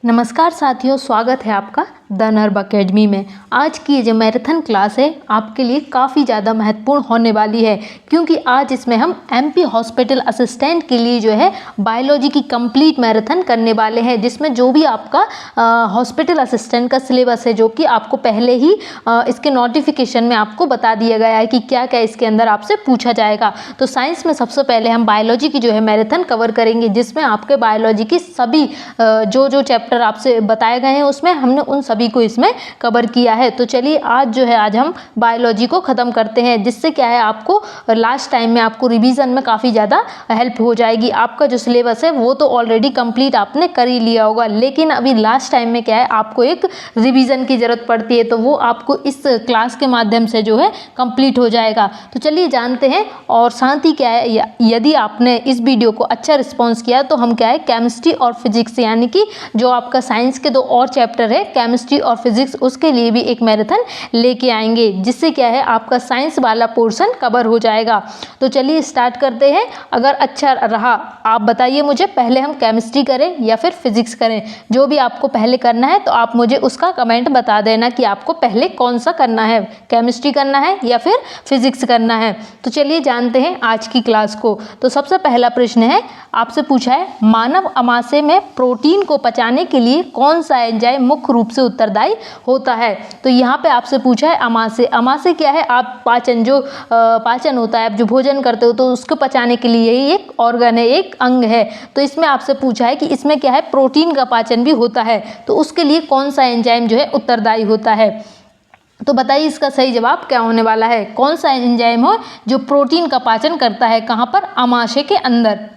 नमस्कार साथियों, स्वागत है आपका द नर्व अकेडमी में। आज की ये जो मैराथन क्लास है आपके लिए काफ़ी ज़्यादा महत्वपूर्ण होने वाली है, क्योंकि आज इसमें हम एमपी हॉस्पिटल असिस्टेंट के लिए जो है बायोलॉजी की कंप्लीट मैराथन करने वाले हैं, जिसमें जो भी आपका हॉस्पिटल असिस्टेंट का सिलेबस है, जो कि आपको पहले ही इसके नोटिफिकेशन में आपको बता दिया गया है कि क्या क्या इसके अंदर आपसे पूछा जाएगा। तो साइंस में सबसे पहले हम बायोलॉजी की जो है मैराथन कवर करेंगे, जिसमें आपके बायोलॉजी की सभी जो चैप्टर आपसे बताए गए हैं उसमें हमने उन सभी को इसमें कवर किया है। तो चलिए आज हम बायोलॉजी को ख़त्म करते हैं, जिससे क्या है आपको लास्ट टाइम में आपको रिवीजन में काफ़ी ज़्यादा हेल्प हो जाएगी। आपका जो सिलेबस है वो तो ऑलरेडी कंप्लीट आपने कर ही लिया होगा, लेकिन अभी लास्ट टाइम में क्या है आपको एक रिवीजन की ज़रूरत पड़ती है, तो वो आपको इस क्लास के माध्यम से जो है कंप्लीट हो जाएगा। तो चलिए जानते हैं। और साथ ही क्या है, यदि आपने इस वीडियो को अच्छा रिस्पॉन्स किया तो हम क्या है केमिस्ट्री और फिजिक्स, यानी कि जो आपका साइंस के दो और चैप्टर है केमिस्ट्री और फिजिक्स, उसके लिए भी एक मैराथन लेके आएंगे, जिससे क्या है आपका साइंस वाला पोर्शन कवर हो जाएगा। तो चलिए स्टार्ट करते हैं। अगर अच्छा रहा आप बताइए मुझे, पहले हम केमिस्ट्री करें या फिर फिजिक्स करें। जो भी आपको पहले करना है तो आप मुझे उसका कमेंट बता देना कि आपको पहले कौन सा करना है, केमिस्ट्री करना है या फिर फिजिक्स करना है। तो चलिए जानते हैं आज की क्लास को। तो सबसे पहला प्रश्न है, आपसे पूछा है मानव अमाशय में प्रोटीन को पचाने के लिए कौन सा एंजाइम मुख्य रूप से उत्तरदायी होता है। तो यहाँ पे आपसे पूछा है अमाशय। अमाशय क्या है, आप पाचन जो पाचन होता है, आप जो भोजन करते हो तो उसको पचाने के लिए यही एक ऑर्गन है, एक अंग है। तो इसमें आपसे पूछा है कि इसमें क्या है प्रोटीन का पाचन भी होता है, तो उसके लिए कौन सा एंजाइम जो है उत्तरदायी होता है। तो बताइए इसका सही जवाब क्या होने वाला है। कौन सा एंजाइम हो जो प्रोटीन का पाचन करता है, कहाँ पर, अमाशय के अंदर।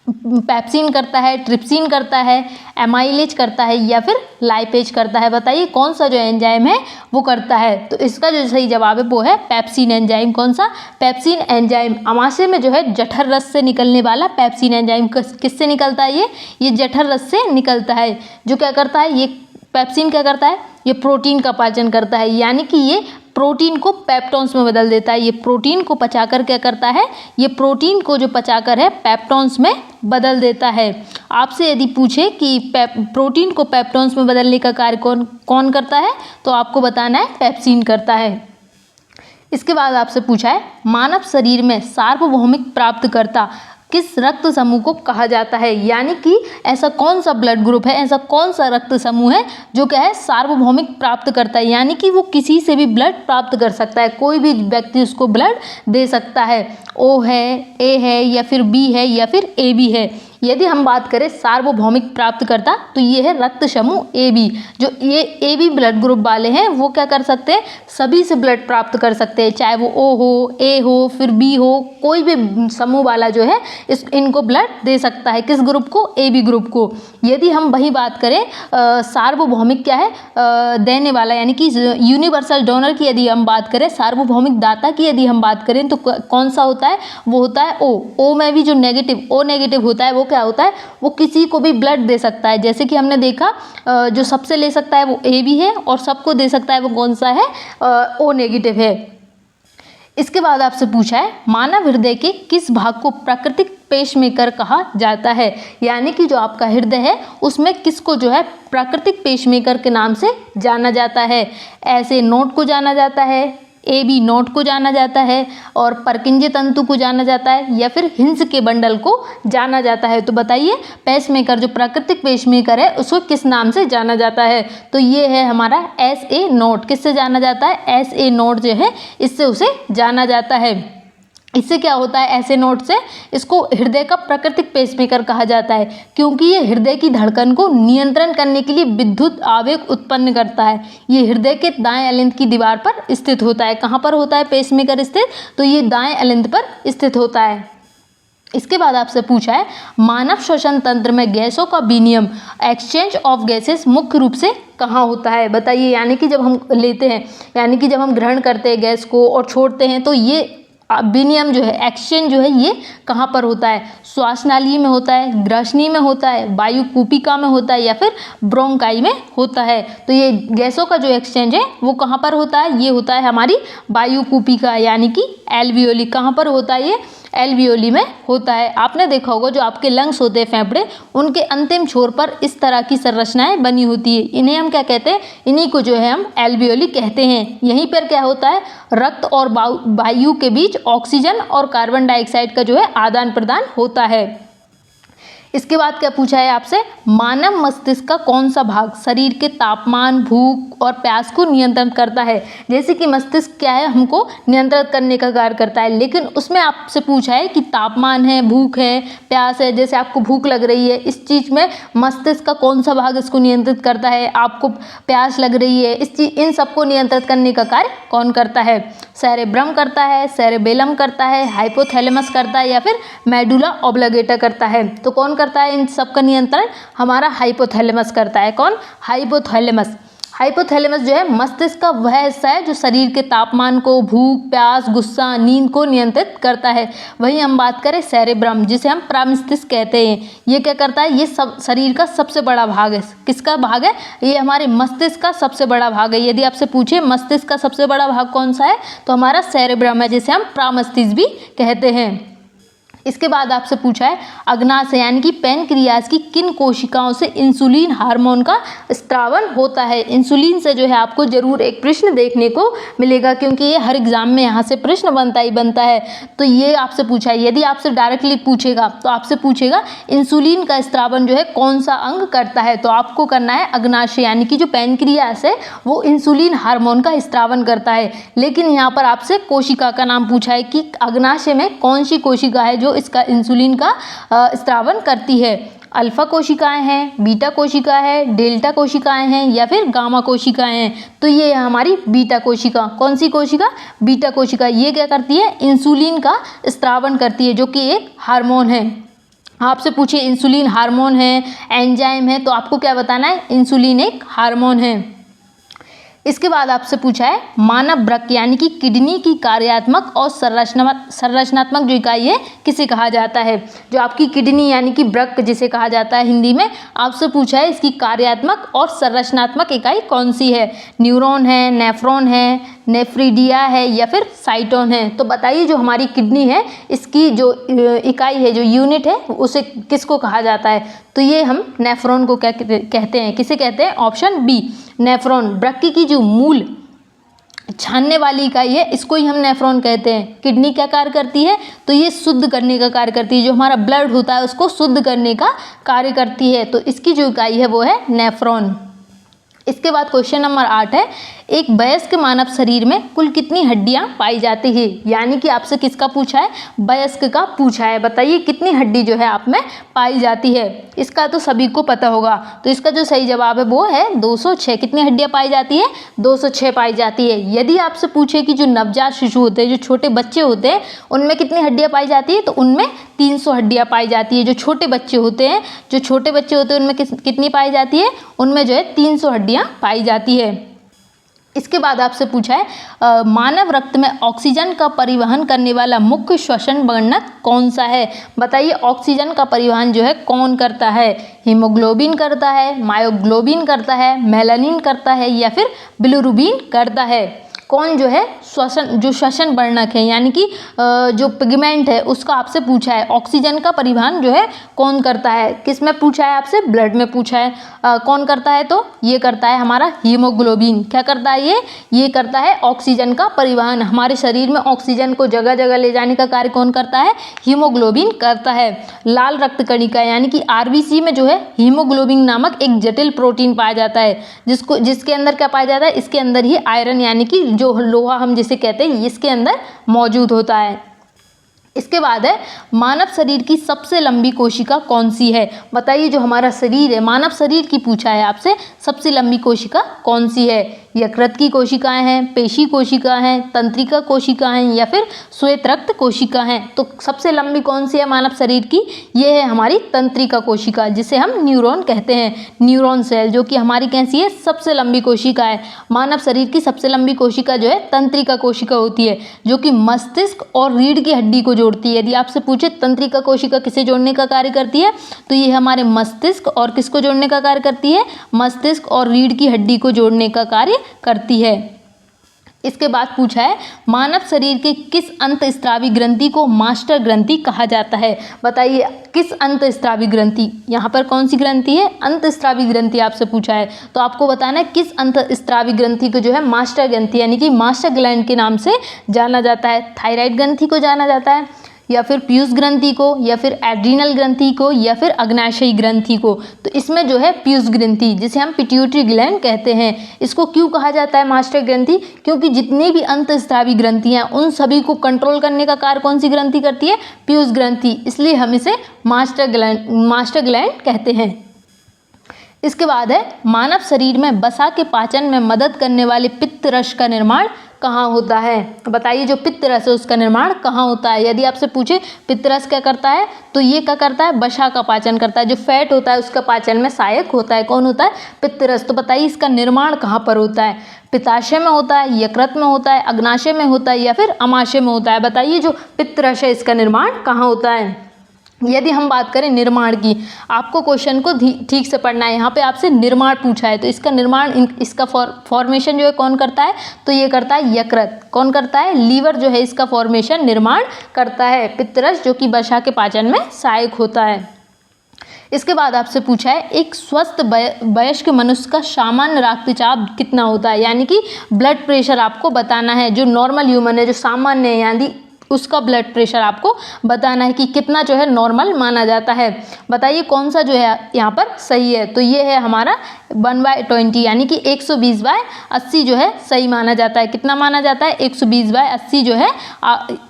पेप्सिन करता है, ट्रिप्सिन करता है, एमाइलेज करता है या फिर लाइपेज करता है। बताइए कौन सा जो एंजाइम है वो करता है। तो इसका जो सही जवाब है वो है पेप्सिन एंजाइम। कौन सा, पेप्सिन एंजाइम। अमाशय में जो है जठर रस से निकलने वाला पेप्सिन एंजाइम किससे निकलता है, ये जठर रस से निकलता है। जो क्या करता है, ये पेप्सिन क्या करता है, ये प्रोटीन का पाचन करता है, यानी कि ये प्रोटीन को पेप्टॉन्स में बदल देता है। ये प्रोटीन को पचाकर क्या करता है, ये प्रोटीन को जो पचाकर है पेप्टॉन्स में बदल देता है। आपसे यदि पूछे कि प्रोटीन को पेप्टॉन्स में बदलने का कार्य कौन करता है, तो आपको बताना है पेप्सिन करता है। इसके बाद आपसे पूछा है मानव शरीर में सार्वभौमिक प्राप्तकर्ता किस रक्त समूह को कहा जाता है, यानी कि ऐसा कौन सा ब्लड ग्रुप है, ऐसा कौन सा रक्त समूह है जो क्या है सार्वभौमिक प्राप्त करता है, यानी कि वो किसी से भी ब्लड प्राप्त कर सकता है, कोई भी व्यक्ति उसको ब्लड दे सकता है। ओ है, ए है या फिर बी है या फिर ए बी है। यदि हम बात करें सार्वभौमिक प्राप्तकर्ता तो ये है रक्त समूह ए बी। जो ये ए बी ब्लड ग्रुप वाले हैं वो क्या कर सकते हैं, सभी से ब्लड प्राप्त कर सकते हैं, चाहे वो ओ हो, ए हो, फिर बी हो, कोई भी समूह वाला जो है इनको ब्लड दे सकता है। किस ग्रुप को, ए बी ग्रुप को। यदि हम वही बात करें सार्वभौमिक क्या है, देने वाला, यानी कि यूनिवर्सल डोनर की यदि हम बात करें, सार्वभौमिक दाता की यदि हम बात करें तो कौन सा होता है, वो होता है ओ में भी जो नेगेटिव, ओ नेगेटिव होता है वो क्या होता है, वो किसी को भी ब्लड दे सकता है। जैसे कि हमने देखा जो सबसे ले सकता है वो ए बी है और सबको दे सकता है वो कौन सा है, ओ नेगेटिव है। इसके बाद आपसे पूछा है मानव हृदय के किस भाग को प्राकृतिक पेसमेकर कहा जाता है, यानी कि जो आपका हृदय है उसमें किसको जो है प्राकृतिक पेसमेकर के नाम से जाना जाता है। ऐसे नोड को जाना जाता है, ए बी नोट को जाना जाता है, और परकिंजे तंतु को जाना जाता है, या फिर हिंस के बंडल को जाना जाता है। तो बताइए पेसमेकर, जो प्राकृतिक पेसमेकर है उसको किस नाम से जाना जाता है। तो ये है हमारा एस ए नोट। किससे जाना जाता है, एस ए नोट जो है इससे उसे जाना जाता है। इससे क्या होता है, ऐसे नोट से इसको हृदय का प्राकृतिक पेसमेकर कहा जाता है, क्योंकि ये हृदय की धड़कन को नियंत्रण करने के लिए विद्युत आवेग उत्पन्न करता है। ये हृदय के दाएं अलिंद की दीवार पर स्थित होता है। कहाँ पर होता है पेसमेकर स्थित, तो ये दाएं अलिंद पर स्थित होता है। इसके बाद आपसे पूछा है मानव श्वसन तंत्र में गैसों का विनिमय, एक्सचेंज ऑफ गैसेस मुख्य रूप से कहाँ होता है। बताइए, यानी कि जब हम लेते हैं, यानी कि जब हम ग्रहण करते हैं गैस को और छोड़ते हैं, तो ये विनिमय जो है, एक्सचेंज जो है, ये कहाँ पर होता है। श्वासनाली में होता है, ग्रसनी में होता है, वायु कूपिका में होता है या फिर ब्रोंकाई में होता है। तो ये गैसों का जो एक्सचेंज है वो कहाँ पर होता है, ये होता है हमारी वायु कूपिका, यानी कि एल्वियोली। कहाँ पर होता है ये, एल्वियोली में होता है। आपने देखा होगा जो आपके लंग्स होते हैं, फेफड़े, उनके अंतिम छोर पर इस तरह की संरचनाएं बनी होती है। इन्हें हम क्या कहते हैं? इन्हीं को जो है हम एल्वियोली कहते हैं। यहीं पर क्या होता है? रक्त और वायु के बीच ऑक्सीजन और कार्बन डाइऑक्साइड का जो है आदान प्रदान होता है। इसके बाद क्या पूछा है आपसे? मानव मस्तिष्क का कौन सा भाग शरीर के तापमान, भूख और प्यास को नियंत्रित करता है? जैसे कि मस्तिष्क क्या है, हमको नियंत्रित करने का कार्य करता है, लेकिन उसमें आपसे पूछा है कि तापमान है, भूख है, प्यास है। जैसे आपको भूख लग रही है, इस चीज़ में मस्तिष्क का कौन सा भाग इसको नियंत्रित करता है? आपको प्यास लग रही है, इन सबको नियंत्रित करने का कार्य कौन करता है? सेरेब्रम करता है, सेरेबेलम करता है, हाइपोथैलेमस करता है, या फिर मेडुला ऑब्लिगेटा करता है? तो कौन करता है इन सब का नियंत्रण? हमारा हाइपोथैलेमस करता है। कौन? हाइपोथैलेमस। हाइपोथैलेमस जो है मस्तिष्क का वह हिस्सा है जो शरीर के तापमान को, भूख, प्यास, गुस्सा, नींद को नियंत्रित करता है। वहीं हम बात करें सेरेब्रम, जिसे हम प्रमस्तिष्क कहते हैं, ये क्या करता है? ये सब शरीर का सबसे बड़ा भाग है। किसका भाग है? ये हमारे मस्तिष्क का सबसे बड़ा भाग है। यदि आपसे पूछे मस्तिष्क का सबसे बड़ा भाग कौन सा है, तो हमारा सेरेब्रम है, जिसे हम प्रमस्तिष्क भी कहते हैं। इसके बाद आपसे पूछा है अग्नाशय यानी कि पैनक्रियाज की किन कोशिकाओं से इंसुलिन हार्मोन का स्त्रावन होता है? इंसुलिन से जो है आपको जरूर एक प्रश्न देखने को मिलेगा, क्योंकि ये हर एग्जाम में यहाँ से प्रश्न बनता ही बनता है। तो ये आपसे पूछा है। यदि आपसे डायरेक्टली पूछेगा तो आपसे पूछेगा इंसुलिन का स्त्रावन जो है कौन सा अंग करता है? तो आपको करना है अग्नाशय यानी कि जो पैनक्रियाज है वो इंसुलिन हार्मोन का स्त्रावन करता है। लेकिन यहाँ पर आपसे कोशिका का नाम पूछा है कि अग्नाशय में कौन सी कोशिका है जो इसका इंसुलिन का स्त्रावन करती है? अल्फा कोशिकाएं हैं, बीटा कोशिका है, डेल्टा कोशिकाएं हैं, या फिर गामा कोशिकाएं हैं? तो ये है हमारी बीटा कोशिका। कौन सी कोशिका? बीटा कोशिका। ये क्या करती है? इंसुलिन का स्त्रावन करती है, जो कि एक हार्मोन है। आपसे पूछे इंसुलिन हार्मोन है, एंजाइम है, तो आपको क्या बताना है? इंसुलिन एक हार्मोन है। इसके बाद आपसे पूछा है मानव वृक्क यानी कि किडनी की कार्यात्मक और संरचनात्मक जो इकाई है किसे कहा जाता है? जो आपकी किडनी यानी कि वृक्क जिसे कहा जाता है हिंदी में, आपसे पूछा है इसकी कार्यात्मक और संरचनात्मक इकाई कौन सी है? न्यूरॉन है, नेफ्रॉन है, नेफ्रिडिया है, या फिर साइटोन है? तो बताइए जो हमारी किडनी है इसकी जो इकाई है, जो यूनिट है, उसे किसको कहा जाता है? तो ये हम नेफ्रॉन को क्या कहते हैं? किसे कहते हैं? Option B, nephron. वृक्क की जो मूल छानने वाली इकाई है इसको ही हम नेफ्रॉन कहते हैं। किडनी क्या कार्य करती है? तो ये शुद्ध करने का कार्य करती है। जो हमारा ब्लड होता है उसको शुद्ध करने का कार्य करती है। तो इसकी जो इकाई है वो है नेफ्रॉन। इसके बाद क्वेश्चन नंबर 8 है एक वयस्क मानव शरीर में कुल कितनी हड्डियां पाई जाती है? यानी कि आपसे किसका पूछा है? वयस्क का पूछा है। बताइए कितनी हड्डी जो है आप में पाई जाती है? इसका तो सभी को पता होगा। तो इसका जो सही जवाब है वो है 206। कितनी हड्डियां पाई जाती है? 206 पाई जाती है। यदि आपसे पूछे कि जो नवजात शिशु होते हैं, जो छोटे बच्चे होते हैं, उनमें कितनी हड्डियां पाई जाती है? तो उनमें 300 हड्डियां पाई जाती है। जो छोटे बच्चे होते हैं उनमें कितनी पाई जाती है? उनमें जो है 300 हड्डियां पाई जाती है। इसके बाद आपसे पूछा है मानव रक्त में ऑक्सीजन का परिवहन करने वाला मुख्य श्वसन वर्णक कौन सा है? बताइए ऑक्सीजन का परिवहन जो है कौन करता है? हीमोग्लोबिन करता है, मायोग्लोबिन करता है, मेलानिन करता है, या फिर बिलिरुबिन करता है? कौन जो है श्वसन वर्णक है यानी कि जो पिगमेंट है उसका आपसे पूछा है। ऑक्सीजन का परिवहन जो है कौन करता है? किस में पूछा है आपसे? ब्लड में पूछा है। कौन करता है? तो ये करता है हमारा हीमोग्लोबिन। क्या करता है ये करता है ऑक्सीजन का परिवहन। हमारे शरीर में ऑक्सीजन को जगह जगह ले जाने का कार्य कौन करता है? हीमोग्लोबिन करता है। लाल रक्त कणिका यानी कि आरबीसी में जो है हीमोग्लोबिन नामक एक जटिल प्रोटीन पाया जाता है, जिसके अंदर क्या पाया जाता है? इसके अंदर ही आयरन यानी कि जो लोहा हम जिसे कहते हैं इसके अंदर मौजूद होता है। इसके बाद है मानव शरीर की सबसे लंबी कोशिका कौन सी है? बताइए जो हमारा शरीर है, मानव शरीर की पूछा है आपसे, सबसे लंबी कोशिका कौन सी है? यकृत की कोशिकाएं हैं, पेशी कोशिका हैं, तंत्रिका कोशिका हैं, या फिर श्वेत रक्त कोशिका हैं? तो सबसे लंबी कौन सी है मानव शरीर की? ये है हमारी तंत्रिका कोशिका, जिसे हम न्यूरॉन कहते हैं। न्यूरॉन सेल जो कि हमारी कैसी है? सबसे लंबी कोशिका है। मानव शरीर की सबसे लंबी कोशिका जो है तंत्रिका कोशिका होती है, जो कि मस्तिष्क और रीढ़ की हड्डी को जोड़ती है। यदि आपसे पूछे तंत्रिका कोशिका किसे जोड़ने का कार्य करती है, तो ये हमारे मस्तिष्क और किसको जोड़ने का कार्य करती है? मस्तिष्क और रीढ़ की हड्डी को जोड़ने का कार्य करती है। इसके बाद पूछा है मानव शरीर के किस अंतःस्रावी ग्रंथि को मास्टर ग्रंथि कहा जाता है। बताइए किस अंतःस्रावी ग्रंथि, यहाँ पर कौन सी ग्रंथि है, अंतःस्रावी ग्रंथि आपसे पूछा है, तो आपको बताना है किस अंतःस्रावी ग्रंथि को जो है मास्टर ग्रंथि यानी कि मास्टर ग्लैंड के नाम से जाना जाता है। थायराइड ग्रंथि को जाना जाता है, या फिर पीयूष ग्रंथि को, या फिर एड्रीनल ग्रंथि को, या फिर अग्नाशयी ग्रंथि को। तो इसमें जो है पीयूष ग्रंथि जिसे हम पिट्यूटरी ग्लैंड कहते हैं, इसको क्यों कहा जाता है मास्टर ग्रंथि, क्योंकि जितनी भी अंतःस्रावी ग्रंथियां उन सभी को कंट्रोल करने का कार्य कौन सी ग्रंथि करती है, पीयूष ग्रंथि, इसलिए हम इसे मास्टर ग्लैंड कहते हैं। इसके बाद है मानव शरीर में वसा के पाचन में मदद करने वाले पित्त रस का निर्माण कहाँ होता है। बताइए जो पित्त रस है उसका निर्माण कहाँ होता है। यदि आपसे पूछे पित्त रस क्या करता है, तो ये क्या करता है, वसा का पाचन करता है। जो फैट होता है उसका पाचन में सहायक होता है, कौन होता है, पित्त रस। तो बताइए इसका निर्माण कहाँ पर होता है, पित्ताशय में होता है, यकृत में होता है, अग्नाशय में होता है, या फिर अमाशय में होता है। बताइए जो पित्त रस है इसका निर्माण कहाँ होता है। यदि हम बात करें निर्माण की, आपको क्वेश्चन को ठीक से पढ़ना है। यहाँ पे आपसे निर्माण पूछा है, तो इसका निर्माण इसका फॉर्मेशन जो है कौन करता है, तो ये करता है यकृत। कौन करता है, लीवर जो है इसका फॉर्मेशन निर्माण करता है। पित्तरस जो कि वसा के पाचन में सहायक होता है। इसके बाद आपसे पूछा है एक स्वस्थ वयस्क मनुष्य का सामान्य रक्तचाप कितना होता है, यानी कि ब्लड प्रेशर आपको बताना है। जो नॉर्मल ह्यूमन है, जो सामान्य है, यानी उसका ब्लड प्रेशर आपको बताना है कि कितना जो है नॉर्मल माना जाता है। बताइए कौन सा जो है यहाँ पर सही है, तो ये है हमारा 1/20 यानी कि 120/80 जो है सही माना जाता है। कितना माना जाता है, 120/80 जो है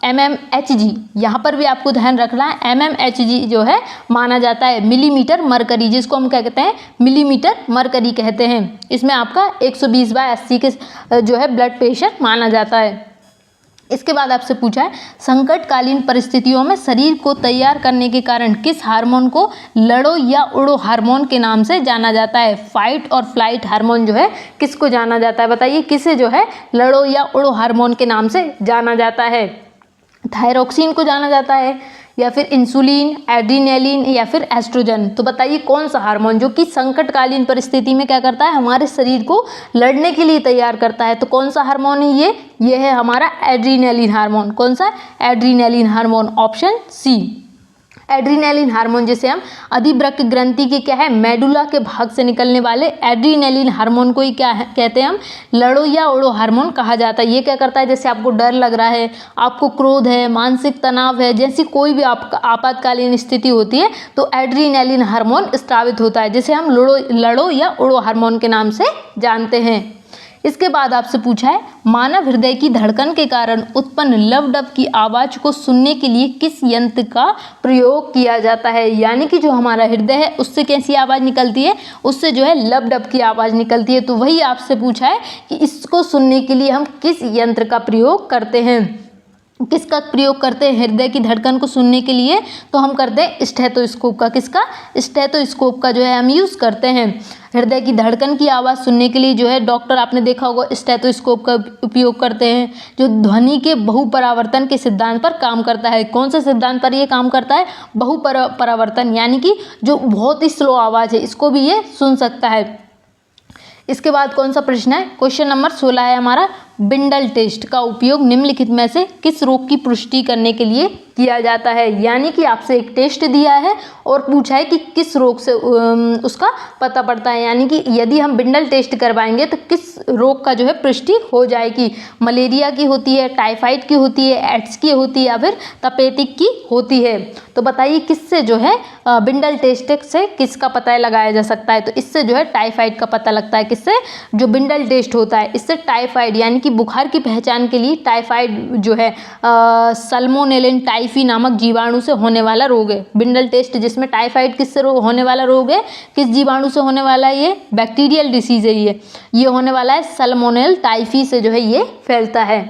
mmHg। यहाँ पर भी आपको ध्यान रखना है, mmHg जो है माना जाता है मिलीमीटर मरकरी, जिसको हम क्या कहते हैं, मिलीमीटर मरकरी कहते हैं। इसमें आपका 120/80 के जो है ब्लड प्रेशर माना जाता है। इसके बाद आपसे पूछा है संकटकालीन परिस्थितियों में शरीर को तैयार करने के कारण किस हार्मोन को लड़ो या उड़ो हार्मोन के नाम से जाना जाता है। फाइट और फ्लाइट हार्मोन जो है किसको जाना जाता है, बताइए किसे जो है लड़ो या उड़ो हार्मोन के नाम से जाना जाता है। थायरोक्सिन को जाना जाता है, या फिर इंसुलिन, एड्रीनलिन, या फिर एस्ट्रोजन। तो बताइए कौन सा हार्मोन जो कि संकटकालीन परिस्थिति में क्या करता है, हमारे शरीर को लड़ने के लिए तैयार करता है। तो कौन सा हार्मोन है ये है हमारा एड्रीनलिन हार्मोन। कौन सा, adrenaline hormone, option C. Adrenaline hormone जिसे हम अधिवृक्क ग्रंथि के क्या है, मेडुला के भाग से निकलने वाले एड्रीनलिन हार्मोन को ही क्या है कहते हैं हम, लड़ो या उड़ो हार्मोन कहा जाता है। ये क्या करता है, जैसे आपको डर लग रहा है, आपको क्रोध है, मानसिक तनाव है, जैसी कोई भी आपका आपातकालीन स्थिति होती है, तो एड्रीनलिन हार्मोन स्रावित होता है, जिसे हम लड़ो या उड़ो हार्मोन के नाम से जानते हैं। इसके बाद आपसे पूछा है मानव हृदय की धड़कन के कारण उत्पन्न लव-डब की आवाज़ को सुनने के लिए किस यंत्र का प्रयोग किया जाता है। यानी कि जो हमारा हृदय है उससे कैसी आवाज़ निकलती है, उससे जो है लव-डब की आवाज़ निकलती है। तो वही आपसे पूछा है कि इसको सुनने के लिए हम किस यंत्र का प्रयोग करते हैं। किसका प्रयोग करते हैं हृदय की धड़कन को सुनने के लिए, तो हम करते हैं स्टेथोस्कोप का। किसका, स्टेथोस्कोप का जो है हम यूज़ करते हैं। हृदय की धड़कन की आवाज़ सुनने के लिए जो है डॉक्टर, आपने देखा होगा, स्टेथोस्कोप का उपयोग करते हैं, जो ध्वनि के बहुपरावर्तन के सिद्धांत पर काम करता है। कौन से सिद्धांत पर ये काम करता है, बहुपरावर्तन, यानी कि जो बहुत ही स्लो आवाज़ है इसको भी ये सुन सकता है। इसके बाद कौन सा प्रश्न है, क्वेश्चन नंबर 16 है हमारा, बिंडल टेस्ट का उपयोग निम्नलिखित में से किस रोग की पुष्टि करने के लिए किया जाता है। यानी कि आपसे एक टेस्ट दिया है और पूछा है कि किस रोग से उसका पता पड़ता है। यानी कि यदि हम बिंडल टेस्ट करवाएंगे तो किस रोग का जो है पुष्टि हो जाएगी। मलेरिया की होती है, टाइफाइड की होती है, एड्स की होती है, या फिर तपेदिक की होती है। तो बताइए किससे जो है बिंडल टेस्ट से किसका पता लगाया जा सकता है। तो इससे जो है टाइफाइड का पता लगता है। किससे, जो बिंडल टेस्ट होता है इससे टाइफाइड यानी कि बुखार की पहचान के लिए टाइफाइड जो है सल्मोनेलिन टाइफी नामक जीवाणु से होने वाला रोग है। बिंडल टेस्ट जिसमें टाइफाइड किससे होने वाला रोग है, किस जीवाणु से होने वाला है, ये बैक्टीरियल डिसीज है। ये होने वाला है सल्मोनेल टाइफी से जो है ये फैलता है।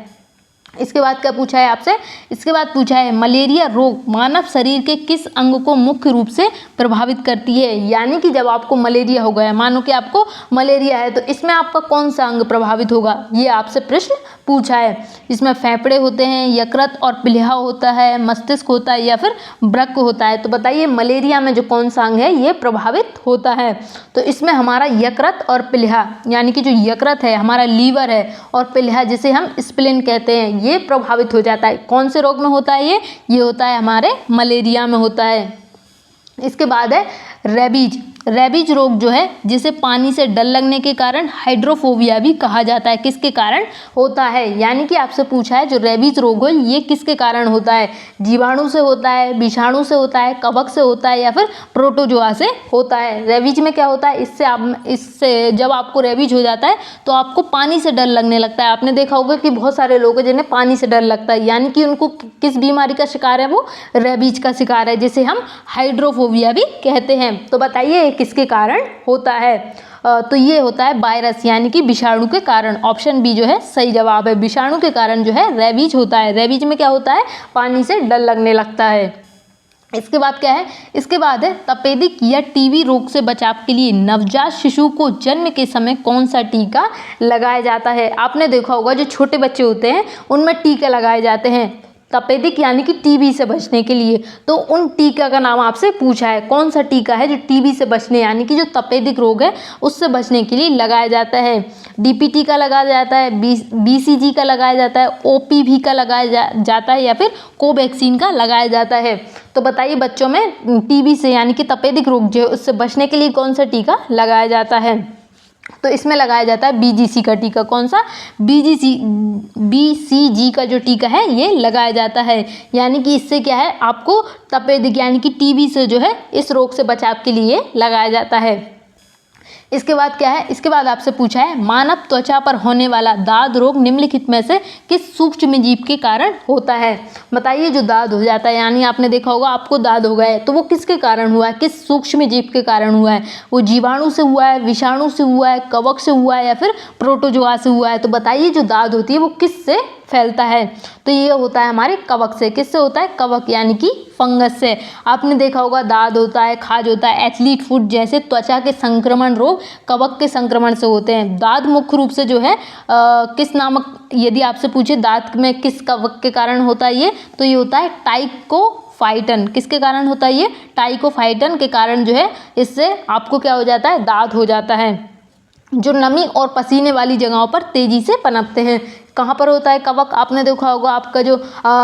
इसके बाद क्या पूछा है आपसे, इसके बाद पूछा है मलेरिया रोग मानव शरीर के किस अंग को मुख्य रूप से प्रभावित करती है। यानी कि जब आपको मलेरिया हो गया, मानो कि आपको मलेरिया है, तो इसमें आपका कौन सा अंग प्रभावित होगा, ये आपसे प्रश्न पूछा है। इसमें फेफड़े होते हैं, यकृत और प्लीहा होता है, मस्तिष्क होता है या फिर वृक्क होता है। तो बताइए मलेरिया में जो कौन सा अंग है ये प्रभावित होता है। तो इसमें हमारा यकृत और प्लीहा, यानी कि जो यकृत है हमारा लीवर है, और प्लीहा जिसे हम स्प्लीन कहते हैं, ये प्रभावित हो जाता है। कौन से रोग में होता है ये होता है हमारे मलेरिया में होता है। इसके बाद है रेबीज। रेबीज रोग जो है जिसे पानी से डर लगने के कारण हाइड्रोफोबिया भी कहा जाता है, किसके कारण होता है। यानी कि आपसे पूछा है जो रेबीज रोग है ये किसके कारण होता है, जीवाणु से होता है, विषाणु से होता है, कवक से होता है या फिर प्रोटोजोआ से होता है। रेबीज में क्या होता है, इससे जब आपको रेबीज हो जाता है तो आपको पानी से डर लगने लगता है। आपने देखा होगा कि बहुत सारे लोग हैं जिन्हें पानी से डर लगता है, यानी कि उनको किस बीमारी का शिकार है, वो रेबीज का शिकार है, जिसे हम हाइड्रोफोबिया भी कहते हैं। तो बताइए किसके कारण होता है। तो ये होता है वायरस यानी कि विषाणु के कारण। ऑप्शन बी जो है सही जवाब है, विषाणु के कारण जो है रेबीज होता है। रेबीज में क्या होता है, पानी से डर लगने लगता है। इसके बाद क्या है, इसके बाद है तपेदिक या टीबी रोग से बचाव के लिए नवजात शिशु को जन्म के समय कौन सा टीका लगाया जाता है। आपने देखा होगा जो छोटे बच्चे होते हैं उनमें टीके लगाए जाते हैं तपेदिक यानी कि टीबी से बचने के लिए। तो उन टीका का नाम आपसे पूछा है, कौन सा टीका है जो टीबी से बचने यानी कि जो तपेदिक रोग है उससे बचने के लिए लगाया जाता है। डीपीटी का लगाया जाता है, बीसीजी का लगाया जाता है, ओपीवी का लगाया जाता है या फिर कोवैक्सीन का लगाया जाता है। तो बताइए बच्चों में टीबी से यानी कि तपेदिक रोग जो है उससे बचने के लिए कौन सा टीका लगाया जाता है। तो इसमें लगाया जाता है बीजीसी का टीका। कौन सा, बीसीजी का जो टीका है ये लगाया जाता है। यानी कि इससे क्या है, आपको तपेदिक यानी कि टीबी से जो है इस रोग से बचाव के लिए लगाया जाता है। इसके बाद क्या है, इसके बाद आपसे पूछा है मानव त्वचा पर होने वाला दाद रोग निम्नलिखित में से किस सूक्ष्म जीव के कारण होता है। बताइए जो दाद हो जाता है, यानी आपने देखा होगा आपको दाद हो गया है, तो वो किसके कारण हुआ है, किस सूक्ष्म जीव के कारण हुआ है। वो जीवाणु से हुआ है, विषाणु से हुआ है, कवक से हुआ है या फिर प्रोटोजोआ से हुआ है। तो बताइए जो दाद होती है वो किससे फैलता है। तो ये होता है हमारे कवक से। किससे होता है, कवक यानी कि फंगस से। आपने देखा होगा दाद होता है, खाज होता है, एथलीट फुट जैसे त्वचा के संक्रमण रोग कवक के संक्रमण से होते हैं। दाद मुख्य रूप से जो है किस नामक, यदि आपसे पूछे दांत में किस कवक के कारण होता है ये, तो ये होता है टाइकोफाइटन। किसके कारण होता है ये, टाइकोफाइटन के कारण जो है इससे आपको क्या हो जाता है, दाद हो जाता है। जो नमी और पसीने वाली जगहों पर तेजी से पनपते हैं। कहाँ पर होता है कवक, आपने देखा होगा आपका जो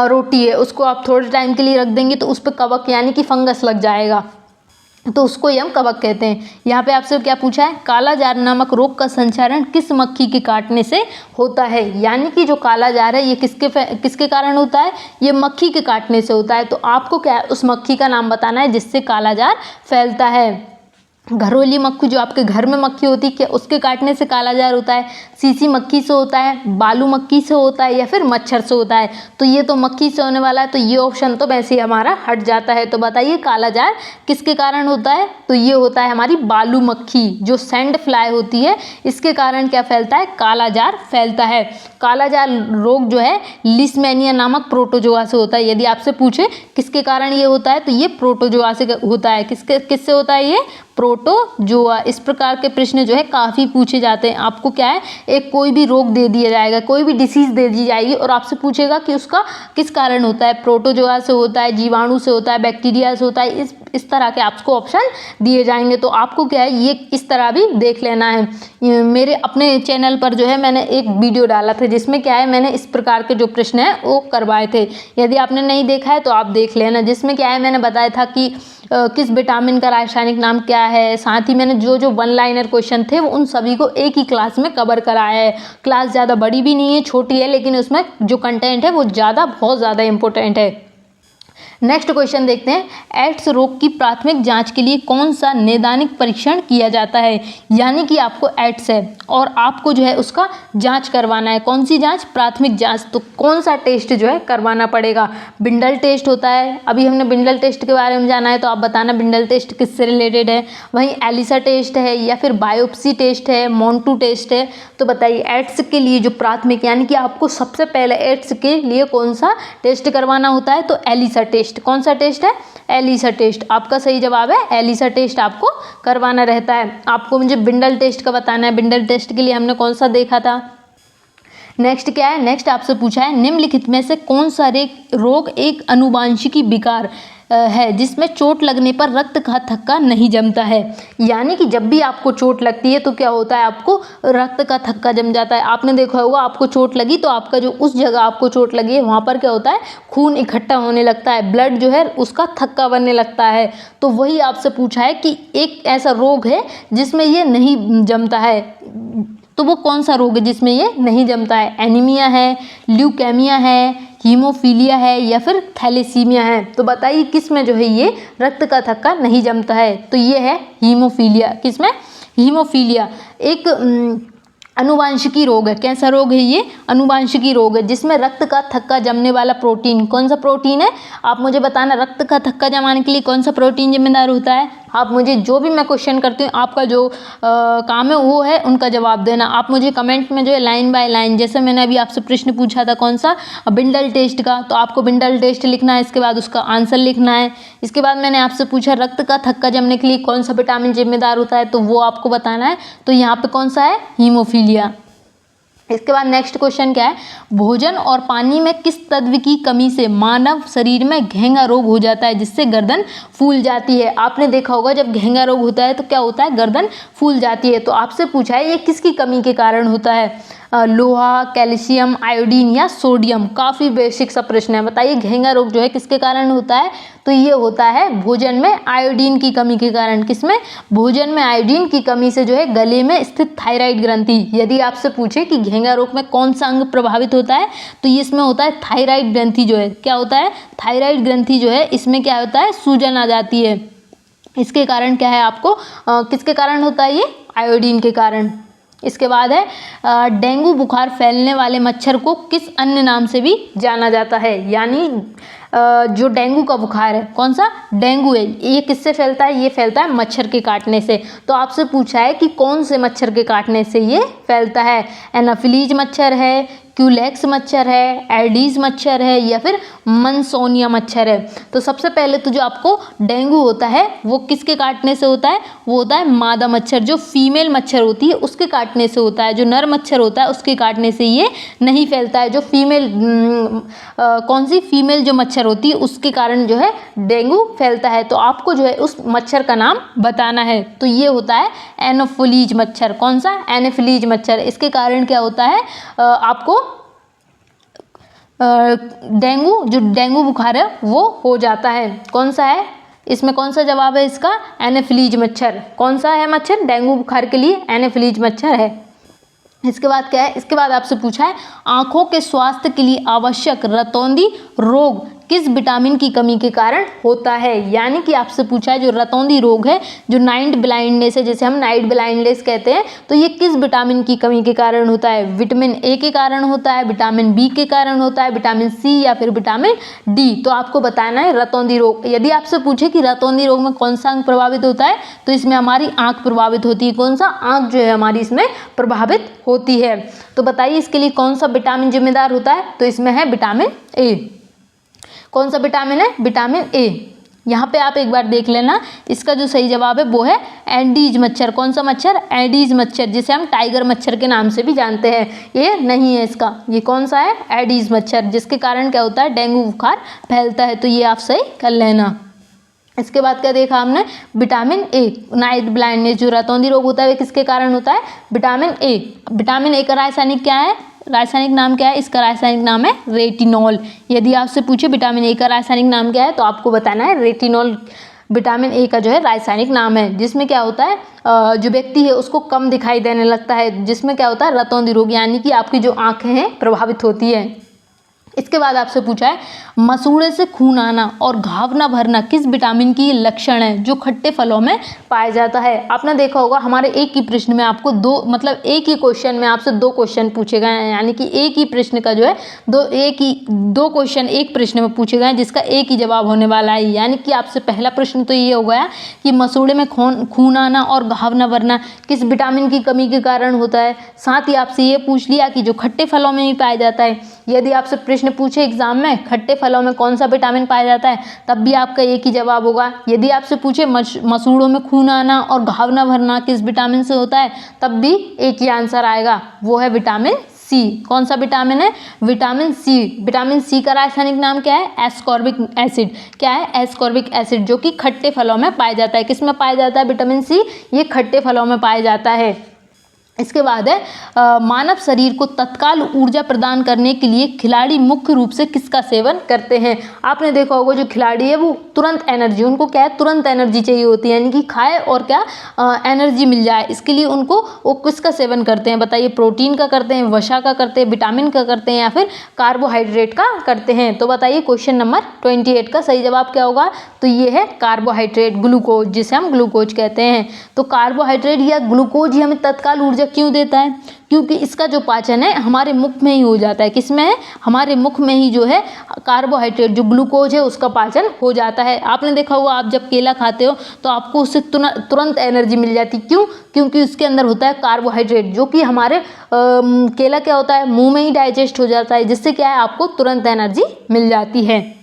रोटी है उसको आप थोड़े टाइम के लिए रख देंगे तो उस पर कवक यानी कि फंगस लग जाएगा, तो उसको ही हम कवक कहते हैं। यहाँ पे आपसे क्या पूछा है, कालाजार नामक रोग का संचारण किस मक्खी के काटने से होता है। यानी कि जो कालाजार है ये किसके कारण होता है, ये मक्खी के काटने से होता है। तो आपको क्या है उस मक्खी का नाम बताना है जिससे कालाजार फैलता है। घरोली मक्खी जो आपके घर में मक्खी होती है क्या उसके काटने से कालाजार होता है, सीसी मक्खी से होता है, बालू मक्खी से होता है या फिर मच्छर से होता है। तो ये तो मक्खी से होने वाला है, तो ये ऑप्शन तो वैसे ही हमारा हट जाता है। तो बताइए कालाजार किसके कारण होता है, तो ये होता है हमारी बालू मक्खी जो सैंड फ्लाई होती है, इसके कारण क्या फैलता है, कालाजार फैलता है। कालाजार रोग जो है लिस्मेनिया नामक प्रोटोजोआ से होता है। यदि आपसे पूछे किसके कारण ये होता है तो ये प्रोटोजोआ से होता है। किससे होता है ये, प्रोटोजोआ। इस प्रकार के प्रश्न जो है काफ़ी पूछे जाते हैं। आपको क्या है, एक कोई भी रोग दे दिया जाएगा, कोई भी डिसीज़ दे दी जाएगी और आपसे पूछेगा कि उसका किस कारण होता है, प्रोटोजोआ से होता है, जीवाणु से होता है, बैक्टीरिया से होता है। इस तरह के आपको ऑप्शन दिए जाएंगे। तो आपको क्या है ये इस तरह भी देख लेना है। मेरे अपने चैनल पर जो है मैंने एक वीडियो डाला था जिसमें क्या है मैंने इस प्रकार के जो प्रश्न हैं वो करवाए थे। यदि आपने नहीं देखा है तो आप देख लेना, जिसमें क्या है मैंने बताया था कि किस विटामिन का रासायनिक नाम क्या है। साथ ही मैंने जो वन लाइनर क्वेश्चन थे वो उन सभी को एक ही क्लास में कवर कराया है। क्लास ज़्यादा बड़ी भी नहीं है, छोटी है, लेकिन उसमें जो कंटेंट है वो बहुत ज़्यादा इंपॉर्टेंट है। नेक्स्ट क्वेश्चन देखते हैं, एड्स रोग की प्राथमिक जांच के लिए कौन सा नैदानिक परीक्षण किया जाता है। यानी कि आपको एड्स है और आपको जो है उसका जांच करवाना है। कौन सी जांच? प्राथमिक जांच। तो कौन सा टेस्ट जो है करवाना पड़ेगा? बिंडल टेस्ट होता है, अभी हमने बिंडल टेस्ट के बारे में जाना है, तो आप बताना बिंडल टेस्ट किससे रिलेटेड है। वहीं एलिसा टेस्ट है या फिर बायोप्सी टेस्ट है, मोंटू टेस्ट है। तो बताइए एड्स के लिए जो प्राथमिक यानी कि आपको सबसे पहले एड्स के लिए कौन सा टेस्ट करवाना होता है? तो एलिसा टेस्ट। कौन सा टेस्ट है? ELISA test. आपका सही जवाब है एलिसा टेस्ट आपको करवाना रहता है। आपको मुझे बिंडल टेस्ट का बताना है, बिंडल टेस्ट के लिए हमने कौन सा देखा था। नेक्स्ट क्या है? नेक्स्ट आपसे पूछा है निम्नलिखित में से कौन सा रोग एक अनुवांशिकी विकार है जिसमें चोट लगने पर रक्त का थक्का नहीं जमता है। यानी कि जब भी आपको चोट लगती है तो क्या होता है, आपको रक्त का थक्का जम जाता है। आपने देखा होगा आपको चोट लगी तो आपका जो उस जगह आपको चोट लगी है वहाँ पर क्या होता है, खून इकट्ठा होने लगता है, ब्लड जो है उसका थक्का बनने लगता है। तो वही आपसे पूछा है कि एक ऐसा रोग है जिसमें ये नहीं जमता है, तो वो कौन सा रोग है जिसमें ये नहीं जमता है? एनीमिया है, ल्यूकेमिया है, हीमोफीलिया है या फिर थैलेसीमिया है। तो बताइए किस में जो है ये रक्त का थक्का नहीं जमता है? तो ये है हीमोफीलिया। किसमें? हीमोफीलिया एक अनुवांशिकी रोग है। कैसा रोग है ये? अनुवांशिकी रोग है जिसमें रक्त का थक्का जमने वाला प्रोटीन, कौन सा प्रोटीन है आप मुझे बताना। रक्त का थक्का जमाने के लिए कौन सा प्रोटीन जिम्मेदार होता है? आप मुझे जो भी मैं क्वेश्चन करती हूँ आपका जो काम है वो है उनका जवाब देना। आप मुझे कमेंट में जो है लाइन बाय लाइन, जैसे मैंने अभी आपसे प्रश्न पूछा था कौन सा, बिंडल टेस्ट का, तो आपको बिंडल टेस्ट लिखना है, इसके बाद उसका आंसर लिखना है। इसके बाद मैंने आपसे पूछा रक्त का थक्का जमने के लिए कौन सा विटामिन जिम्मेदार होता है, तो वो आपको बताना है। तो यहाँ पे कौन सा है? हीमोफीलिया। इसके बाद नेक्स्ट क्वेश्चन क्या है, भोजन और पानी में किस तत्व की कमी से मानव शरीर में घेंगा रोग हो जाता है जिससे गर्दन फूल जाती है। आपने देखा होगा जब घेंगा रोग होता है तो क्या होता है, गर्दन फूल जाती है। तो आपसे पूछा है ये किसकी कमी के कारण होता है, लोहा, कैल्शियम, आयोडीन या सोडियम। काफ़ी बेसिक सा प्रश्न है। बताइए घेंगा रोग जो है किसके कारण होता है, तो ये होता है भोजन में आयोडीन की कमी के कारण। किसमें? भोजन में आयोडीन की कमी से जो है गले में स्थित थायराइड ग्रंथि। यदि आपसे पूछे कि घेंगा रोग में कौन सा अंग प्रभावित होता है तो ये इसमें होता है थायराइड ग्रंथि जो है। क्या होता है? थायराइड ग्रंथि जो है इसमें क्या होता है, सूजन आ जाती है। इसके कारण क्या है आपको किसके कारण होता है ये? आयोडीन के कारण। इसके बाद है डेंगू बुखार फैलने वाले मच्छर को किस अन्य नाम से भी जाना जाता है। यानी जो डेंगू का बुखार है, कौन सा? डेंगू है, ये किससे फैलता है? ये फैलता है मच्छर के काटने से। तो आपसे पूछा है कि कौन से मच्छर के काटने से ये फैलता है। एनाफिलीज मच्छर है, क्यूलेक्स मच्छर है, एडीज मच्छर है या फिर मनसोनिया मच्छर है। तो सबसे पहले तो जो आपको डेंगू होता है वो किसके काटने से होता है? वो होता है मादा मच्छर, जो फीमेल मच्छर होती है उसके काटने से होता है। जो नर मच्छर होता है उसके काटने से ये नहीं फैलता है। जो फीमेल कौन सी? फीमेल जो मच्छर होती है उसके कारण जो है डेंगू फैलता है। तो आपको जो है उस मच्छर का नाम बताना है। तो ये होता है एनोफिलीज मच्छर। कौन सा? एनोफिलीज मच्छर। इसके कारण क्या होता है आपको डेंगू, जो डेंगू बुखार है वो हो जाता है। कौन सा है इसमें? कौन सा जवाब है इसका? एनोफिलीज मच्छर। कौन सा है मच्छर डेंगू बुखार के लिए? एनोफिलीज मच्छर है। इसके बाद क्या है? इसके बाद आपसे पूछा है आंखों के स्वास्थ्य के लिए आवश्यक रतौंधी रोग किस विटामिन की कमी के कारण होता है। यानी कि आपसे पूछा है जो रतौंधी रोग है, जो नाइट ब्लाइंडनेस है, जैसे हम नाइट ब्लाइंडनेस कहते हैं, तो ये किस विटामिन की कमी के कारण होता है। विटामिन ए के कारण होता है, विटामिन बी के कारण होता है, विटामिन सी या फिर विटामिन डी। तो आपको बताना है रतौंधी रोग। यदि आपसे पूछे कि रतौंधी रोग में कौन सा अंग प्रभावित होता है तो इसमें हमारी आंख प्रभावित होती है। कौन सा? आंख जो है हमारी इसमें प्रभावित होती है। तो बताइए इसके लिए कौन सा विटामिन जिम्मेदार होता है, तो इसमें है विटामिन ए। कौन सा विटामिन है? Vitamin A. यहाँ पे आप एक बार देख लेना, इसका जो सही जवाब है वो है एडीज मच्छर। कौन सा मच्छर? एडीज मच्छर, जिसे हम टाइगर मच्छर के नाम से भी जानते हैं। ये नहीं है इसका, ये कौन सा है? एडीज मच्छर, जिसके कारण क्या होता है डेंगू बुखार फैलता है। तो ये आप सही कर लेना। इसके बाद क्या देखा हमने? Vitamin A. नाइट ब्लाइंडनेस जो रतौंधी रोग होता है वह किसके कारण होता है? Vitamin A. विटामिन ए का रासायनिक क्या है? रासायनिक नाम क्या है? इसका रासायनिक नाम है रेटिनॉल। यदि आपसे पूछे विटामिन ए का रासायनिक नाम क्या है तो आपको बताना है रेटिनॉल। विटामिन ए का जो है रासायनिक नाम है, जिसमें क्या होता है जो व्यक्ति है उसको कम दिखाई देने लगता है, जिसमें क्या होता है रतौंधी रोग, यानी कि आपकी जो आंखें हैं प्रभावित होती है। इसके बाद आपसे पूछा है मसूड़े से खून आना और घाव न भरना किस विटामिन की लक्षण है जो खट्टे फलों में पाया जाता है। आपने देखा होगा हमारे एक ही प्रश्न में आपको एक ही क्वेश्चन में आपसे 2 क्वेश्चन पूछे गए हैं, यानी कि एक ही प्रश्न का जो है दो क्वेश्चन एक प्रश्न में पूछे गए हैं जिसका एक ही जवाब होने वाला है। यानी कि आपसे पहला प्रश्न तो ये हो गया कि मसूड़े में खून आना और घाव न भरना किस विटामिन की कमी के कारण होता है। साथ ही आपसे ये पूछ लिया कि जो खट्टे फलों में ही पाया जाता है। यदि आपसे प्रश्न पूछे एग्जाम में खट्टे फलों में कौन सा विटामिन पाया जाता है, तब भी आपका एक ही जवाब होगा। यदि आपसे पूछे मसूड़ों में खून आना और घाव न भरना किस विटामिन से होता है, तब भी एक ही आंसर आएगा, वो है विटामिन सी। कौन सा विटामिन है? Vitamin C. विटामिन सी का रासायनिक नाम क्या है? Ascorbic acid. क्या है? एस्कॉर्बिक एसिड, जो कि खट्टे फलों में पाया जाता है। किस में पाया जाता है विटामिन सी? ये खट्टे फलों में पाया जाता है। इसके बाद है मानव शरीर को तत्काल ऊर्जा प्रदान करने के लिए खिलाड़ी मुख्य रूप से किसका सेवन करते हैं। आपने देखा होगा जो खिलाड़ी है वो तुरंत एनर्जी, उनको क्या है? तुरंत एनर्जी चाहिए होती है, यानी कि खाए और क्या एनर्जी मिल जाए, इसके लिए उनको वो किसका सेवन करते हैं बताइए? प्रोटीन का करते हैं, वसा का करते हैं, विटामिन का करते हैं, या फिर कार्बोहाइड्रेट का करते हैं। तो बताइए क्वेश्चन नंबर 28 का सही जवाब क्या होगा? तो ये है कार्बोहाइड्रेट, ग्लूकोज, जिसे हम ग्लूकोज कहते हैं। तो कार्बोहाइड्रेट या ग्लूकोज ही हमें तत्काल ऊर्जा क्यों देता है? क्योंकि इसका जो पाचन है हमारे मुख में ही हो जाता है। किस में है? हमारे मुख में ही जो है कार्बोहाइड्रेट जो ग्लूकोज है उसका पाचन हो जाता है। आपने देखा होगा आप जब केला खाते हो तो आपको उससे तुरंत एनर्जी मिल जाती। क्यों? क्योंकि उसके अंदर होता है कार्बोहाइड्रेट, जो कि हमारे केला क्या होता है मुंह में ही डाइजेस्ट हो जाता है, जिससे क्या है आपको तुरंत एनर्जी मिल जाती है।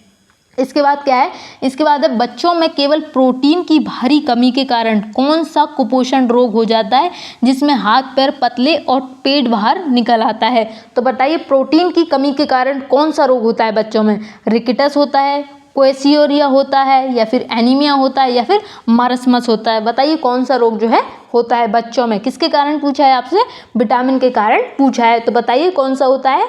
इसके बाद क्या है? इसके बाद है बच्चों में केवल प्रोटीन की भारी कमी के कारण कौन सा कुपोषण रोग हो जाता है जिसमें हाथ पैर पतले और पेट बाहर निकल आता है। तो बताइए प्रोटीन की कमी के कारण कौन सा रोग होता है बच्चों में? रिकेटस होता है, क्वेसियोरिया होता है, या फिर एनीमिया होता है, या फिर मारस्मस होता है। बताइए कौन सा रोग जो है होता है बच्चों में? किसके कारण पूछा है आपसे? विटामिन के कारण पूछा है। तो बताइए कौन सा होता है?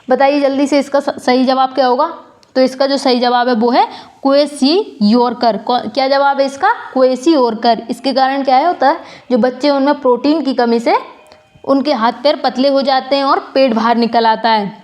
बताइए जल्दी से, इसका सही जवाब क्या होगा? तो इसका जो सही जवाब है वो है क्वेसियोरकर। क्या जवाब है इसका? क्वेसियोरकर। इसके कारण क्या है होता है जो बच्चे उनमें प्रोटीन की कमी से उनके हाथ पैर पतले हो जाते हैं और पेट बाहर निकल आता है।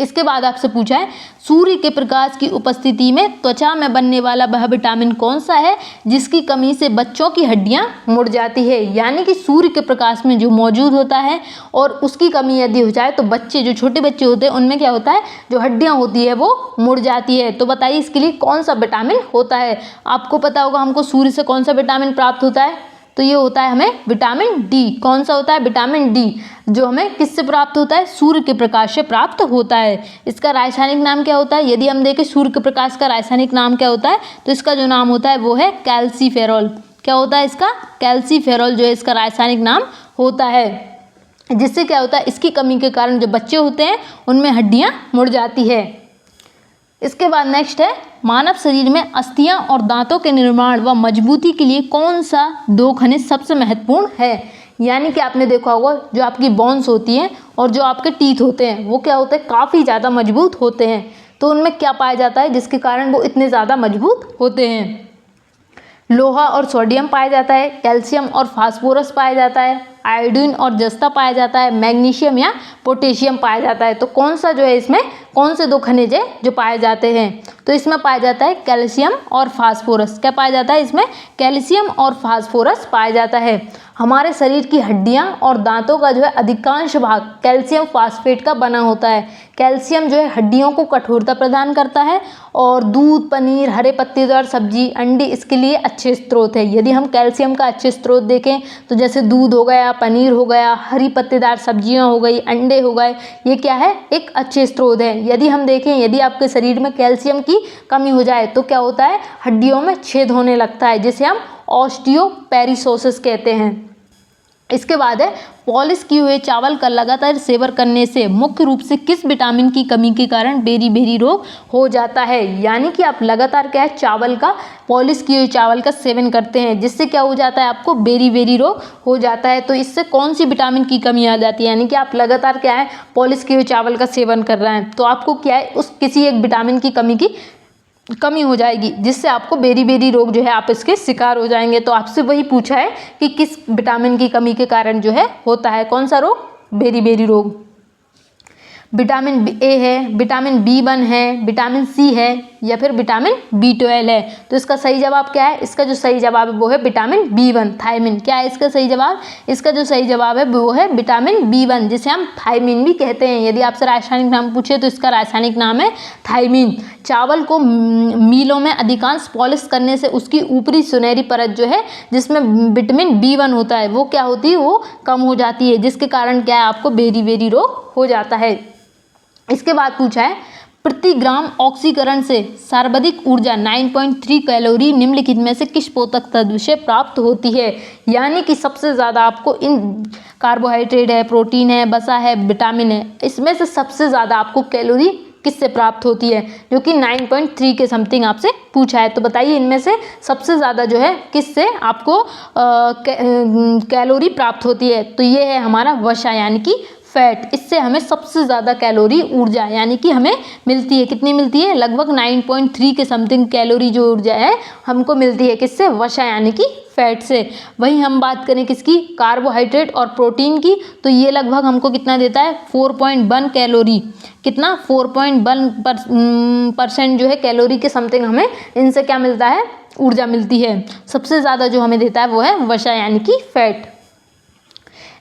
इसके बाद आपसे पूछा है सूर्य के प्रकाश की उपस्थिति में त्वचा में बनने वाला वह विटामिन कौन सा है जिसकी कमी से बच्चों की हड्डियां मुड़ जाती है। यानी कि सूर्य के प्रकाश में जो मौजूद होता है और उसकी कमी यदि हो जाए तो बच्चे, जो छोटे बच्चे होते हैं, उनमें क्या होता है जो हड्डियां होती है वो मुड़ जाती है। तो बताइए इसके लिए कौन सा विटामिन होता है? आपको पता होगा हमको सूर्य से कौन सा विटामिन प्राप्त होता है, तो ये होता है हमें विटामिन डी। कौन सा होता है? विटामिन डी, जो हमें किससे प्राप्त होता है? सूर्य के प्रकाश से प्राप्त होता है। इसका रासायनिक नाम क्या होता है? यदि हम देखें सूर्य के प्रकाश का रासायनिक नाम क्या होता है, तो इसका जो नाम होता है वो है कैल्सीफेरॉल। क्या होता है इसका? कैल्सीफेरॉल जो है इसका रासायनिक नाम होता है, जिससे क्या होता है इसकी कमी के कारण जो बच्चे होते हैं उनमें हड्डियां मुड़ जाती है। इसके बाद नेक्स्ट है मानव शरीर में अस्थियां और दांतों के निर्माण व मजबूती के लिए कौन सा 2 खनिज सबसे महत्वपूर्ण है। यानी कि आपने देखा होगा जो आपकी बोन्स होती हैं और जो आपके टीथ होते हैं वो क्या होते हैं? काफ़ी ज़्यादा मजबूत होते हैं। तो उनमें क्या पाया जाता है जिसके कारण वो इतने ज़्यादा मजबूत होते हैं? लोहा और सोडियम पाया जाता है, कैल्शियम और फास्फोरस पाया जाता है, आयोडीन और जस्ता पाया जाता है, मैग्नीशियम या पोटेशियम पाया जाता है। तो कौन सा जो है इसमें कौन से 2 खनिज है जो पाए जाते हैं? तो इसमें पाया जाता है कैल्शियम और फास्फोरस। क्या पाया जाता है इसमें? कैल्शियम और फास्फोरस पाया जाता है। हमारे शरीर की हड्डियां और दांतों का जो है अधिकांश भाग कैल्शियम फास्फेट का बना होता है। कैल्शियम जो है हड्डियों को कठोरता प्रदान करता है और दूध, पनीर, हरे पत्तेदार सब्जी, अंडे इसके लिए अच्छे स्रोत है। यदि हम कैल्शियम का अच्छे स्रोत देखें तो जैसे दूध हो गया, पनीर हो गया, हरी पत्तेदार सब्जियां हो गई, अंडे हो गए, ये क्या है? एक अच्छे स्रोत है। यदि हम देखें यदि आपके शरीर में कैल्शियम की कमी हो जाए तो क्या होता है? हड्डियों में छेद होने लगता है, जिसे हम ऑस्टियोपेरिसोसिस कहते हैं। इसके बाद है पॉलिश किए हुए चावल का लगातार सेवन करने से मुख्य रूप से किस विटामिन की कमी के कारण बेरी-बेरी रोग हो जाता है। यानी कि आप लगातार क्या है चावल का, पॉलिश किए हुए चावल का सेवन करते हैं, जिससे क्या हो जाता है आपको बेरी-बेरी रोग हो जाता है। तो इससे कौन सी विटामिन की कमी आ जाती है? यानी कि आप लगातार क्या है पॉलिश किए हुए चावल का सेवन कर रहे हैं तो आपको क्या है उस किसी एक विटामिन की कमी हो जाएगी, जिससे आपको बेरी-बेरी रोग जो है आप इसके शिकार हो जाएंगे। तो आपसे वही पूछा है कि किस विटामिन की कमी के कारण जो है होता है कौन सा रोग? बेरी-बेरी रोग। विटामिन ए है, विटामिन B1 है, विटामिन सी है या फिर विटामिन B12 है। तो इसका सही जवाब क्या है? इसका जो सही जवाब है वो है विटामिन B1 थायमिन। क्या है इसका सही जवाब? इसका जो सही जवाब है वो है विटामिन B1, जिसे हम थायमिन भी कहते हैं। यदि आपसे रासायनिक नाम पूछे तो इसका रासायनिक नाम है थायमिन। चावल को मीलों में अधिकांश पॉलिश करने से उसकी ऊपरी सुनहरी परत जो है जिसमें विटामिन B1 होता है वो क्या होती है? वो कम हो जाती है, जिसके कारण क्या है आपको बेरी रोग हो जाता है। इसके बाद पूछा है प्रति ग्राम ऑक्सीकरण से सर्वाधिक ऊर्जा 9.3 कैलोरी निम्नलिखित में से किस पोषक तत्व से प्राप्त होती है? यानी कि सबसे ज़्यादा आपको इन कार्बोहाइड्रेट है, प्रोटीन है, वसा है, विटामिन है, इसमें से सबसे ज़्यादा आपको कैलोरी किससे प्राप्त होती है? जो कि 9.3 के समथिंग आपसे पूछा है। तो बताइए इनमें से सबसे ज़्यादा जो है किससे आपको कैलोरी प्राप्त होती है? तो ये है हमारा वसा यानी कि फैट। इससे हमें सबसे ज़्यादा कैलोरी ऊर्जा यानी कि हमें मिलती है। कितनी मिलती है? लगभग 9.3 के समथिंग कैलोरी जो ऊर्जा है हमको मिलती है किससे? वसा यानी कि फैट से। वहीं हम बात करें किसकी? कार्बोहाइड्रेट और प्रोटीन की, तो ये लगभग हमको कितना देता है? 4.1 कैलोरी। कितना? 4.1% जो है कैलोरी के समथिंग हमें इनसे क्या मिलता है? ऊर्जा मिलती है। सबसे ज़्यादा जो हमें देता है वो है वसा यानी कि फैट।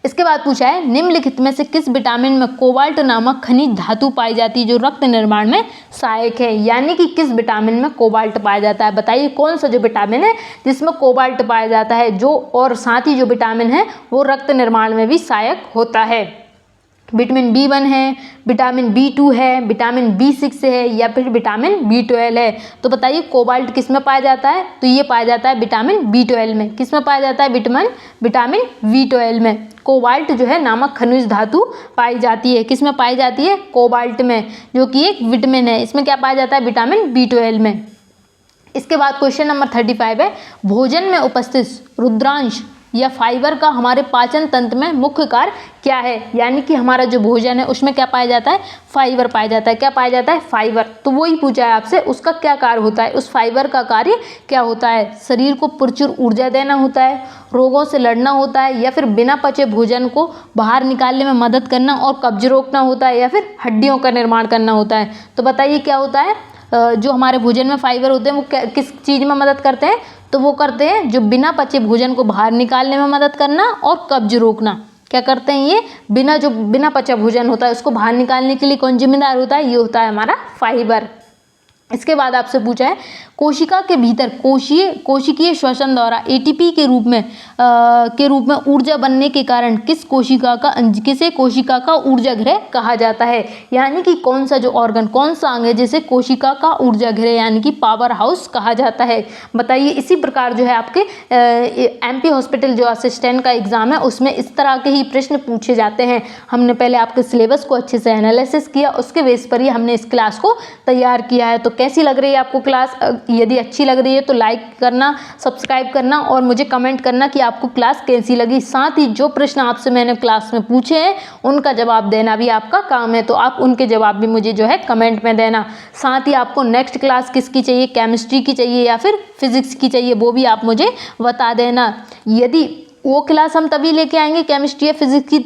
इसके बाद पूछा है निम्नलिखित में से किस विटामिन में कोबाल्ट नामक खनिज धातु पाई जाती है जो रक्त निर्माण में सहायक है? यानी कि किस विटामिन में कोबाल्ट पाया जाता है? बताइए कौन सा जो विटामिन है जिसमें कोबाल्ट पाया जाता है जो, और साथ ही जो विटामिन है वो रक्त निर्माण में भी सहायक होता है। विटामिन B1 है, विटामिन B2 है, विटामिन B6 है या फिर विटामिन B12 है? तो बताइए कोबाल्ट किस में पाया जाता है? तो ये पाया जाता है विटामिन B12 में। किस में पाया जाता है? विटामिन B12 में कोबाल्ट जो है नामक खनिज धातु पाई जाती है। किस में पाई जाती है? कोबाल्ट में, जो कि एक विटामिन है। इसमें क्या पाया जाता है? विटामिन B12 में। इसके बाद क्वेश्चन नंबर 35 है भोजन में उपस्थित रुद्रांश या फाइबर का हमारे पाचन तंत्र में मुख्य कार्य क्या है? यानी कि हमारा जो भोजन है उसमें क्या पाया जाता है? फाइबर पाया जाता है। क्या पाया जाता है? फाइबर। तो वही पूछा है आपसे उसका क्या कार्य होता है, उस फाइबर का कार्य क्या होता है? शरीर को प्रचुर ऊर्जा देना होता है, रोगों से लड़ना होता है या फिर बिना पचे भोजन को बाहर निकालने में मदद करना और कब्ज रोकना होता है या फिर हड्डियों का निर्माण करना होता है? तो बताइए क्या होता है? जो हमारे भोजन में फाइबर होते हैं वो किस चीज़ में मदद करते हैं? तो वो करते हैं जो बिना पचे भोजन को बाहर निकालने में मदद करना और कब्ज रोकना। क्या करते हैं ये? बिना पचा भोजन होता है उसको बाहर निकालने के लिए कौन जिम्मेदार होता है? ये होता है हमारा फाइबर। इसके बाद आपसे पूछा है कोशिका के भीतर कोशिकीय श्वसन द्वारा एटीपी के रूप में ऊर्जा बनने के कारण किसे कोशिका का ऊर्जा गृह कहा जाता है? यानी कि कौन सा जो ऑर्गन, कौन सा अंग है जिसे कोशिका का ऊर्जा गृह यानी कि पावर हाउस कहा जाता है? बताइए। इसी प्रकार जो है आपके MP हॉस्पिटल जो असिस्टेंट का एग्जाम है उसमें इस तरह के ही प्रश्न पूछे जाते हैं। हमने पहले आपके सिलेबस को अच्छे से एनालिसिस किया, उसके बेस पर ही हमने इस क्लास को तैयार किया है। तो कैसी लग रही है आपको क्लास? यदि अच्छी लग रही है तो लाइक करना, सब्सक्राइब करना और मुझे कमेंट करना कि आपको क्लास कैसी लगी। साथ ही जो प्रश्न आपसे मैंने क्लास में पूछे हैं उनका जवाब देना भी आपका काम है, तो आप उनके जवाब भी मुझे जो है कमेंट में देना। साथ ही आपको नेक्स्ट क्लास किसकी चाहिए, केमिस्ट्री की चाहिए या फिर फिजिक्स की चाहिए, वो भी आप मुझे बता देना। यदि वो क्लास हम तभी लेके आएंगे केमिस्ट्री या फिजिक्स की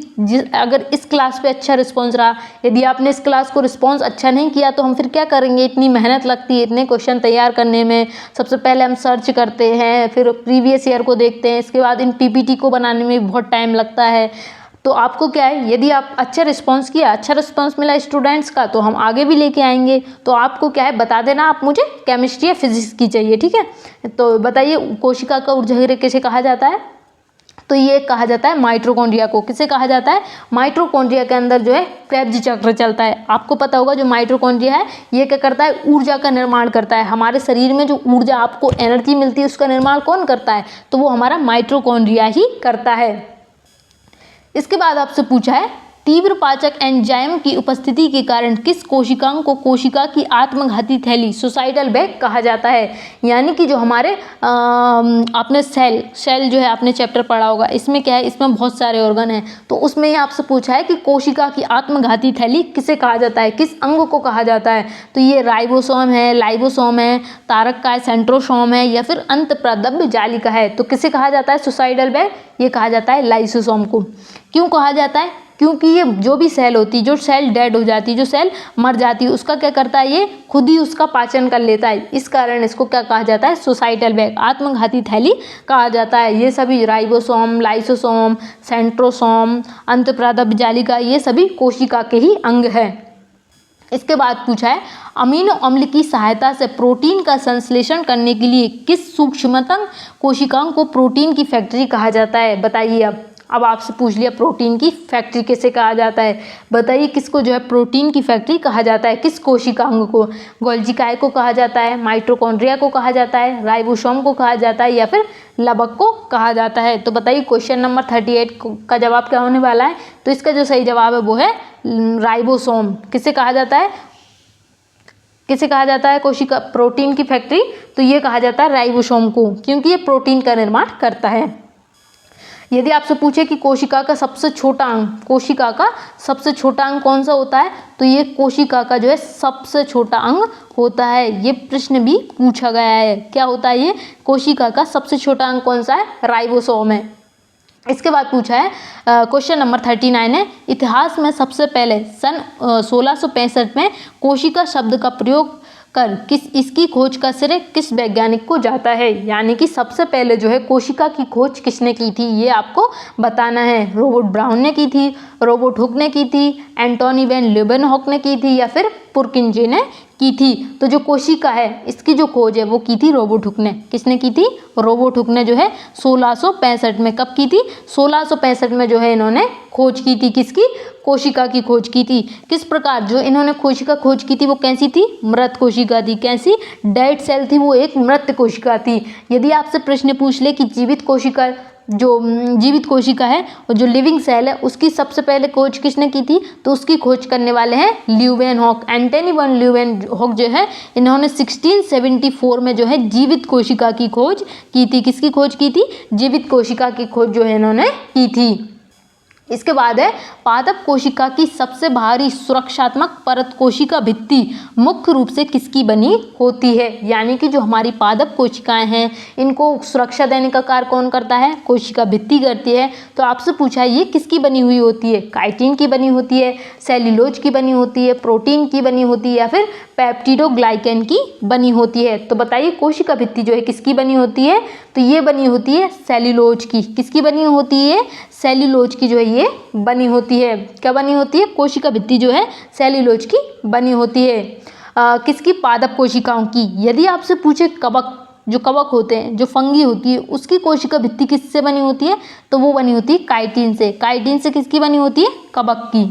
अगर इस क्लास पे अच्छा रिस्पांस रहा। यदि आपने इस क्लास को रिस्पांस अच्छा नहीं किया तो हम फिर क्या करेंगे? इतनी मेहनत लगती है इतने क्वेश्चन तैयार करने में। सबसे पहले हम सर्च करते हैं, फिर प्रीवियस ईयर को देखते हैं, इसके बाद इन PPT को बनाने में बहुत टाइम लगता है। तो आपको क्या है, यदि आप अच्छा रिस्पांस किया, अच्छा रिस्पांस मिला स्टूडेंट्स का, तो हम आगे भी लेके आएंगे। तो आपको क्या है बता देना, आप मुझे केमिस्ट्री या फिजिक्स की चाहिए, ठीक है। तो बताइए कोशिका का ऊर्जा गृह किसे कहा जाता है? तो ये कहा जाता है माइटोकॉन्ड्रिया को। किसे कहा जाता है? माइटोकॉन्ड्रिया के अंदर जो है क्रेब्स चक्र चलता है। आपको पता होगा जो माइटोकॉन्ड्रिया है ये क्या करता है? ऊर्जा का निर्माण करता है। हमारे शरीर में जो ऊर्जा आपको एनर्जी मिलती है उसका निर्माण कौन करता है? तो वो हमारा माइटोकॉन्ड्रिया ही करता है। इसके बाद आपसे पूछा है तीव्र पाचक एंजाइम की उपस्थिति के कारण किस कोशिकांग को कोशिका की आत्मघाती थैली सुसाइडल बैग कहा जाता है? यानी कि जो हमारे आपने सेल जो है आपने चैप्टर पढ़ा होगा, इसमें क्या है, इसमें बहुत सारे ऑर्गन हैं। तो उसमें ही आपसे पूछा है कि कोशिका की आत्मघाती थैली किसे कहा जाता है, किस अंग को कहा जाता है? तो ये राइबोसोम है, लाइबोसोम है, तारक का है, सेंट्रोसोम है या फिर अंतःप्रद्रव्य जालिका है। तो किसे कहा जाता है सुसाइडल बैग? ये कहा जाता है लाइसोसोम को। क्यों कहा जाता है? क्योंकि ये जो भी सेल होती है, जो सेल डेड हो जाती है, जो सेल मर जाती है, उसका क्या करता है, ये खुद ही उसका पाचन कर लेता है। इस कारण इसको क्या कहा जाता है, सुसाइडल बैग, आत्मघाती थैली कहा जाता है। ये सभी राइबोसोम, लाइसोसोम, सेंट्रोसोम, अंतःप्रादप जालिका, ये सभी कोशिका के ही अंग हैं। इसके बाद पूछा है अमीनो अम्ल की सहायता से प्रोटीन का संश्लेषण करने के लिए किस सूक्ष्मतम कोशिकाओं को प्रोटीन की फैक्ट्री कहा जाता है। बताइए, अब आपसे पूछ लिया प्रोटीन की फैक्ट्री किसे कहा जाता है। बताइए किसको जो है प्रोटीन की फैक्ट्री कहा जाता है, किस कोशिकांग को। गोल्गी काय को कहा जाता है, माइटोकॉन्ड्रिया को कहा जाता है, राइबोसोम को कहा जाता है, या फिर लबक को कहा जाता है। तो बताइए क्वेश्चन नंबर 38 का जवाब क्या होने वाला है। तो इसका जो सही जवाब है वो है राइबोसोम। किसे कहा जाता है, किसे कहा जाता है कोशिका प्रोटीन की फैक्ट्री, तो ये कहा जाता है राइबोसोम को, क्योंकि ये प्रोटीन का निर्माण करता है। यदि आपसे पूछे कि कोशिका का सबसे छोटा अंग, कोशिका का सबसे छोटा अंग कौन सा होता है, तो ये कोशिका का जो है सबसे छोटा अंग होता है। ये प्रश्न भी पूछा गया है, क्या होता है ये, कोशिका का सबसे छोटा अंग कौन सा है, राइबोसोम है। इसके बाद पूछा है क्वेश्चन नंबर 39 है इतिहास में सबसे पहले सन 1665 में कोशिका शब्द का प्रयोग कर इसकी खोज का श्रेय किस वैज्ञानिक को जाता है। यानी कि सबसे पहले जो है कोशिका की खोज किसने की थी, ये आपको बताना है। रॉबर्ट ब्राउन ने की थी, रॉबर्ट हुक ने की थी, एंटोनी वैन लीeuwenhoek ने की थी, या फिर पुरकिंजे ने की थी। तो जो कोशिका है इसकी जो खोज है वो की थी रॉबर्ट हुक ने। किसने की थी, रॉबर्ट हुक ने जो है 1665 में। कब की थी, 1665 में जो है इन्होंने खोज की थी, किसकी, कोशिका की खोज की थी। किस प्रकार जो इन्होंने कोशिका खोज की थी वो कैसी थी, मृत कोशिका थी। कैसी, डेड सेल थी, वो एक मृत कोशिका थी। यदि आपसे प्रश्न पूछ ले कि जीवित कोशिका, जो जीवित कोशिका है और जो लिविंग सेल है उसकी सबसे पहले खोज किसने की थी, तो उसकी खोज करने वाले हैं ल्यूवेनहॉक। एंटोनी वैन ल्यूवेनहॉक जो है इन्होंने 1674 में जो है जीवित कोशिका की खोज की थी। किसकी खोज की थी, जीवित कोशिका की खोज जो है इन्होंने की थी। इसके बाद है पादप कोशिका की सबसे भारी सुरक्षात्मक परत कोशिका भित्ति मुख्य रूप से किसकी बनी होती है। यानी कि जो हमारी पादप कोशिकाएं हैं इनको सुरक्षा देने का कार्य कौन करता है, कोशिका भित्ति करती है। तो आपसे पूछा है ये किसकी बनी हुई होती है, काइटिन की बनी होती है, सेल्यूलोज की बनी होती है, प्रोटीन की बनी होती है, या फिर पेप्टिडोग्लाइकन की बनी होती है। तो बताइए कोशिका भित्ति जो है किसकी बनी होती है, तो ये बनी होती है सेल्यूलोज की। किसकी बनी होती है, सेल्यूलोज की जो है ये बनी होती है। क्या बनी होती है, कोशिका भित्ति जो है सेल्यूलोज की बनी होती है। किसकी, पादप कोशिकाओं की। यदि आपसे पूछे कवक, जो कवक होते हैं, जो फंगी होती है, उसकी कोशिका भित्ति किससे बनी होती है, तो वो बनी होती है काइटिन से। काइटिन से किसकी बनी होती है, कवक की।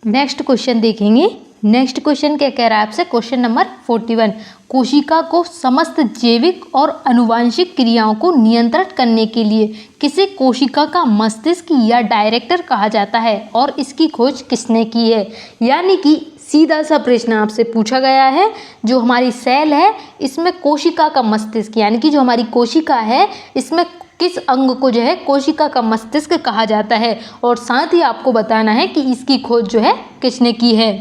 नेक्स्ट क्वेश्चन देखेंगे। नेक्स्ट क्वेश्चन क्या कह रहा है आपसे, क्वेश्चन नंबर 41 कोशिका को समस्त जैविक और आनुवंशिक क्रियाओं को नियंत्रित करने के लिए किसे कोशिका का मस्तिष्क या डायरेक्टर कहा जाता है और इसकी खोज किसने की है। यानी कि सीधा सा प्रश्न आपसे पूछा गया है, जो हमारी सेल है इसमें कोशिका का मस्तिष्क, यानी कि जो हमारी कोशिका है इसमें किस अंग को जो है कोशिका का मस्तिष्क कहा जाता है, और साथ ही आपको बताना है कि इसकी खोज जो है किसने की है।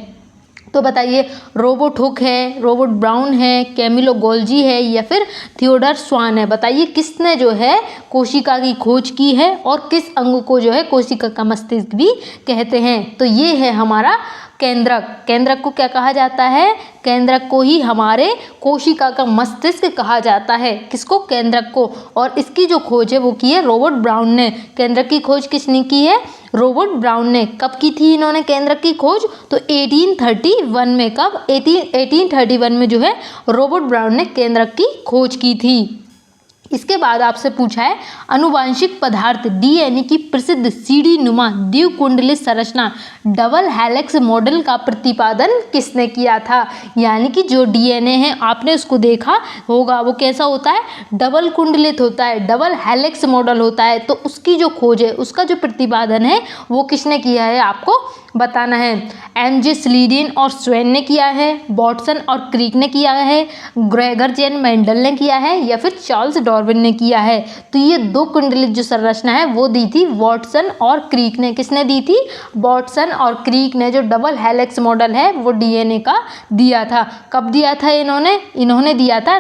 तो बताइए रॉबर्ट हुक है, रॉबर्ट ब्राउन है, कैमिलो गोल्जी है, या फिर थियोडर स्वान है। बताइए किसने जो है कोशिका की खोज की है और किस अंग को जो है कोशिका का मस्तिष्क भी कहते हैं। तो ये है हमारा केंद्रक। केंद्रक को क्या कहा जाता है, केंद्रक को ही हमारे कोशिका का मस्तिष्क कहा जाता है। किसको, केंद्रक को। और इसकी जो खोज है वो की है रॉबर्ट ब्राउन ने। केंद्रक की खोज किसने की है, रॉबर्ट ब्राउन ने। कब की थी इन्होंने केंद्रक की खोज, तो 1831 में। कब, 1831 में जो है रॉबर्ट ब्राउन ने केंद्रक की खोज की थी। इसके बाद आपसे पूछा है आनुवांशिक पदार्थ डीएनए की प्रसिद्ध सीढ़ी नुमा द्विकुंडलित संरचना डबल हेलिक्स मॉडल का प्रतिपादन किसने किया था। यानी कि जो डीएनए है आपने उसको देखा होगा, वो कैसा होता है, डबल कुंडलित होता है, डबल हेलिक्स मॉडल होता है। तो उसकी जो खोज है, उसका जो प्रतिपादन है वो किसने किया है आपको बताना है। एमजे स्लीडिन और स्वेन ने किया है, वाटसन और क्रीक ने किया है, ग्रेगर जेन मेंडल ने किया है, या फिर चार्ल्स डार्विन ने किया है। तो ये दो कुंडलित जो संरचना है वो दी थी वाटसन और क्रीक ने। किसने दी थी, वाटसन और क्रीक ने। जो डबल हेलिक्स मॉडल है वो डीएनए का दिया था। कब दिया था इन्होंने दिया था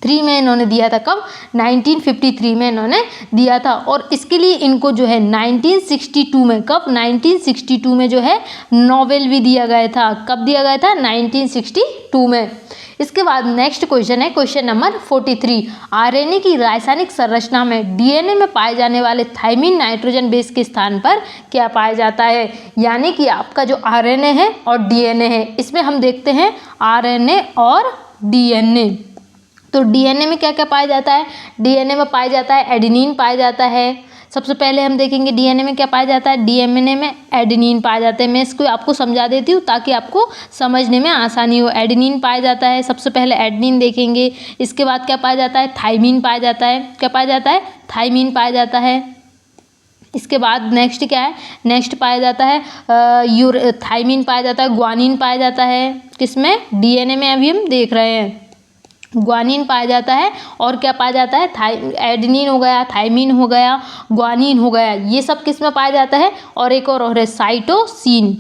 3 में इन्होंने दिया था। कब? 1953 में इन्होंने दिया था। और इसके लिए इनको जो है 1962 में, कब? 1962 में जो है नोबेल भी दिया गया था। कब दिया गया था? 1962 में। इसके बाद नेक्स्ट क्वेश्चन है क्वेश्चन नंबर 43। आरएनए की रासायनिक संरचना में डीएनए में पाए जाने वाले थाइमिन नाइट्रोजन बेस के स्थान पर क्या पाया जाता है? यानी कि आपका जो आरएनए है और डीएनए है, इसमें हम देखते हैं आरएनए और डीएनए। तो डीएनए में क्या क्या पाया जाता है? डीएनए में पाया जाता है एडेनिन पाया जाता है। सबसे पहले हम देखेंगे डीएनए में क्या पाया जाता है। डीएनए में एडेनिन पाया जाता है। मैं इसको आपको समझा देती हूँ ताकि आपको समझने में आसानी हो। एडेनिन पाया जाता है, सबसे पहले एडेनिन देखेंगे। इसके बाद क्या पाया जाता है? थाइमिन पाया जाता है। क्या पाया जाता है? थाइमिन पाया जाता है। इसके बाद नेक्स्ट क्या है? नेक्स्ट पाया जाता है थाइमिन पाया जाता है, ग्वानिन पाया जाता है। किसमें? डीएनए में अभी हम देख रहे हैं। ग्वानिन पाया जाता है। और क्या पाया जाता है? एडेनिन हो गया, थाइमिन हो गया, ग्वानिन हो गया। ये सब किस में पाया जाता है? और एक और है साइटोसिन।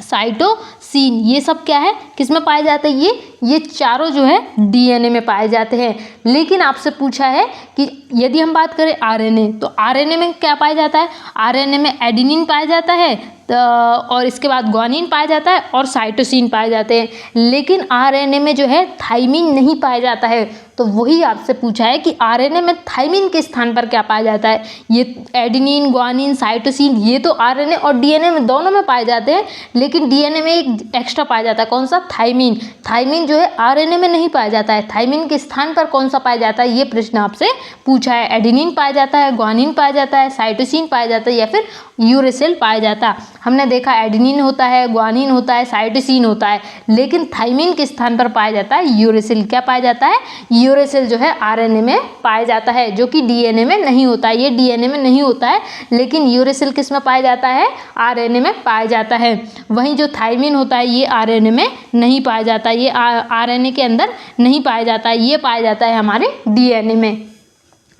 साइटोसिन ये सब क्या है? किस में पाए जाते हैं? ये चारों जो है डीएनए में पाए जाते हैं। लेकिन आपसे पूछा है कि यदि हम बात करें आरएनए, तो आरएनए में क्या पाया जाता है? आरएनए में एडेनिन पाया जाता है और इसके बाद ग्वानिन पाया जाता है और साइटोसिन पाए जाते हैं। लेकिन आरएनए में जो है थाइमिन नहीं पाया जाता है। तो वही आपसे पूछा है कि आरएनए में थाइमिन के स्थान पर क्या पाया जाता है? ये एडेनिन, ग्वानिन, साइटोसिन ये तो आरएनए और डीएनए में दोनों में पाए जाते हैं, लेकिन डीएनए में एक एक्स्ट्रा पाया जाता है। कौन सा? थाइमिन। थाइमिन जो है आरएनए में नहीं पाया जाता है। थाइमिन के स्थान पर कौन सा पाया जाता है? ये प्रश्न आपसे पूछा है। एडेनिन पाया जाता है, ग्वानिन पाया जाता है, साइटोसिन पाया जाता है या फिर यूरेसिल पाया जाता है। हमने देखा एडेनिन होता है, ग्वानिन होता है, साइटोसिन होता है, लेकिन थाइमिन के स्थान पर पाया जाता है यूरेसिल। क्या पाया जाता है? यूरेसिल जो है आरएनए में पाया जाता है, जो कि डीएनए में नहीं होता है। ये डीएनए में नहीं होता है, लेकिन यूरेसिल किस में पाया जाता है? आरएनए में पाया जाता है। वहीं जो थाइमिन होता है ये आरएनए में नहीं पाया जाता, ये आरएनए के अंदर नहीं पाया जाता है, ये पाया जाता है हमारे डीएनए में।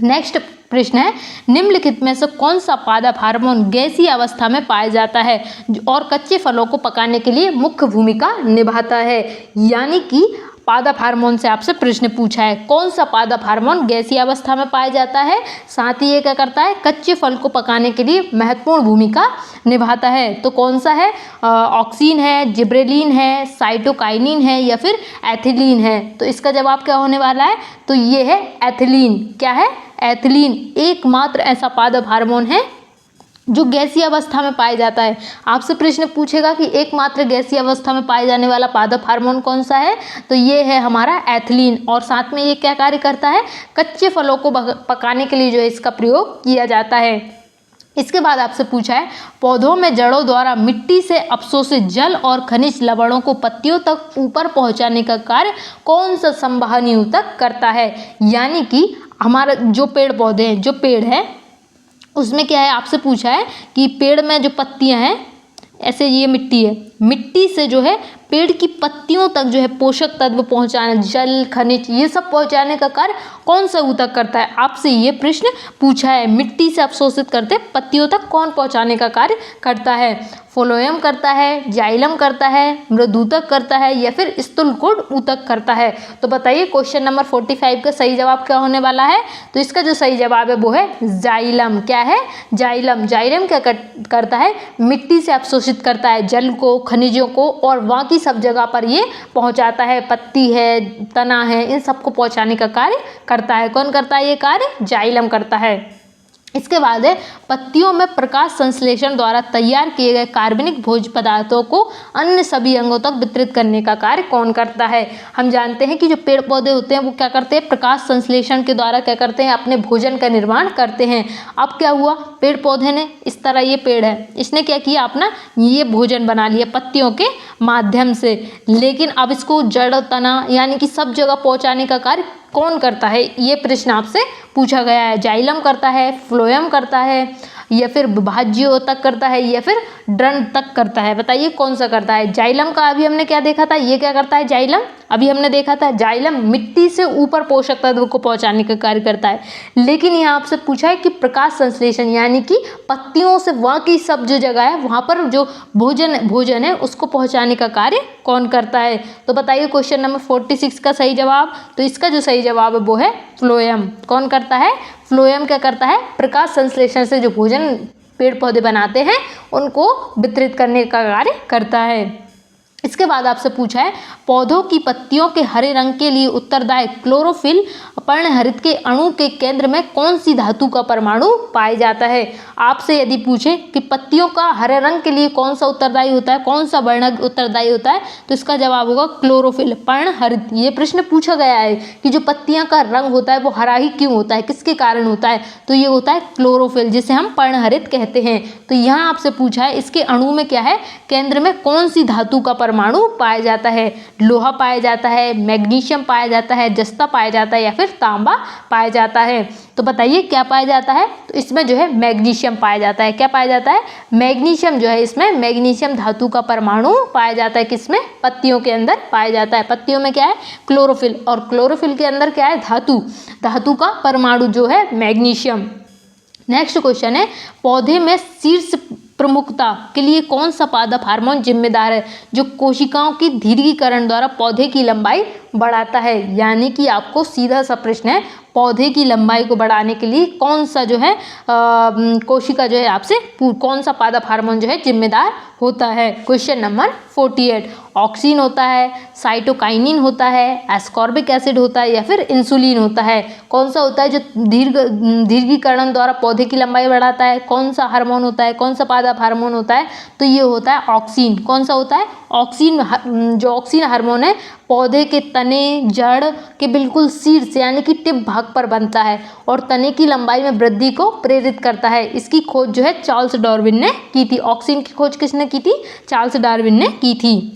नेक्स्ट प्रश्न है, निम्नलिखित में से कौन सा पादप हार्मोन गैसीय अवस्था में पाया जाता है और कच्चे फलों को पकाने के लिए मुख्य भूमिका निभाता है? यानी कि पादप हार्मोन से आपसे प्रश्न पूछा है, कौन सा पादप हार्मोन गैसीय अवस्था में पाया जाता है, साथ ही ये क्या करता है? कच्चे फल को पकाने के लिए महत्वपूर्ण भूमिका निभाता है। तो कौन सा है? ऑक्सीन है, जिब्रेलिन है, साइटोकाइनिन है या फिर एथिलीन है? तो इसका जवाब क्या होने वाला है? तो ये है एथिलीन। क्या है? एथिलीन एकमात्र ऐसा पादप हार्मोन है जो गैसीय अवस्था में पाया जाता है। आपसे प्रश्न पूछेगा कि एकमात्र गैसीय अवस्था में पाए जाने वाला पादप हार्मोन कौन सा है? तो ये है हमारा एथिलीन। और साथ में ये क्या कार्य करता है? कच्चे फलों को पकाने के लिए जो है इसका प्रयोग किया जाता है। इसके बाद आपसे पूछा है, पौधों में जड़ों द्वारा मिट्टी से अवशोषित जल और खनिज लवणों को पत्तियों तक ऊपर पहुंचाने का कार्य कौन सा संवहनी ऊतक करता है? यानी कि हमारा जो पेड़ पौधे हैं, जो पेड़ है उसमें क्या है? आपसे पूछा है कि पेड़ में जो पत्तियां हैं, ऐसे ये मिट्टी है, मिट्टी से जो है पेड़ की पत्तियों तक जो है पोषक तत्व पहुंचाना, जल, खनिज ये सब पहुंचाने का कार्य कौन सा ऊतक करता है? आपसे ये प्रश्न पूछा है। मिट्टी से अवशोषित करते पत्तियों तक कौन पहुंचाने का कार्य करता है? फ्लोएम करता है, जाइलम करता है, मृदूतक करता है या फिर स्थूलकोड ऊतक करता है? तो बताइए क्वेश्चन नंबर 45 का सही जवाब क्या होने वाला है? तो इसका जो सही जवाब है वो है जाइलम। क्या है? जाइलम। जाइलम क्या करता है? मिट्टी से अवशोषित करता है जल को, खनिजों को और बाकी सब जगह पर ये पहुंचाता है। पत्ती है, तना है, इन सबको पहुंचाने का कार्य करता है। कौन करता है ये कार्य? जाइलम करता है। इसके बाद है, पत्तियों में प्रकाश संश्लेषण द्वारा तैयार किए गए कार्बनिक भोज्य पदार्थों को अन्य सभी अंगों तक वितरित करने का कार्य कौन करता है? हम जानते हैं कि जो पेड़ पौधे होते हैं वो क्या करते हैं? प्रकाश संश्लेषण के द्वारा क्या करते हैं? अपने भोजन का निर्माण करते हैं। अब क्या हुआ? पेड़ पौधे ने इस तरह, ये पेड़ है, इसने क्या किया? अपना ये भोजन बना लिया पत्तियों के माध्यम से, लेकिन अब इसको जड़, तना यानी कि सब जगह पहुँचाने का कार्य कौन करता है? ये प्रश्न आपसे पूछा गया है। जाइलम करता है, फ्लोएम करता है या फिर विभाज्य तक करता है या फिर ड्रन तक करता है? बताइए कौन सा करता है? जाइलम का अभी हमने क्या देखा था? ये क्या करता है? जाइलम अभी हमने देखा था जाइलम मिट्टी से ऊपर पोषक तत्व को पहुंचाने का कार्य करता है, लेकिन यहाँ आपसे पूछा है कि प्रकाश संश्लेषण यानी कि पत्तियों से वहाँ की सब जो जगह है वहाँ पर जो भोजन है उसको पहुँचाने का कार्य कौन करता है। तो बताइए क्वेश्चन नंबर 46 का सही जवाब। तो इसका जो सही जवाब है वो है फ्लोएम। कौन करता है? फ्लोएम क्या करता है? प्रकाश संश्लेषण से जो भोजन पेड़ पौधे बनाते हैं उनको वितरित करने का कार्य करता है। इसके बाद आपसे पूछा है पौधों की पत्तियों के हरे रंग के लिए उत्तरदायी क्लोरोफिल पर्णहरित के अणु के केंद्र में कौन सी धातु का परमाणु पाया जाता है। आपसे यदि पूछे कि पत्तियों का हरे रंग के लिए कौन सा उत्तरदायी होता है, कौन सा वर्णक उत्तरदायी होता है, तो इसका जवाब होगा क्लोरोफिल पर्णहरित। ये प्रश्न पूछा गया है कि जो पत्तियां का रंग होता है वो हरा ही क्यों होता है, किसके कारण होता है, तो ये होता है क्लोरोफिल, जिसे हम पर्णहरित कहते हैं। तो यहाँ आपसे पूछा है इसके अणु में क्या है, केंद्र में कौन सी धातु का परमाणु पाया जाता है। लोहा पाया जाता है, मैग्नीशियम पाया जाता है, जस्ता पाया जाता है या फिर तांबा पाया जाता है। तो बताइए क्या पाया जाता है। तो इसमें जो है मैग्नीशियम पाया जाता है। क्या पाया जाता है? मैग्नीशियम जो है, इसमें मैग्नीशियम धातु का परमाणु पाया जाता है। किसमें? पत्तियों के अंदर पाया जाता है। पत्तियों में क्या है? क्लोरोफिल, और क्लोरोफिल के अंदर क्या है? धातु का परमाणु जो है मैग्नीशियम। नेक्स्ट क्वेश्चन है पौधे में शीर्ष प्रमुखता के लिए कौन सा पादप हार्मोन जिम्मेदार है जो कोशिकाओं की दीर्घीकरण द्वारा पौधे की लंबाई बढ़ाता है। यानी कि आपको सीधा सा प्रश्न है पौधे की लंबाई को बढ़ाने के लिए कौन सा जो है कोशिका जो है आपसे कौन सा पादप हार्मोन जो है जिम्मेदार होता है। क्वेश्चन नंबर 48 ऑक्सिन होता है, साइटोकाइनिन होता है, एस्कॉर्बिक एसिड होता है या फिर इंसुलिन होता है। कौन सा होता है जो दीर्घीकरण द्वारा पौधे की लंबाई बढ़ाता है? कौन सा हार्मोन होता है, कौन सा पादप हार्मोन होता है? तो ये होता है ऑक्सिन। कौन सा होता है? ऑक्सिन। जो ऑक्सिन हार्मोन है पौधे के तने जड़ के बिल्कुल शीर्ष यानी कि टिप भाग पर बनता है और तने की लंबाई में वृद्धि को प्रेरित करता है। इसकी खोज जो है चार्ल्स डार्विन ने की थी। ऑक्सिन की खोज किसने की थी? चार्ल्स डार्विन ने की थी।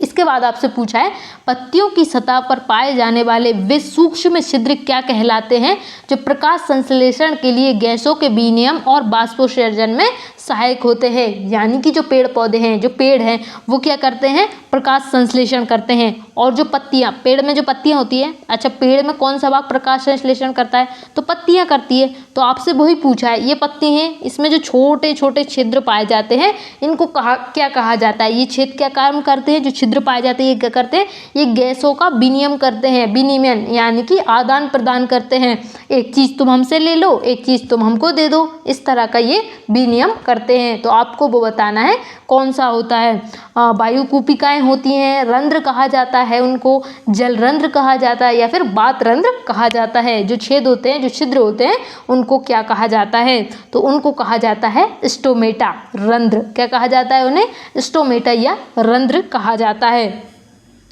इसके बाद आपसे पूछा है पत्तियों की सतह पर पाए जाने वाले वे सूक्ष्म छिद्र क्या कहलाते हैं जो प्रकाश संश्लेषण के लिए गैसों के विनिमय और बाष्पोत्सर्जन में सहायक होते हैं। यानी कि जो पेड़ पौधे हैं, जो पेड़ हैं, वो क्या करते हैं? प्रकाश संश्लेषण करते हैं। और जो पत्तियां, पेड़ में जो पत्तियां होती है, अच्छा पेड़ में कौन सा भाग प्रकाश संश्लेषण करता है? तो पत्तियां करती है। तो आपसे वही पूछा है ये पत्ती हैं, इसमें जो छोटे छोटे छिद्र पाए जाते हैं इनको क्या कहा जाता है? ये छिद्र क्या काम करते हैं? जो छिद्र पाए जाते हैं ये क्या करते हैं? ये गैसों का विनिमय करते हैं। विनिमय यानी कि आदान प्रदान करते हैं। एक चीज़ तुम हमसे ले लो, एक चीज़ तुम हमको दे दो, इस तरह का ये विनिमय करते हैं। तो आपको वो बताना है कौन सा होता है। वायुकूपिकाएं होती हैं, रंध्र कहा जाता है उनको, जलरंध्र कहा जाता है या फिर बातरंध्र कहा जाता है। जो छेद होते हैं, जो छिद्र होते हैं, उनको क्या कहा जाता है? तो उनको कहा जाता है स्टोमेटा, रंध्र। क्या कहा जाता है उन्हें? स्टोमेटा या रंध्र कहा जाता है।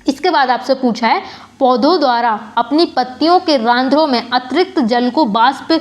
इसके बाद आपसे पूछा है पौधों द्वारा अपनी पत्तियों के रंध्रों में अतिरिक्त जल को वाष्प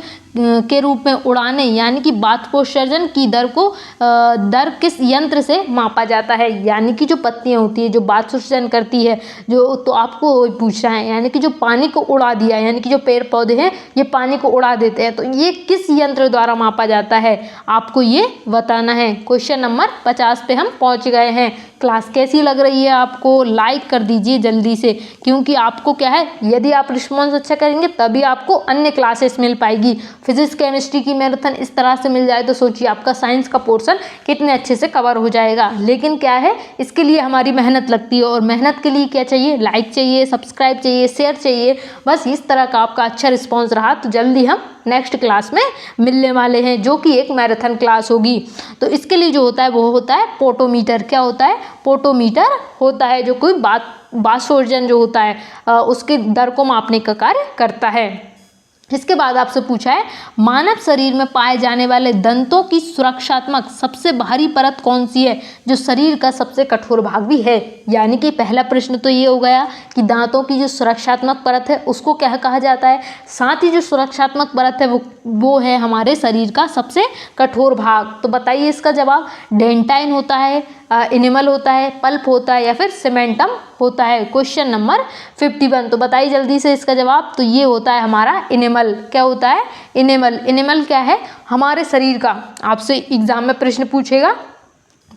के रूप में उड़ाने यानी कि बाष्पोत्सर्जन की दर किस यंत्र से मापा जाता है। यानी कि जो पत्तियां होती है जो बाष्पोत्सर्जन करती है, जो तो आपको पूछना है यानी कि जो पानी को उड़ा दिया, यानी कि जो पेड़ पौधे हैं ये पानी को उड़ा देते हैं, तो ये किस यंत्र द्वारा मापा जाता है, आपको ये बताना है। क्वेश्चन नंबर 50 पे हम पहुंच गए हैं। क्लास कैसी लग रही है आपको? लाइक कर दीजिए जल्दी से, क्योंकि आपको क्या है, यदि आप रिस्पॉन्स अच्छा करेंगे तभी आपको अन्य क्लासेस मिल पाएगी। फिजिक्स केमिस्ट्री की मैराथन इस तरह से मिल जाए तो सोचिए आपका साइंस का पोर्शन कितने अच्छे से कवर हो जाएगा। लेकिन क्या है, इसके लिए हमारी मेहनत लगती है, और मेहनत के लिए क्या चाहिए? लाइक चाहिए, सब्सक्राइब चाहिए, शेयर चाहिए। बस इस तरह का आपका अच्छा रिस्पॉन्स रहा तो जल्दी हम नेक्स्ट क्लास में मिलने वाले हैं, जो कि एक मैराथन क्लास होगी। तो इसके लिए जो होता है वो होता है पोटोमीटर। क्या होता है? पोटोमीटर होता है जो कोई बाष्पोत्सर्जन जो होता है उसके दर को मापने का कार्य करता है। इसके बाद आपसे पूछा है मानव शरीर में पाए जाने वाले दंतों की सुरक्षात्मक सबसे बाहरी परत कौन सी है जो शरीर का सबसे कठोर भाग भी है। यानी कि पहला प्रश्न तो ये हो गया कि दांतों की जो सुरक्षात्मक परत है उसको क्या कहा जाता है। साथ ही जो सुरक्षात्मक परत है वो है हमारे शरीर का सबसे कठोर भाग। तो बताइए इसका जवाब। डेंटाइन होता है, इनेमल होता है, पल्प होता है या फिर सीमेंटम होता है। क्वेश्चन नंबर 51, तो बताइए जल्दी से इसका जवाब। तो ये होता है हमारा इनेमल। क्या होता है? इनेमल। इनेमल क्या है? हमारे शरीर का, आपसे एग्जाम में प्रश्न पूछेगा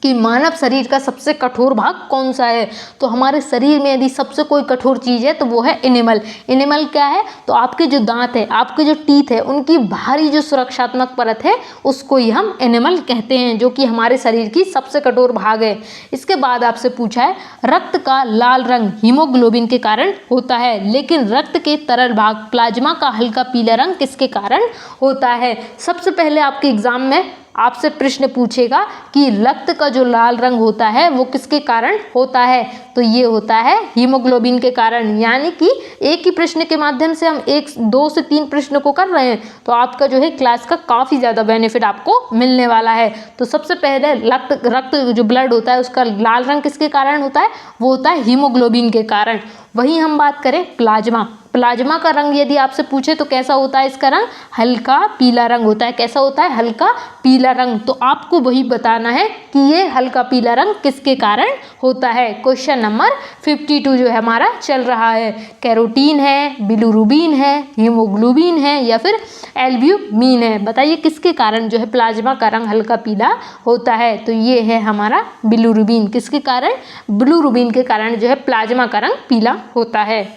कि मानव शरीर का सबसे कठोर भाग कौन सा है। तो हमारे शरीर में यदि सबसे कोई कठोर चीज़ है तो वो है एनिमल। एनिमल क्या है, तो आपके जो दांत है, आपके जो टीथ है, उनकी भारी जो सुरक्षात्मक परत है उसको ही हम एनिमल कहते हैं, जो कि हमारे शरीर की सबसे कठोर भाग है। इसके बाद आपसे पूछा है रक्त का लाल रंग हीमोग्लोबिन के कारण होता है, लेकिन रक्त के तरल भाग प्लाज्मा का हल्का पीला रंग किसके कारण होता है। सबसे पहले आपके एग्जाम में आपसे प्रश्न पूछेगा कि रक्त का जो लाल रंग होता है वो किसके कारण होता है, तो ये होता है हीमोग्लोबिन के कारण। यानी कि एक ही प्रश्न के माध्यम से हम 2 से 3 प्रश्न को कर रहे हैं, तो आपका जो है क्लास का काफ़ी ज़्यादा बेनिफिट आपको मिलने वाला है। तो सबसे पहले रक्त जो ब्लड होता है उसका लाल रंग किसके कारण होता है, वो होता है हीमोग्लोबिन के कारण। वहीं हम बात करें प्लाज्मा का रंग यदि आपसे पूछे तो कैसा होता है, इसका रंग हल्का पीला रंग होता है। कैसा होता है, हल्का पीला रंग। तो आपको वही बताना है कि ये हल्का पीला रंग किसके कारण होता है। क्वेश्चन नंबर 52 जो है हमारा चल रहा है। कैरोटीन है, बिलिरुबिन है, हीमोग्लोबिन है या फिर एल्ब्यूमिन है, बताइए किसके कारण जो है प्लाज्मा का रंग हल्का पीला होता है। तो ये है हमारा बिलिरुबिन। किसके कारण, बिलिरुबिन के कारण जो है प्लाज्मा का रंग पीला होता है।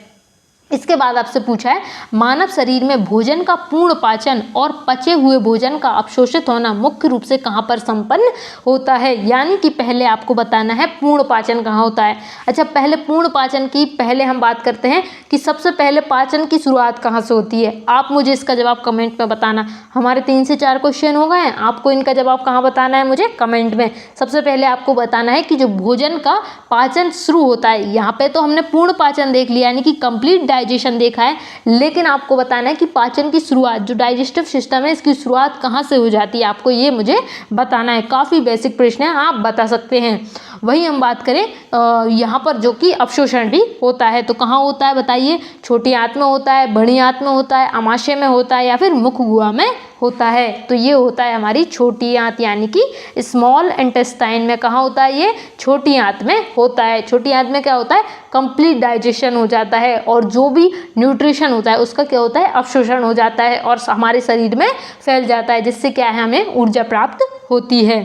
इसके बाद आपसे पूछा है मानव शरीर में भोजन का पूर्ण पाचन और पचे हुए भोजन का अवशोषित होना मुख्य रूप से कहाँ पर संपन्न होता है। यानी कि पहले आपको बताना है पूर्ण पाचन कहाँ होता है। अच्छा, पहले पूर्ण पाचन की पहले हम बात करते हैं कि सबसे पहले पाचन की शुरुआत कहाँ से होती है। आप मुझे इसका जवाब कमेंट में बताना। हमारे 3 से 4 क्वेश्चन हो गए हैं, आपको इनका जवाब कहाँ बताना है मुझे कमेंट में। सबसे पहले आपको बताना है कि जो भोजन का पाचन शुरू होता है, यहाँ पे तो हमने पूर्ण पाचन देख लिया यानी कि कंप्लीट डाइजेशन देखा है, लेकिन आपको बताना है कि पाचन की शुरुआत, जो डाइजेस्टिव सिस्टम है, इसकी शुरुआत कहाँ से हो जाती है, आपको ये मुझे बताना है। काफ़ी बेसिक प्रश्न है, आप बता सकते हैं। वही हम बात करें यहाँ पर जो कि अवशोषण भी होता है, तो कहाँ होता है बताइए। छोटी आंत में होता है, बड़ी आंत में होता है, आमाशय में होता है या फिर मुख गुहा में होता है। तो ये होता है हमारी छोटी आंत यानी कि स्मॉल इंटेस्टाइन में। कहाँ होता है, ये छोटी आंत में होता है। छोटी आंत में क्या होता है, कंप्लीट डाइजेशन हो जाता है और जो भी न्यूट्रिशन होता है उसका क्या होता है, अवशोषण हो जाता है और हमारे शरीर में फैल जाता है, जिससे क्या है, हमें ऊर्जा प्राप्त होती है।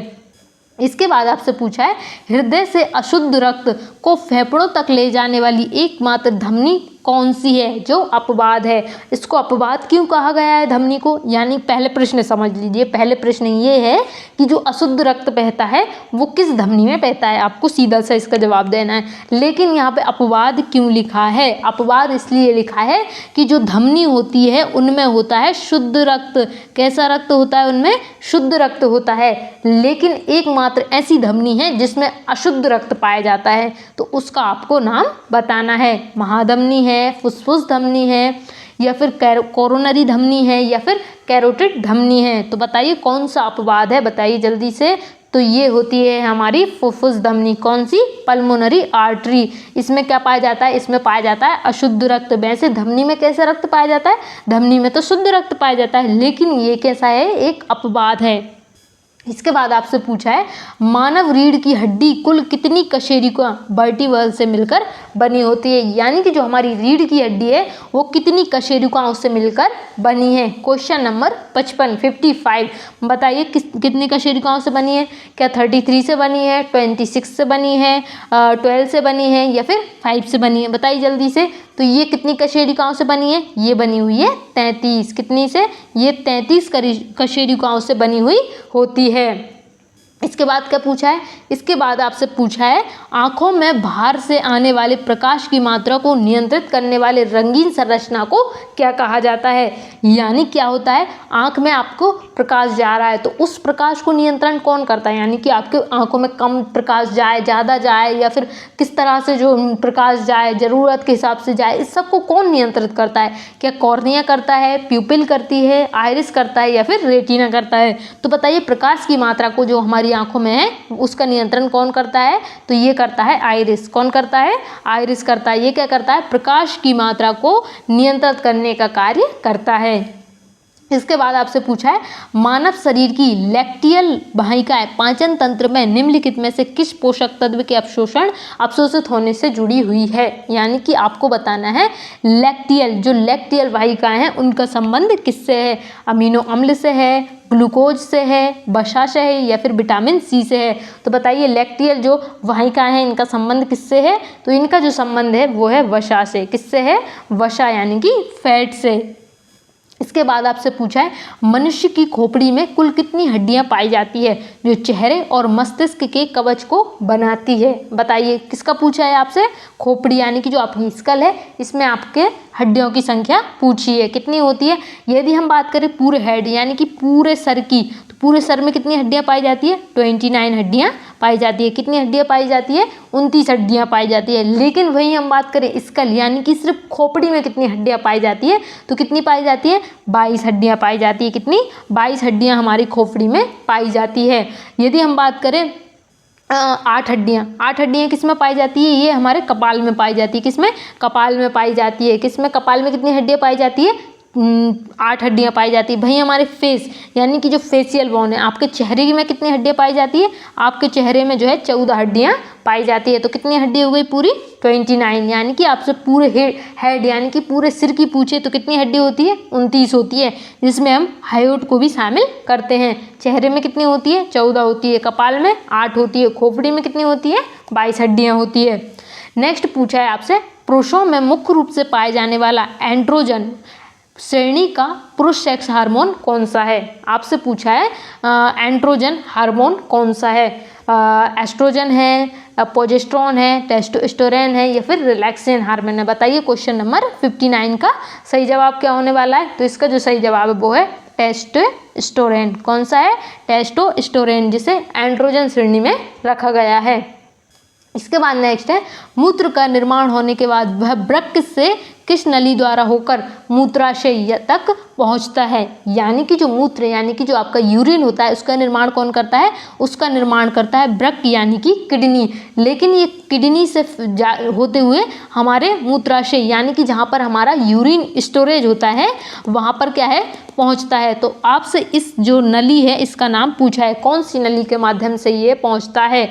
इसके बाद आपसे पूछा है हृदय से अशुद्ध रक्त को फेफड़ों तक ले जाने वाली एकमात्र धमनी कौन सी है, जो अपवाद है। इसको अपवाद क्यों कहा गया है धमनी को, यानी पहले प्रश्न समझ लीजिए। पहले प्रश्न ये है कि जो अशुद्ध रक्त बहता है वो किस धमनी में बहता है, आपको सीधा सा इसका जवाब देना है। लेकिन यहाँ पे अपवाद क्यों लिखा है, अपवाद इसलिए लिखा है कि जो धमनी होती है उनमें होता है शुद्ध रक्त। कैसा रक्त होता है, उनमें शुद्ध रक्त होता है, लेकिन एकमात्र ऐसी धमनी है जिसमें अशुद्ध रक्त पाया जाता है, तो उसका आपको नाम बताना है। महाधमनी है, फुसफुस धमनी है या फिर कोरोनरी धमनी है या फिर कैरोटिड धमनी है। तो बताइए कौन सा अपवाद है, बताइए जल्दी से। तो ये होती है हमारी फुफ्फुस धमनी। कौन सी, पल्मोनरी आर्टरी। इसमें क्या पाया जाता है, इसमें पाया जाता है अशुद्ध रक्त। वैसे धमनी में कैसा रक्त पाया जाता है, धमनी में तो शुद्ध रक्त पाया जाता है, लेकिन ये कैसा है, एक अपवाद है। इसके बाद आपसे पूछा है मानव रीढ़ की हड्डी कुल कितनी कशेरुका वर्टिब्रल से मिलकर बनी होती है। यानी कि जो हमारी रीढ़ की हड्डी है वो कितनी कशेरुकाओं से मिलकर बनी है। क्वेश्चन नंबर 55 बताइए कितनी कशेरुकाओं से बनी है। क्या 33 से बनी है, 26 से बनी है, 12 से बनी है या फिर 5 से बनी है, बताइए जल्दी से। तो ये कितनी कशेरुकाओं से बनी है, ये बनी हुई है 33। कितनी से, ये 33 कशेरुकाओं से बनी हुई होती है। इसके बाद क्या पूछा है, इसके बाद आपसे पूछा है आँखों में बाहर से आने वाले प्रकाश की मात्रा को नियंत्रित करने वाले रंगीन संरचना को क्या कहा जाता है। यानी क्या होता है, आँख में आपको प्रकाश जा रहा है तो उस प्रकाश को नियंत्रण कौन करता है, यानी कि आपके आँखों में कम प्रकाश जाए, ज़्यादा जाए या फिर किस तरह से जो प्रकाश जाए, ज़रूरत के हिसाब से जाए, इस सब को कौन नियंत्रित करता है। क्या कॉर्निया करता है, प्यूपिल करती है, आइरिस करता है या फिर रेटिना करता है। तो बताइए प्रकाश की मात्रा को जो हमारी आंखों में है उसका नियंत्रण कौन करता है, तो ये करता है आइरिस। कौन करता है, आइरिस करता है। ये क्या करता है, प्रकाश की मात्रा को नियंत्रित करने का कार्य करता है। इसके बाद आपसे पूछा है मानव शरीर की लैक्टियल वाहिकाएं पाचन तंत्र में निम्नलिखित में से किस पोषक तत्व के अवशोषित होने से जुड़ी हुई है। यानी कि आपको बताना है जो लैक्टियल वाहिकाएं हैं उनका संबंध किससे है, अमीनो अम्ल से है, ग्लूकोज से है, वसा से है या फिर विटामिन सी से है। तो बताइए लैक्टियल जो वाहिकाएं हैं इनका संबंध किससे है, तो इनका जो संबंध है वो है वसा से। किससे है, वसा यानी कि फैट से। इसके बाद आपसे पूछा है मनुष्य की खोपड़ी में कुल कितनी हड्डियां पाई जाती है जो चेहरे और मस्तिष्क के कवच को बनाती है। बताइए किसका पूछा है आपसे, खोपड़ी यानी कि जो आपकी स्कल है इसमें आपके हड्डियों की संख्या पूछी है कितनी होती है। यदि हम बात करें पूरे हेड यानी कि पूरे सर की, तो पूरे सर में कितनी हड्डियां पाई जाती है, 29 हड्डियां पाई जाती है। कितनी हड्डियां पाई जाती है, 29 हड्डियां पाई जाती है। लेकिन वहीं हम बात करें स्कल यानी कि सिर्फ खोपड़ी में कितनी हड्डियां पाई जाती है, तो कितनी पाई जाती है, 22 हड्डियां पाई जाती है। कितनी, 22 हड्डियां हमारी खोपड़ी में पाई जाती है। यदि हम बात करें 8 हड्डियां किस में पाई जाती है, ये हमारे कपाल में पाई जाती है। किस में, कपाल में पाई जाती है। किस में, कपाल में कितनी हड्डियां पाई जाती है, 8 हड्डियां पाई जाती है। वहीं हमारे फेस यानी कि जो फेशियल बोन है, आपके चेहरे में कितनी हड्डियां पाई जाती है, आपके चेहरे में जो है 14 हड्डियां पाई जाती है। तो कितनी हड्डी हो गई पूरी, 29। यानी कि आपसे पूरे हेड यानी कि पूरे सिर की पूछे तो कितनी हड्डी होती है, 29 होती है, जिसमें हम हायोट को भी शामिल करते हैं। चेहरे में कितनी होती है, 14 होती है, कपाल में 8 होती है, खोपड़ी में कितनी होती है, 22 हड्डियां होती है। नेक्स्ट पूछा है आपसे पुरुषों में मुख्य रूप से पाए जाने वाला एंड्रोजन श्रेणी का पुरुष सेक्स हार्मोन कौन सा है। आपसे पूछा है एंड्रोजन हार्मोन कौन सा है, एस्ट्रोजन है, प्रोजेस्टेरोन है, टेस्टोस्टेरोन है या फिर रिलैक्सेशन हार्मोन है। बताइए क्वेश्चन नंबर 59 का सही जवाब क्या होने वाला है। तो इसका जो सही जवाब है वो है टेस्टोस्टेरोन। कौन सा है, टेस्टोस्टेरोन, जिसे एंड्रोजन श्रेणी में रखा गया है। इसके बाद नेक्स्ट है मूत्र का निर्माण होने के बाद वह वृक्क से किस नली द्वारा होकर मूत्राशय तक पहुंचता है। यानी कि जो मूत्र यानी कि जो आपका यूरिन होता है उसका निर्माण कौन करता है, उसका निर्माण करता है वृक्क यानी कि किडनी। लेकिन ये किडनी से होते हुए हमारे मूत्राशय यानी कि जहाँ पर हमारा यूरिन स्टोरेज होता है वहाँ पर क्या है, पहुँचता है। तो आपसे इस जो नली है इसका नाम पूछा है, कौन सी नली के माध्यम से ये पहुँचता है,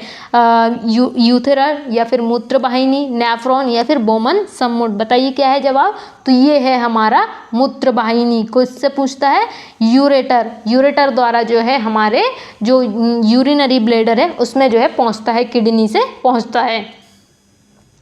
यूथेरर या फिर मूत्रवाहिनी, नेफ्रॉन या फिर बोमन सम्मुट। बताइए क्या है जवाब, तो ये है हमारा मूत्रवाहिनी। को इससे पूछता है यूरेटर द्वारा जो है हमारे जो यूरिनरी ब्लैडर है उसमें जो है पहुंचता है, किडनी से पहुंचता है।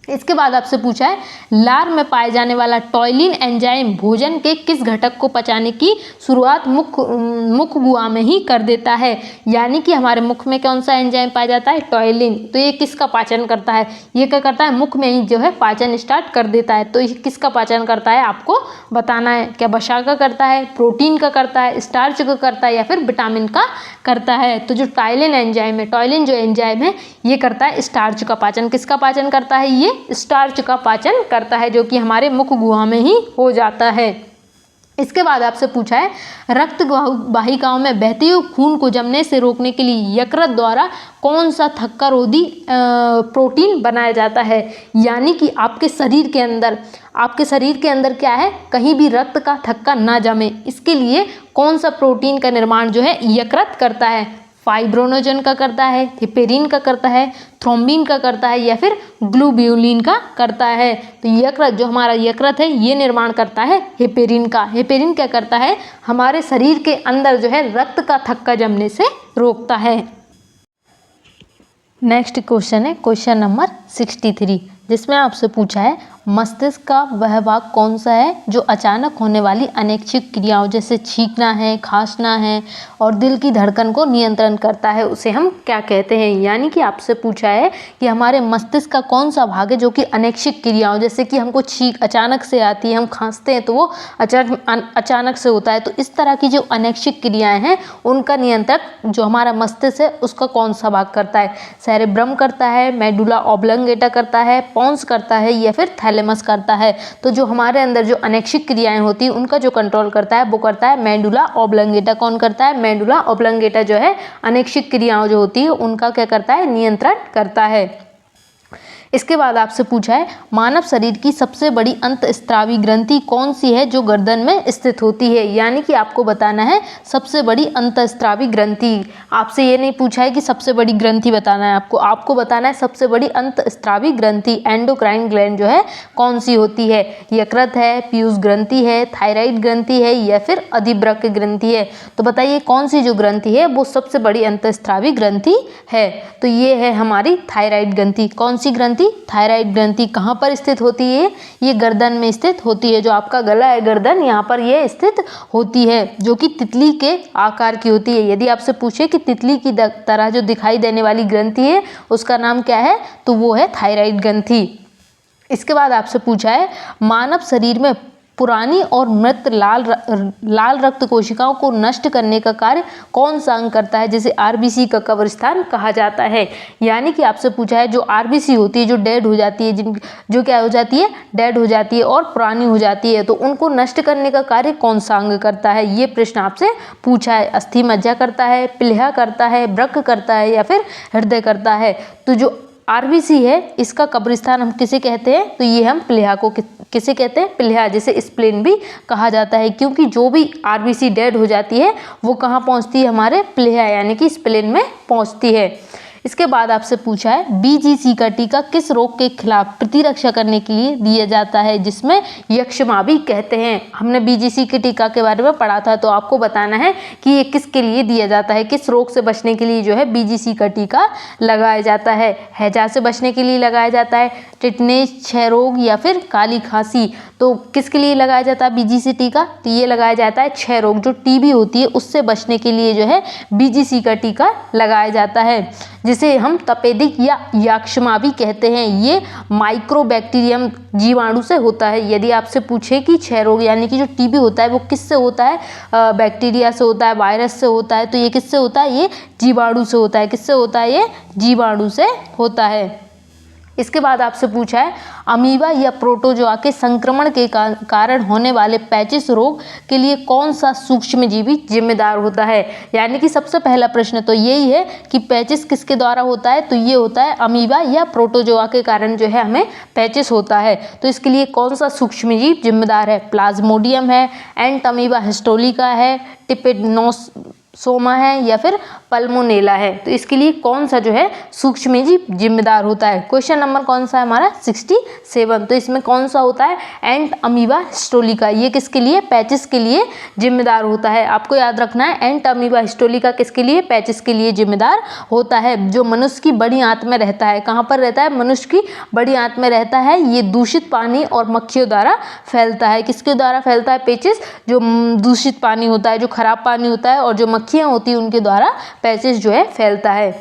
इसके बाद आपसे पूछा है लार में पाए जाने वाला टॉयलिन एंजाइम भोजन के किस घटक को पचाने की शुरुआत मुख गुहा में ही कर देता है। यानी कि हमारे मुख में कौन सा एंजाइम पाया जाता है, टॉयलिन। तो ये किसका पाचन करता है, ये क्या करता है, मुख में ही जो है पाचन स्टार्ट कर देता है। तो ये किसका पाचन करता है आपको बताना है, क्या वसा का करता है, प्रोटीन का करता है, स्टार्च का करता है या फिर विटामिन का करता है। तो जो टॉयलिन एंजाइम है, टॉयलिन जो एंजाइम है ये करता है स्टार्च का पाचन। किसका पाचन करता है, ये स्टार्च का पाचन करता है जो कि हमारे मुख गुहा में ही हो जाता है। इसके बाद आपसे पूछा है रक्त वाहिकाओं में बहते हुए खून को जमने से रोकने के लिए यकृत द्वारा कौन सा थक्का रोधी प्रोटीन बनाया जाता है। यानी कि आपके शरीर के अंदर क्या है, कहीं भी रक्त का थक्का ना जमे, इसके लिए कौन सा प्रोटीन का निर्माण जो है यकृत करता है। फाइब्रोनोजन का करता है, हिपेरिन का करता है, थ्रोम्बिन का करता है या फिर ग्लोब्यूलिन का करता है। तो यकृत जो हमारा यकृत है ये निर्माण करता है हिपेरिन का। हिपेरिन क्या करता है, हमारे शरीर के अंदर जो है रक्त का थक्का जमने से रोकता है। नेक्स्ट क्वेश्चन है क्वेश्चन नंबर 63, जिसमें आपसे पूछा है मस्तिष्क का वह भाग कौन सा है जो अचानक होने वाली अनैच्छिक क्रियाओं जैसे छींकना है, खांसना है और दिल की धड़कन को नियंत्रण करता है, उसे हम क्या कहते हैं। यानी कि आपसे पूछा है कि हमारे मस्तिष्क का कौन सा भाग है जो कि अनैच्छिक क्रियाओं जैसे कि हमको छींक अचानक से आती है, हम खांसते हैं तो वो अचानक से होता है। तो इस तरह की जो अनैच्छिक क्रियाएँ हैं उनका नियंत्रक जो हमारा मस्तिष्क है उसका कौन सा भाग करता है। सेरेब्रम करता है, मेडुला ऑब्लंगेटा करता है, पोन्स करता है या फिर थैलेमस करता है। तो जो हमारे अंदर जो अनैच्छिक क्रियाएं होती हैं उनका जो कंट्रोल करता है वो करता है मेडुला ऑब्लंगेटा। कौन करता है, मेडुला ऑब्लंगेटा जो है अनैच्छिक क्रियाओं जो होती है उनका क्या करता है, नियंत्रण करता है। इसके बाद आपसे पूछा है मानव शरीर की सबसे बड़ी अंतःस्रावी ग्रंथि कौन सी है जो गर्दन में स्थित होती है, यानी कि आपको बताना है सबसे बड़ी अंतःस्रावी ग्रंथि। आपसे ये नहीं पूछा है कि सबसे बड़ी ग्रंथि बताना है, आपको बताना है सबसे बड़ी अंतःस्रावी ग्रंथि एंडोक्राइन ग्लैंड जो है कौन सी होती है। यकृत है, पीयूष ग्रंथि है, थायराइड ग्रंथि है या फिर अधिवृक्क ग्रंथि है। तो बताइए कौन सी जो ग्रंथि है वो सबसे बड़ी अंतःस्रावी ग्रंथि है। तो ये है हमारी थायराइड ग्रंथि। कौन सी ग्रंथि? थायराइड ग्रंथि। कहाँ पर स्थित होती है? ये गर्दन में स्थित होती है। जो आपका गला है गर्दन, यहाँ पर ये स्थित होती है, जो कि तितली के आकार की होती है। यदि आपसे पूछे कि तितली की तरह जो दिखाई देने वाली ग्रंथि है उसका नाम क्या है, तो वो है थायराइड ग्रंथि। इसके बाद आपसे पूछा है मानव शरीर में पुरानी और मृत लाल रक्त कोशिकाओं को नष्ट करने का कार्य कौन सा अंग करता है, जिसे आरबीसी का कब्रिस्तान कहा जाता है। यानी कि आपसे पूछा है जो आरबीसी होती है, जो डेड हो जाती है, जो क्या हो जाती है, डेड हो जाती है और पुरानी हो जाती है, तो उनको नष्ट करने का कार्य कौन सा अंग करता है, ये प्रश्न आपसे पूछा है। अस्थि मज्जा करता है, प्लीहा करता है, वृक्क करता है या फिर हृदय करता है। तो जो आरबीसी है इसका कब्रिस्तान हम किसे कहते हैं, तो ये हम प्लीहा को किसे कहते हैं, प्लीहा, जिसे स्प्लेन भी कहा जाता है, क्योंकि जो भी आरबीसी डेड हो जाती है वो कहाँ पहुँचती है, हमारे प्लीहा यानी कि स्प्लेन में पहुँचती है। इसके बाद आपसे पूछा है बीजीसी का टीका किस रोग के खिलाफ प्रतिरक्षा करने के लिए दिया जाता है, जिसमें यक्ष्मा भी कहते हैं। हमने बीजीसी के टीका के बारे में पढ़ा था, तो आपको बताना है कि ये किसके लिए दिया जाता है, किस रोग से बचने के लिए जो है बीजीसी का टीका लगाया जाता है। हैजा से बचने के लिए लगाया जाता है, टिटनेस, क्षय रोग या फिर काली खांसी। तो किसके लिए लगाया जाता है बीजीसी टीका, तो ये लगाया जाता है क्षय रोग, जो टीबी होती है उससे बचने के लिए जो है बीजीसी का टीका लगाया जाता है, जिसे हम तपेदिक या यक्ष्मा भी कहते हैं। ये माइक्रोबैक्टीरियम जीवाणु से होता है। यदि आपसे पूछे कि क्षय रोग यानी कि जो टीबी होता है वो किससे होता है, बैक्टीरिया से होता है, वायरस से होता है, तो ये किससे होता है, ये जीवाणु से होता है। किससे होता है, ये जीवाणु से होता है। इसके बाद आपसे पूछा है अमीबा या प्रोटोजोआ के संक्रमण के कारण होने वाले पैचिस रोग के लिए कौन सा सूक्ष्मजीवी जिम्मेदार होता है। यानी कि सबसे पहला प्रश्न तो यही है कि पैचिस किसके द्वारा होता है, तो ये होता है अमीबा या प्रोटोजोआ के कारण जो है हमें पैचिस होता है। तो इसके लिए कौन सा सूक्ष्मजीव जिम्मेदार है, प्लाज्मोडियम है, एंट अमीबा हिस्टोलिका है, टिपेनोसोमा है या फिर पल्मोनेला है। तो इसके लिए कौन सा जो है सूक्ष्मजीव जिम्मेदार होता है। क्वेश्चन नंबर कौन सा है हमारा 67। तो इसमें कौन सा होता है, एंट अमीबा हिस्टोलिका। ये किसके लिए, पैचिस के लिए जिम्मेदार होता है। आपको याद रखना है एंट अमीबा हिस्टोलिका किसके लिए, पैचिस के लिए जिम्मेदार होता है। जो मनुष्य की बड़ी आंत में रहता है, कहाँ पर रहता है, मनुष्य की बड़ी आंत में रहता है। ये दूषित पानी और मक्खियों द्वारा फैलता है। किसके द्वारा फैलता है पैचिस, जो दूषित पानी होता है, जो खराब पानी होता है और जो मक्खियाँ होती हैं उनके द्वारा पैचिस जो है फैलता है।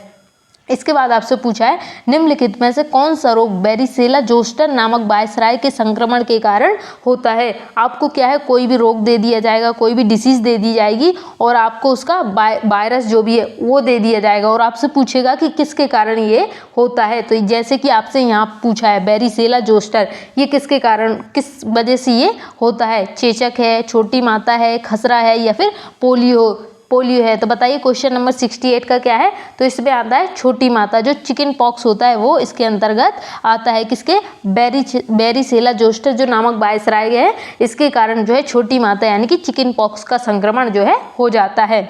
इसके बाद आपसे पूछा है निम्नलिखित में से कौन सा रोग बैरिसेला जोस्टर नामक वायसराय के संक्रमण के कारण होता है। आपको क्या है, कोई भी रोग दे दिया जाएगा, कोई भी डिसीज दे दी जाएगी और आपको उसका वायरस जो भी है वो दे दिया जाएगा और आपसे पूछेगा कि किसके कारण ये होता है। तो जैसे कि आपसे यहाँ पूछा है बैरिसेला जोस्टर, ये किसके कारण, किस वजह से ये होता है। चेचक है, छोटी माता है, खसरा है या फिर पोलियो है। तो बताइए क्वेश्चन नंबर 68 का क्या है, तो इसमें आता है छोटी माता। जो चिकन पॉक्स होता है वो इसके अंतर्गत आता है। किसके, बैरिसेला जोस्टर जो नामक वायसराय है, इसके कारण जो है छोटी माता यानी कि चिकन पॉक्स का संक्रमण जो है हो जाता है।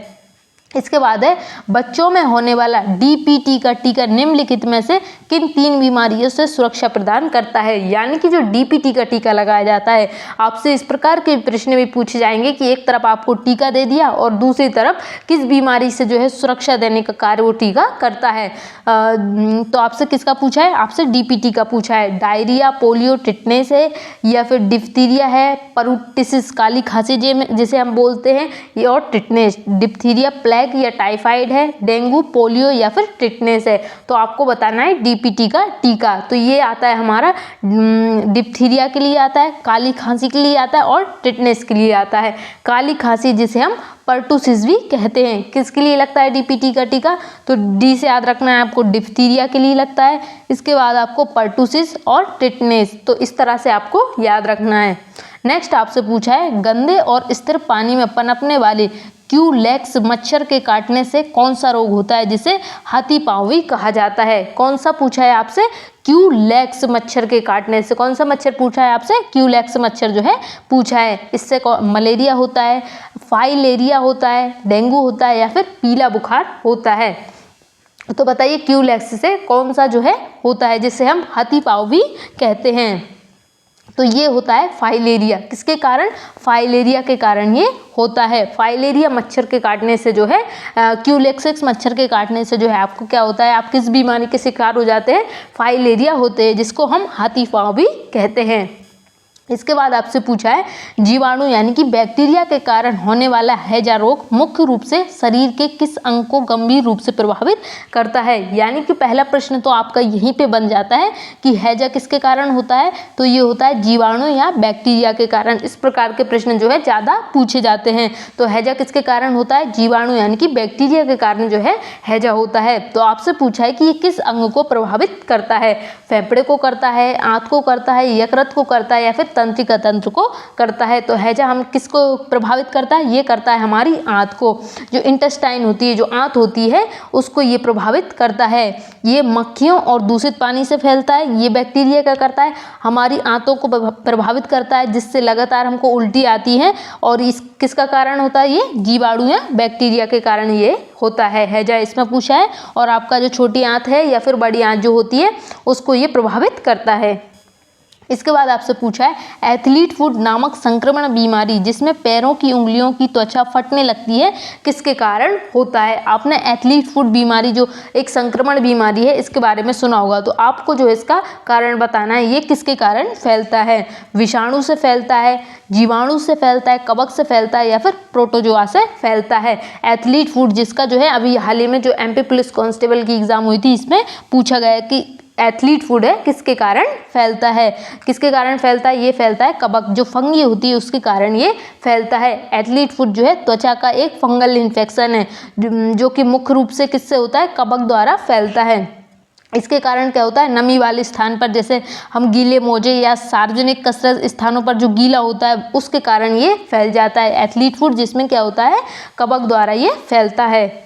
इसके बाद है बच्चों में होने वाला डीपीटी का टीका निम्नलिखित में से किन 3 बीमारियों से सुरक्षा प्रदान करता है। यानी कि जो डीपीटी का टीका लगाया जाता है, आपसे इस प्रकार के प्रश्न भी पूछे जाएंगे कि एक तरफ आपको टीका दे दिया और दूसरी तरफ किस बीमारी से जो है सुरक्षा देने का कार्य वो टीका करता है। तो आपसे किसका पूछा है, आपसे डीपीटी का पूछा है। डायरिया, पोलियो, टिटनेस है या फिर डिप्थीरिया है, परूटिसिस काली खांसी जिसे हम बोलते हैं, ये और टिटनेस, डिप्थीरिया, प्लेग या टाइफाइड है, डेंगू, पोलियो या फिर टिटनेस है। तो आपको बताना है डीपीटी का टीका। तो ये आता है हमारा डिप्थीरिया के लिए आता है, काली खांसी के लिए आता है और टिटनेस के लिए आता है। काली खांसी जिसे हम पर्टुसिस भी कहते हैं, किसके लिए लगता है डीपीटी का टीका, तो डी से याद रखना है आपको, डिप्थीरिया के लिए लगता है। इसके बाद आपको पर्टुसिस और टिटनेस, तो इस तरह से आपको याद रखना है। नेक्स्ट आपसे पूछा है गंदे और स्थिर पानी में पनपने वाले क्यूलेक्स मच्छर के काटने से कौन सा रोग होता है जिसे हाथी पाँव भी कहा जाता है। कौन सा पूछा है आपसे, क्यूलेक्स मच्छर के काटने से। कौन सा मच्छर पूछा है आपसे, क्यूलेक्स मच्छर जो है पूछा है। इससे मलेरिया होता है, फाइलेरिया होता है, डेंगू होता है या फिर पीला बुखार होता है। तो बताइए क्यूलेक्स से कौन सा जो है होता है जिसे हम हाथी पाँव भी कहते हैं। तो ये होता है फाइलेरिया। किसके कारण, फाइलेरिया के कारण ये होता है। फाइलेरिया मच्छर के काटने से जो है क्यूलेक्सिस मच्छर के काटने से जो है आपको क्या होता है, आप किस बीमारी के शिकार हो जाते हैं, फाइलेरिया होते हैं, जिसको हम हाथी पाँव भी कहते हैं। इसके बाद आपसे पूछा है जीवाणु यानी कि बैक्टीरिया के कारण होने वाला हैजा रोग मुख्य रूप से शरीर के किस अंग को गंभीर रूप से प्रभावित करता है। यानी कि पहला प्रश्न तो आपका यहीं पे बन जाता है कि हैजा किसके कारण होता है, तो ये होता है जीवाणु या बैक्टीरिया के कारण। इस प्रकार के प्रश्न जो है ज़्यादा पूछे जाते हैं। तो हैजा किसके कारण होता है, जीवाणु यानी कि बैक्टीरिया के कारण जो है हैजा होता है। तो आपसे पूछा है कि ये किस अंग को प्रभावित करता है, फेफड़े को करता है, आंत को करता है, यकृत को करता है या फिर तंत्रिका तंत्र को करता है। तो हैजा हम किसको प्रभावित करता है, ये करता है हमारी आंत को, जो इंटेस्टाइन होती है, जो आंत होती है, उसको ये प्रभावित करता है। ये मक्खियों और दूषित पानी से फैलता है। ये बैक्टीरिया क्या करता है, हमारी आंतों को प्रभावित करता है, जिससे लगातार हमको उल्टी आती है। और इस किसका कारण होता है, ये जीवाणु या बैक्टीरिया के कारण ये होता है। हैजा इसमें पूछा है। और आपका जो छोटी आंत है या फिर बड़ी आंत जो होती है उसको ये प्रभावित करता है। इसके बाद आपसे पूछा है एथलीट फुट नामक संक्रमण बीमारी जिसमें पैरों की उंगलियों की त्वचा फटने लगती है किसके कारण होता है। आपने एथलीट फुट बीमारी जो एक संक्रमण बीमारी है इसके बारे में सुना होगा। तो आपको जो इसका कारण बताना है, ये किसके कारण फैलता है, विषाणु से फैलता है, जीवाणु से फैलता है, कवक से फैलता है या फिर प्रोटोजोआ से फैलता है। एथलीट फुट जिसका जो है अभी हाल ही में जो एमपी पुलिस कांस्टेबल की एग्जाम हुई थी इसमें पूछा गया कि एथलीट फूड है किसके कारण फैलता है। किसके कारण फैलता है, ये फैलता है कवक, जो फंगी होती है उसके कारण ये फैलता है। एथलीट फूड जो है त्वचा का एक फंगल इन्फेक्शन है जो कि मुख्य रूप से किससे होता है, कवक द्वारा फैलता है। इसके कारण क्या होता है, नमी वाले स्थान पर, जैसे हम गीले मोजे या सार्वजनिक कसरत स्थानों पर जो गीला होता है उसके कारण ये फैल जाता है। एथलीट फूड जिसमें क्या होता है, कवक द्वारा ये फैलता है।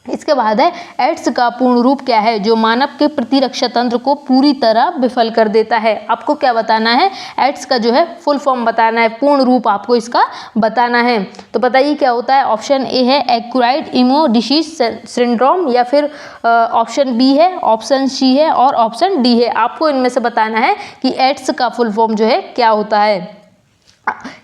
इसके बाद है एड्स का पूर्ण रूप क्या है जो मानव के प्रतिरक्षा तंत्र को पूरी तरह विफल कर देता है। आपको क्या बताना है, एड्स का जो है फुल फॉर्म बताना है, पूर्ण रूप आपको इसका बताना है। तो बताइए क्या होता है। ऑप्शन ए है एक्वायर्ड इम्यूनोडिसीज सिंड्रोम, या फिर ऑप्शन बी है, ऑप्शन सी है और ऑप्शन डी है। आपको इनमें से बताना है कि एड्स का फुल फॉर्म जो है क्या होता है।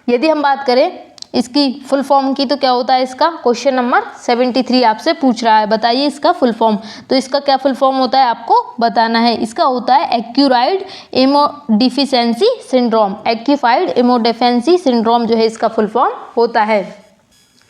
यदि हम बात करें इसकी फुल फॉर्म की तो क्या होता है, इसका क्वेश्चन नंबर 73 आपसे पूछ रहा है, बताइए इसका फुल फॉर्म। तो इसका क्या फुल फॉर्म होता है आपको बताना है। इसका होता है acquired immunodeficiency syndrome. Acquired immunodeficiency syndrome जो है इसका फुल फॉर्म होता है।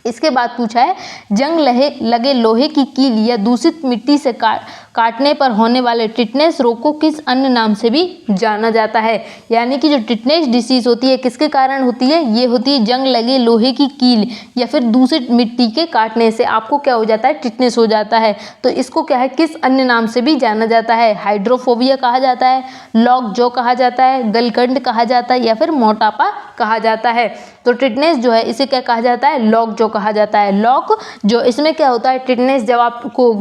इसके बाद पूछा है जंग लगे लोहे की कील या दूषित मिट्टी से काटने पर होने वाले टिटनेस रोग को किस अन्य नाम से भी जाना जाता है। यानी कि जो टिटनेस डिसीज होती है किसके कारण होती है, ये होती है जंग लगे लोहे की कील या फिर दूषित मिट्टी के काटने से आपको क्या हो जाता है, टिटनेस हो जाता है। तो इसको क्या है, किस अन्य नाम से भी जाना जाता है। हाइड्रोफोबिया कहा जाता है, लॉक जॉ कहा जाता है, गलकंड कहा जाता है या फिर मोटापा कहा जाता है। तो टिटनेस जो है इसे क्या कहा जाता है, लॉक जॉ कहा जाता है। लॉक जो, इसमें क्या होता है, टिटनेस जब आपको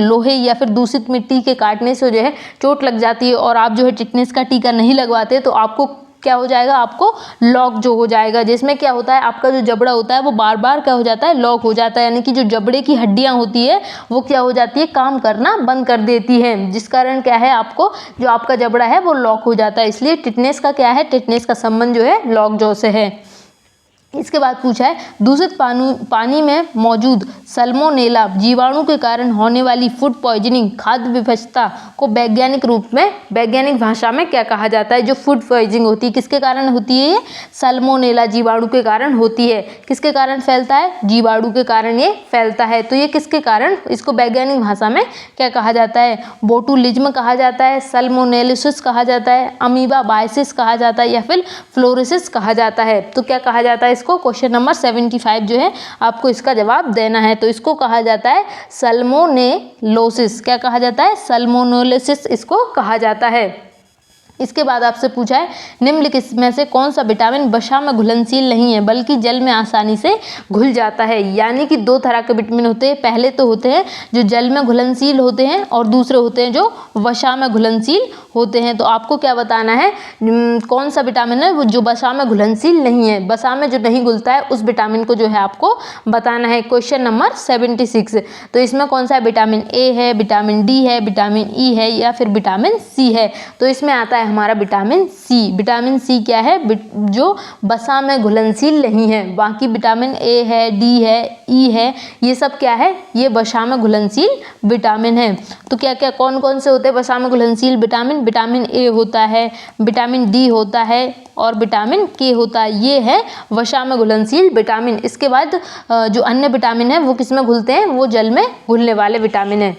लोहे या फिर दूषित मिट्टी के काटने से जो है चोट लग जाती है और आप जो है टिटनेस का टीका नहीं लगवाते तो आपको क्या हो जाएगा, आपको लॉक जो हो जाएगा, जिसमें क्या होता है आपका जो जबड़ा होता है वो बार बार क्या हो जाता है, लॉक हो जाता है। यानी कि जो जबड़े की हड्डियां होती है वो क्या हो जाती है, काम करना बंद कर देती है, जिस कारण क्या है आपको जो आपका जबड़ा है वो लॉक हो जाता है। इसलिए टिटनेस का क्या है, टिटनेस का संबंध जो है लॉक जॉ से है। इसके बाद पूछा है दूषित पानी में मौजूद सल्मोनेला जीवाणु के कारण होने वाली फूड पॉइजनिंग खाद्य विफलता को वैज्ञानिक रूप में, वैज्ञानिक भाषा में क्या कहा जाता है। जो फूड पॉइजनिंग होती है किसके कारण होती है, ये सल्मोनेला जीवाणु के कारण होती है। किसके कारण फैलता है, जीवाणु के कारण ये फैलता है। तो ये किसके कारण, इसको वैज्ञानिक भाषा में क्या कहा जाता है, बोटुलिज्म कहा जाता है, सल्मोनेलिसिस कहा जाता है, अमीबा बायसिस कहा जाता है या फिर फ्लोरोसिस कहा जाता है। तो क्या कहा जाता है इसको, क्वेश्चन नंबर 75 जो है आपको इसका जवाब देना है। तो इसको कहा जाता है सल्मोनेलोसिस। क्या कहा जाता है, सल्मोनेलोसिस इसको कहा जाता है। इसके बाद आपसे पूछा है निम्नलिखित में से कौन सा विटामिन वसा में घुलनशील नहीं है बल्कि जल में आसानी से घुल जाता है। यानी कि दो तरह के विटामिन होते हैं, पहले तो होते हैं जो जल में घुलनशील होते हैं और दूसरे होते हैं जो वसा में घुलनशील होते हैं। तो आपको क्या बताना है कौन सा विटामिन है वो जो वसा में घुलनशील नहीं है, वसा में जो नहीं घुलता है उस विटामिन को जो है आपको बताना है। Question number 76। तो इसमें कौन सा विटामिन ए है, विटामिन डी है, विटामिन ई है या फिर विटामिन सी है। तो इसमें आता है हमारा विटामिन सी। विटामिन सी क्या है जो वसा में घुलनशील नहीं है। बाकी विटामिन ए है, डी है, ई है, ये सब क्या है, ये वसा में घुलनशील विटामिन है। तो क्या क्या कौन कौन से होते हैं वसा में घुलनशील विटामिन? विटामिन ए होता है, विटामिन डी होता है और विटामिन के होता है। ये है वसा में घुलनशील विटामिन। इसके बाद जो अन्य विटामिन है वो किस में घुलते हैं, वो जल में घुलने वाले विटामिन है।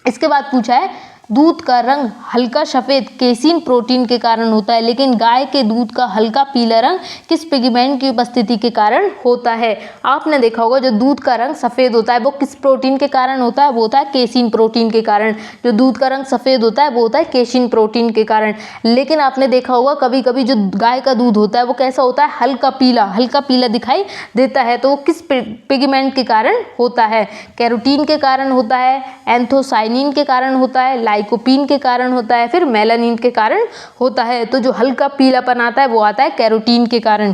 इसके बाद पूछा है दूध का रंग हल्का सफ़ेद केसीन प्रोटीन के कारण होता है, लेकिन गाय के दूध का हल्का पीला रंग किस पिगमेंट की उपस्थिति के कारण होता है। आपने देखा होगा जो दूध का रंग सफ़ेद होता है वो किस प्रोटीन के कारण होता है, वो होता है केसीन प्रोटीन के कारण। जो दूध का रंग सफ़ेद होता है वो होता है केसीन प्रोटीन के कारण। लेकिन आपने देखा होगा कभी कभी जो गाय का दूध होता है वो कैसा होता है, हल्का पीला दिखाई देता है। तो वो किस पिगमेंट के कारण होता है? कैरोटीन के कारण होता है, एंथोसाइनिन के कारण होता है, लाइकोपीन के कारण होता है, फिर मेलानिन के कारण होता है। तो जो हल्का पीलापन आता है वो आता है कैरोटीन के कारण।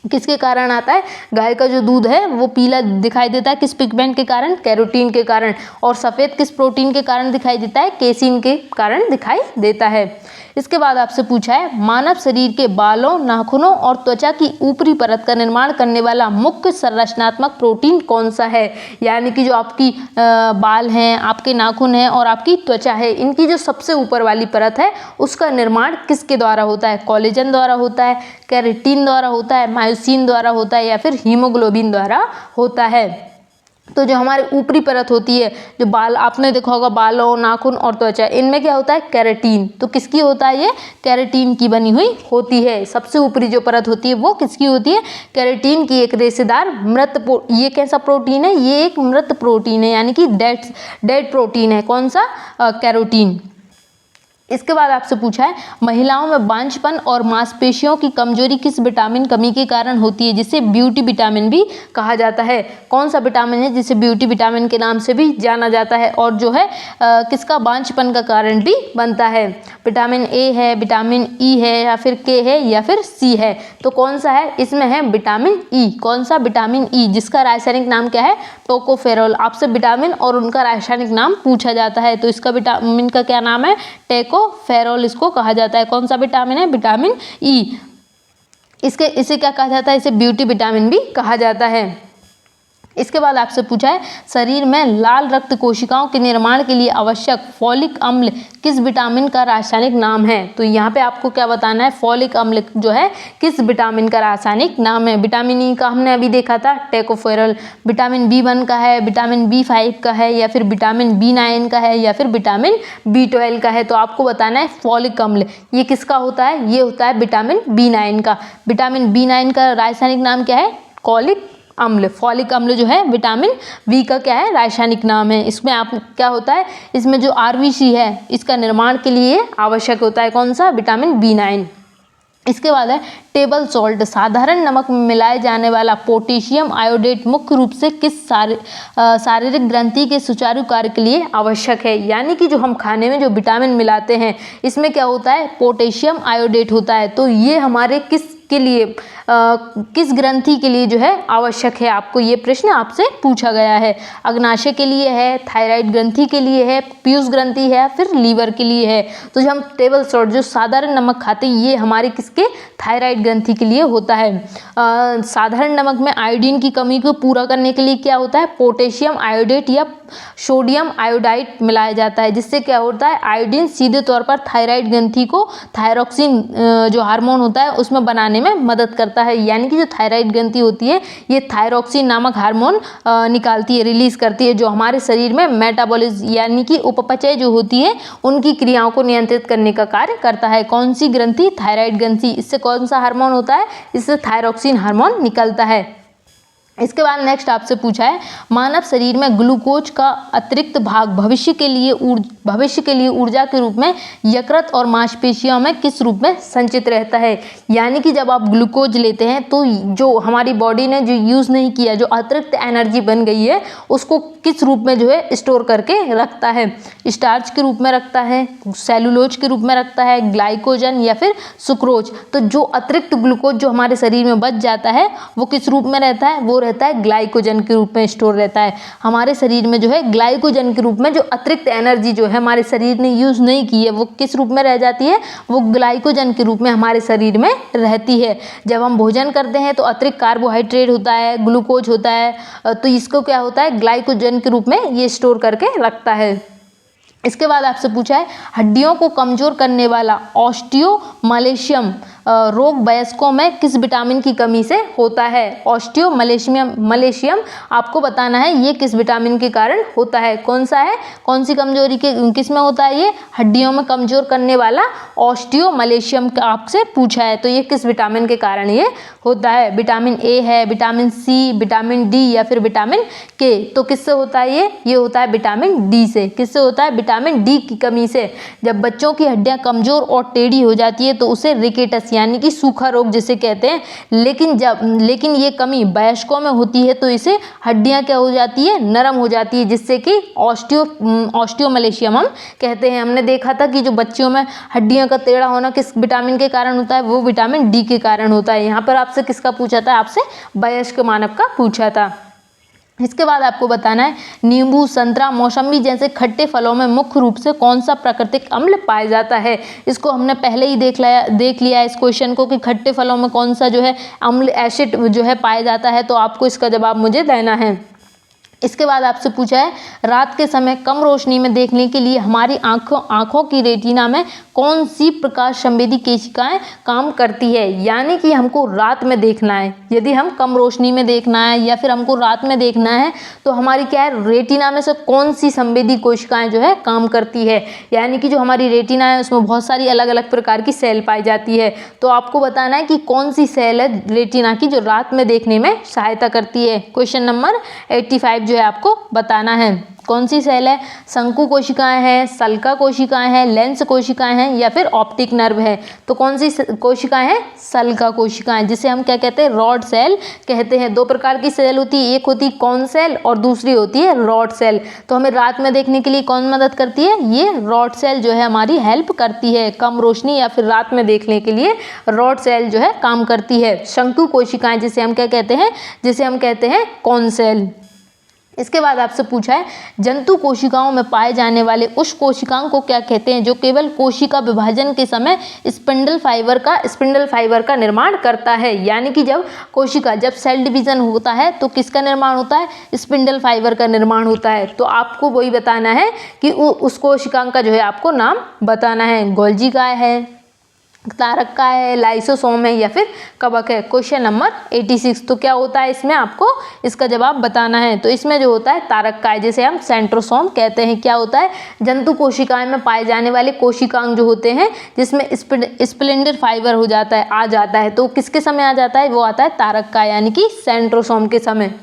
किसके कारण आता है? गाय का जो दूध है वो पीला दिखाई देता है, किस पिगमेंट के कारण? कैरोटीन के कारण। और सफ़ेद किस प्रोटीन के कारण दिखाई देता है? केसीन के कारण दिखाई देता है। इसके बाद आपसे पूछा है मानव शरीर के बालों, नाखूनों और त्वचा की ऊपरी परत का निर्माण करने वाला मुख्य संरचनात्मक प्रोटीन कौन सा है। यानी कि जो आपकी बाल हैं, आपके नाखून हैं और आपकी त्वचा है, इनकी जो सबसे ऊपर वाली परत है उसका निर्माण किसके द्वारा होता है? कोलेजन द्वारा होता है, केराटिन द्वारा होता है, मायोसिन द्वारा होता है या फिर हीमोग्लोबिन द्वारा होता है। तो जो हमारी ऊपरी परत होती है, जो बाल, आपने देखा होगा बालों, नाखून और त्वचा, इनमें क्या होता है? केराटिन। तो किसकी होता है? ये केराटिन की बनी हुई होती है। सबसे ऊपरी जो परत होती है वो किसकी होती है? केराटिन की एक रेशेदार मृत ये कैसा प्रोटीन है? ये एक मृत प्रोटीन है, यानी कि डेड प्रोटीन है। कौन सा? केराटिन। इसके बाद आपसे पूछा है महिलाओं में बांझपन और मांसपेशियों की कमजोरी किस विटामिन कमी के कारण होती है, जिसे ब्यूटी विटामिन भी कहा जाता है। कौन सा विटामिन है जिसे ब्यूटी विटामिन के नाम से भी जाना जाता है और जो है किसका बांझपन का कारण भी बनता है? विटामिन ए है, विटामिन ई है या फिर के है या फिर सी है। तो कौन सा है? इसमें है विटामिन ई। कौन सा? विटामिन ई, जिसका रासायनिक नाम क्या है? टोकोफेरोल। आपसे विटामिन और उनका रासायनिक नाम पूछा जाता है, तो इसका विटामिन का क्या नाम है? टोकोफेरोल इसको कहा जाता है। कौन सा विटामिन है? Vitamin E. इसे क्या कहा जाता है? इसे ब्यूटी विटामिन भी कहा जाता है। इसके बाद आपसे पूछा है शरीर में लाल रक्त कोशिकाओं के निर्माण के लिए आवश्यक फॉलिक अम्ल किस विटामिन का रासायनिक नाम है। तो यहाँ पे आपको क्या बताना है? फॉलिक अम्ल जो है किस विटामिन का रासायनिक नाम है। विटामिन ई का हमने अभी देखा था, टोकोफेरोल। विटामिन B1 का है, विटामिन B5 का है या फिर विटामिन B9 का है या फिर विटामिन B12 का है। तो आपको बताना है फॉलिक अम्ल ये किसका होता है? ये होता है विटामिन B9 का। विटामिन B9 का रासायनिक नाम क्या है? फॉलिक अम्ल। फॉलिक अम्ल जो है विटामिन बी का क्या है? रासायनिक नाम है। इसमें आप क्या होता है? इसमें जो RBC है इसका निर्माण के लिए आवश्यक होता है। कौन सा? Vitamin B9। इसके बाद है टेबल सॉल्ट। साधारण नमक में मिलाए जाने वाला पोटेशियम आयोडेट मुख्य रूप से किस शारीरिक ग्रंथि के सुचारू कार्य के लिए आवश्यक है। यानी कि जो हम खाने में जो विटामिन मिलाते हैं इसमें क्या होता है? पोटेशियम आयोडेट होता है। तो ये हमारे किसके लिए किस ग्रंथि के लिए जो है आवश्यक है? आपको ये प्रश्न आपसे पूछा गया है। अग्नाशय के लिए है, थायराइड ग्रंथि के लिए है, पीयूष ग्रंथि है, फिर लीवर के लिए है। तो जो हम टेबल सॉल्ट जो साधारण नमक खाते हैं ये हमारे किसके? थायराइड ग्रंथि के लिए होता है। साधारण नमक में आयोडीन की कमी को पूरा करने के लिए क्या होता है? पोटेशियम आयोडेट या सोडियम आयोडाइड मिलाया जाता है, जिससे क्या होता है? आयोडीन सीधे तौर पर थायराइड ग्रंथि को थायरोक्सिन जो हार्मोन होता है उसमें बनाने में मदद करता है। यानी कि जो थायराइड ग्रंथि होती है ये थायरोक्सिन नामक हार्मोन निकालती है, रिलीज करती है, जो हमारे शरीर में मेटाबॉलिज्म यानी कि उपपचय जो होती है उनकी क्रियाओं को नियंत्रित करने का कार्य करता है। कौन सी ग्रंथि? थायराइड ग्रंथि। इससे कौन सा हार्मोन होता है? इससे थायरोक्सिन हार्मोन निकलता है। इसके बाद नेक्स्ट आपसे पूछा है मानव शरीर में ग्लूकोज का अतिरिक्त भाग भविष्य के लिए ऊर्जा के रूप में यकृत और मांसपेशियों में किस रूप में संचित रहता है। यानी कि जब आप ग्लूकोज लेते हैं तो जो हमारी बॉडी ने जो यूज़ नहीं किया, जो अतिरिक्त एनर्जी बन गई है, उसको किस रूप में जो है स्टोर करके रखता है। स्टार्च के रूप में रखता है, सेलुलोज के रूप में रखता है, ग्लाइकोजन या फिर सुक्रोज। तो जो अतिरिक्त ग्लूकोज जो हमारे शरीर में बच जाता है वो किस रूप में रहता है, वो रहता है ग्लाइकोजन के रूप में स्टोर रहता है। हमारे शरीर में जो है ग्लाइकोजन के रूप में जो अतिरिक्त एनर्जी जो है हमारे शरीर ने यूज़ नहीं की है वो किस रूप में रह जाती है, वो ग्लाइकोजन के रूप में हमारे शरीर में रहती है। जब हम भोजन करते हैं तो अतिरिक्त कार्बोहाइड्रेट होता है, ग्लूकोज होता है, तो इसको क्या होता है, ग्लाइकोजन के रूप में ये स्टोर करके रखता है। इसके बाद आपसे पूछा है हड्डियों को कमज़ोर करने वाला ऑस्टियोमलेशियम रोग वयस्कों में किस विटामिन की कमी से होता है। ऑस्टियोमलेशियम आपको बताना है ये किस विटामिन के कारण होता है, कौन सा है, कौन सी कमजोरी के किस में होता है, ये हड्डियों में कमज़ोर करने वाला ऑस्टियोमलेशियम आपसे पूछा है। तो ये किस विटामिन के कारण ये होता है। विटामिन ए है, विटामिन सी, विटामिन डी या फिर विटामिन के। तो किससे होता है ये होता है विटामिन डी से। किससे होता है, विटामिन डी की कमी से। जब बच्चों की हड्डियां कमज़ोर और टेढ़ी हो जाती है तो उसे रिकेटस यानी कि सूखा रोग जिसे कहते हैं। लेकिन ये कमी वयस्कों में होती है तो इसे हड्डियां क्या हो जाती है, नरम हो जाती है, जिससे कि ऑस्टियोमलेशियम हम कहते हैं। हमने देखा था कि जो बच्चियों में हड्डियों का टेढ़ा होना किस विटामिन के कारण होता है, वो विटामिन डी के कारण होता है। यहाँ पर आपसे किसका पूछा था, आपसे वयस्क मानव का पूछा था। इसके बाद आपको बताना है नींबू, संतरा, मौसम्बी जैसे खट्टे फलों में मुख्य रूप से कौन सा प्राकृतिक अम्ल पाया जाता है। इसको हमने पहले ही देख लिया इस क्वेश्चन को कि खट्टे फलों में कौन सा जो है अम्ल, एसिड जो है पाया जाता है। तो आपको इसका जवाब मुझे देना है। इसके बाद आपसे पूछा है रात के समय कम रोशनी में देखने के लिए हमारी आँखों की रेटिना में कौन सी प्रकाश संवेदी कोशिकाएं काम करती है। यानी कि हमको रात में देखना है, यदि हम कम रोशनी में देखना है या फिर हमको रात में देखना है तो हमारी क्या है, रेटिना में से कौन सी संवेदी कोशिकाएं जो है काम करती है। यानी कि जो हमारी रेटिना है उसमें बहुत सारी अलग अलग प्रकार की सेल पाई जाती है। तो आपको बताना है कि कौन सी सेल है रेटिना की जो रात में देखने में सहायता करती है। क्वेश्चन नंबर 85 जो है आपको बताना है कौन सी सेल है। शंकु कोशिकाएं हैं, सल्का कोशिकाएं हैं, लेंस कोशिकाएं हैं या फिर ऑप्टिक नर्व है। तो कौन सी कोशिकाएं हैं, सल्का कोशिकाएं, जिसे हम क्या कहते हैं, रॉड सेल कहते हैं। दो प्रकार की सेल होती है, एक होती है कॉन सेल और दूसरी होती है रॉड सेल। तो हमें रात में देखने के लिए कौन मदद करती है, ये रॉड सेल जो है हमारी हेल्प करती है। कम रोशनी या फिर रात में देखने के लिए रॉड सेल जो है काम करती है। शंकु कोशिकाएं जिसे हम क्या कहते हैं, जिसे हम कहते हैं कॉन सेल। इसके बाद आपसे पूछा है जंतु कोशिकाओं में पाए जाने वाले उस कोशिकाओं को क्या कहते हैं जो केवल कोशिका विभाजन के समय स्पिंडल फाइबर का निर्माण करता है। यानी कि जब सेल डिवीजन होता है तो किसका निर्माण होता है, स्पिंडल फाइबर का निर्माण होता है। तो आपको वही बताना है कि उस कोशिकाओं का जो है आपको नाम बताना है। गोल्जी काय है, तारक का है, लाइसोसोम है या फिर कवक है। Question number 86। तो क्या होता है इसमें, आपको इसका जवाब बताना है। तो इसमें जो होता है तारक का है, जिसे हम सेंट्रोसोम कहते हैं। क्या होता है, जंतु कोशिकाएं में पाए जाने वाले कोशिकांग जो होते हैं जिसमें स्प्लेंडर फाइबर हो जाता है, आ जाता है। तो किसके समय आ जाता है, वो आता है तारक का यानी कि सेंट्रोसोम के समय।